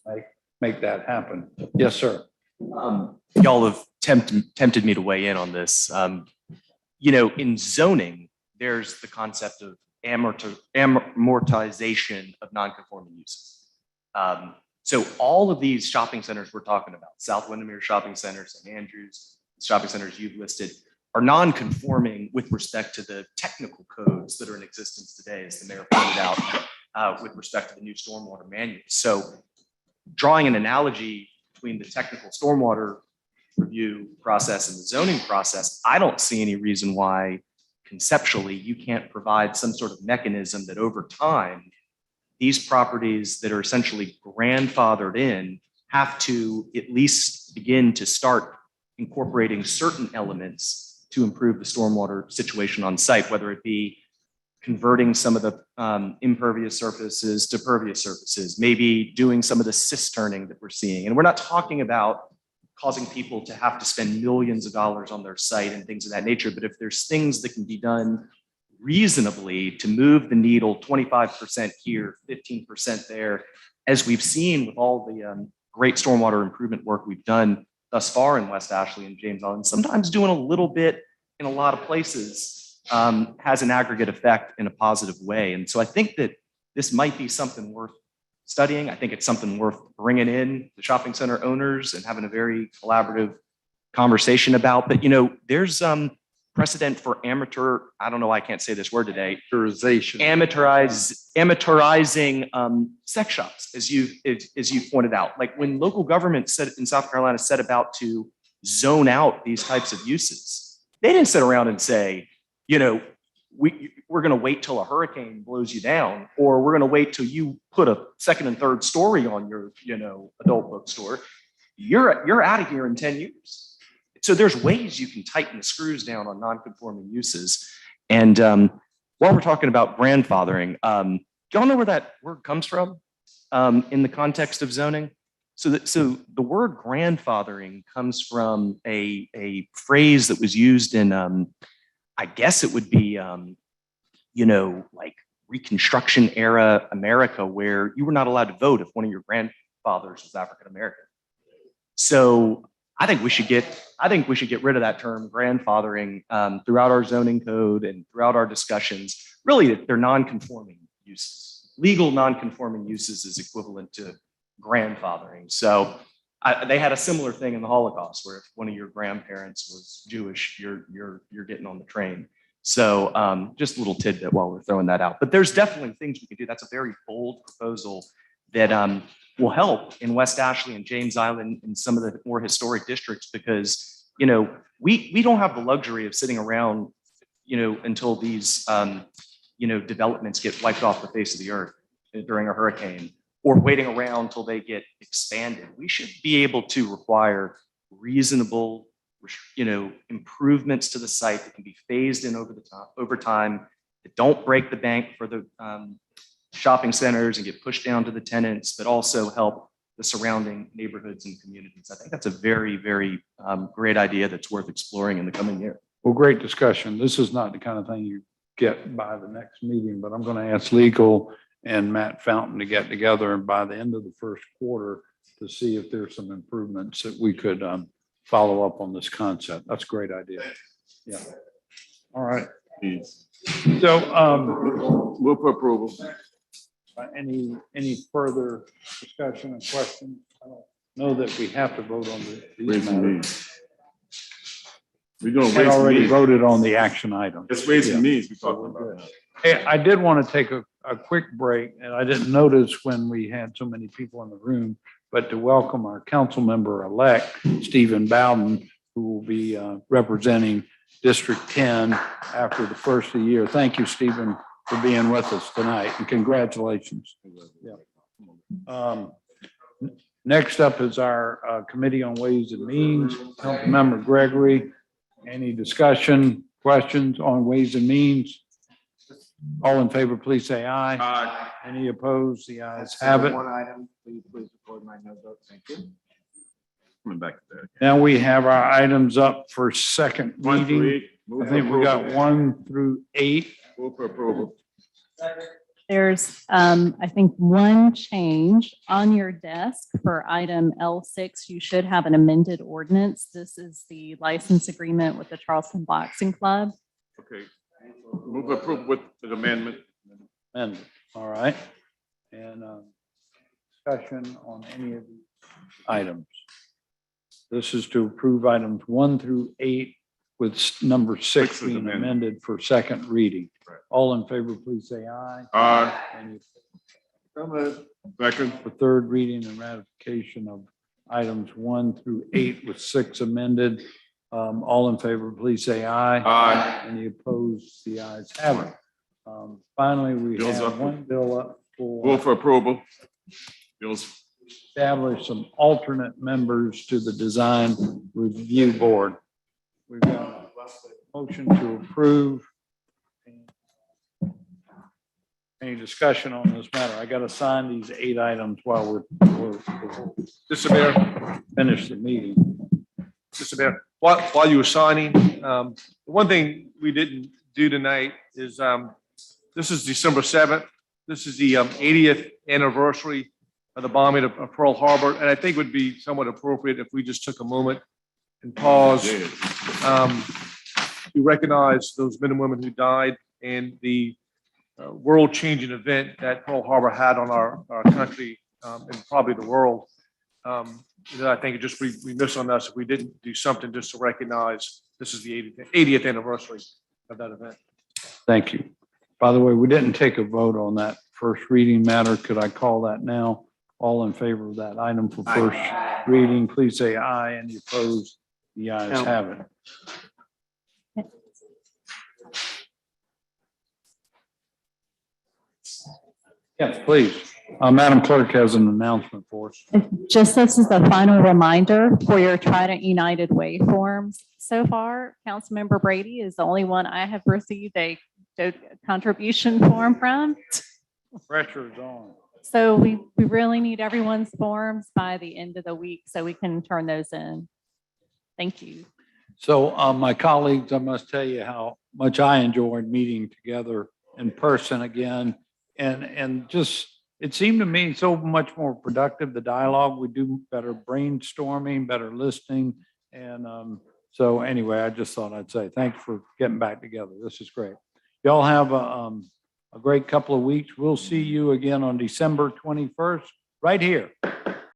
make that happen. Yes, sir. Y'all have tempted me to weigh in on this. In zoning, there's the concept of amortization of non-conforming uses. So all of these shopping centers we're talking about, South Windermere Shopping Center, St. Andrews, shopping centers you've listed, are non-conforming with respect to the technical codes that are in existence today, as the mayor pointed out, with respect to the new stormwater manual. So drawing an analogy between the technical stormwater review process and the zoning process, I don't see any reason why conceptually you can't provide some sort of mechanism that over time, these properties that are essentially grandfathered in have to at least begin to start incorporating certain elements to improve the stormwater situation on site, whether it be converting some of the impervious surfaces to pervious surfaces, maybe doing some of the cisterning that we're seeing. And we're not talking about causing people to have to spend millions of dollars on their site and things of that nature, but if there's things that can be done reasonably to move the needle 25% here, 15% there, as we've seen with all the great stormwater improvement work we've done thus far in West Ashley and James Island. Sometimes doing a little bit in a lot of places has an aggregate effect in a positive way. And so I think that this might be something worth studying. I think it's something worth bringing in the shopping center owners and having a very collaborative conversation about. But, you know, there's precedent for amateur, I don't know, I can't say this word today. Amateurizing sex shops, as you pointed out. Like when local government said in South Carolina set about to zone out these types of uses, they didn't sit around and say, you know, we're going to wait till a hurricane blows you down, or we're going to wait till you put a second and third story on your, you know, adult bookstore. You're out of here in 10 years. So there's ways you can tighten the screws down on non-conforming uses. And while we're talking about grandfathering, y'all know where that word comes from in the context of zoning? So the word grandfathering comes from a phrase that was used in, I guess it would be, you know, like Reconstruction era America, where you were not allowed to vote if one of your grandfathers was African American. So I think we should get rid of that term grandfathering throughout our zoning code and throughout our discussions. Really, they're non-conforming uses. Legal non-conforming uses is equivalent to grandfathering. So they had a similar thing in the Holocaust, where if one of your grandparents was Jewish, you're getting on the train. So just a little tidbit while we're throwing that out. But there's definitely things we can do. That's a very bold proposal that will help in West Ashley and James Island and some of the more historic districts, because, you know, we don't have the luxury of sitting around, you know, until these, you know, developments get wiped off the face of the earth during a hurricane, or waiting around till they get expanded. We should be able to require reasonable, you know, improvements to the site that can be phased in over time, that don't break the bank for the shopping centers and get pushed down to the tenants, but also help the surrounding neighborhoods and communities. I think that's a very, very great idea that's worth exploring in the coming year. Well, great discussion. This is not the kind of thing you get by the next meeting, but I'm going to ask legal and Matt Fountain to get together, and by the end of the first quarter to see if there's some improvements that we could follow up on this concept. That's a great idea. Yeah. All right. So move for approval. Any further discussion and questions? I don't know that we have to vote on these Ways and matters. means. We're doing We ways and already means. voted on the action item. It's ways and Yeah. means we're talking about. Hey, I did want to take a quick break, and I didn't notice when we had so many people in the room, but to welcome our council member-elect, Stephen Bowden, who will be representing District 10 after the first of the year. Thank you, Stephen, for being with us tonight, and congratulations. Yeah. Next up is our Committee on Ways and Means. Councilmember Gregory, any discussion, questions on Ways and Means? All in favor, please say aye. Aye. Any opposed? The ayes have it. One item, please record my no vote. Thank you. Coming back to that. Now we have our items up for second 1 through reading. 8. Move I for think we got approval. 1 through 8. Move for approval. There's, I think, one change on your desk for item L6. You should have an amended ordinance. This is the license agreement with the Charleston Boxing Club. Okay. Move approval with the amendment. And, all right. And discussion on any of these items. This is to approve items 1 through 8 with number 6 is being amended. amended for second reading. Right. All in favor, please say aye. Aye. Any Second. for third reading and ratification of items 1 through 8 with 6 amended. All in favor, please say aye. Aye. Any opposed? The ayes have it. Finally, we Bills have up. one bill up Move for for approval. Bills. establish some alternate members to the design review board. We've got a motion to approve. Any discussion on this matter? I got to sign these 8 items while we're Mr. Mayor, finish the meeting. Mr. Mayor, while you were signing, one thing we didn't do tonight is, this is December 7th. This is the 80th anniversary of the bombing of Pearl Harbor. And I think it would be somewhat appropriate if we just took a moment and pause to recognize those men and women who died and the world-changing event that Pearl Harbor had on our country and probably the world. I think it just be remiss on us if we didn't do something just to recognize this is the 80th anniversary of that event. Thank you. By the way, we didn't take a vote on that first reading matter. Could I call that now? All in favor of that item for first reading, please say aye. Any opposed? The ayes have it. Yes, please. Madam Clerk has an announcement for us. Just this is the final reminder for your Trident United Way forms. So far, Councilmember Brady is the only one I have received a contribution form from. Pressure is on. So we really need everyone's forms by the end of the week so we can turn those in. Thank you. So my colleagues, I must tell you how much I enjoyed meeting together in person again. And just, it seemed to me so much more productive, the dialogue. We do better brainstorming, better listening. And so anyway, I just thought I'd say thanks for getting back together. This is great. Y'all have a great couple of weeks. We'll see you again on December 21st, right here.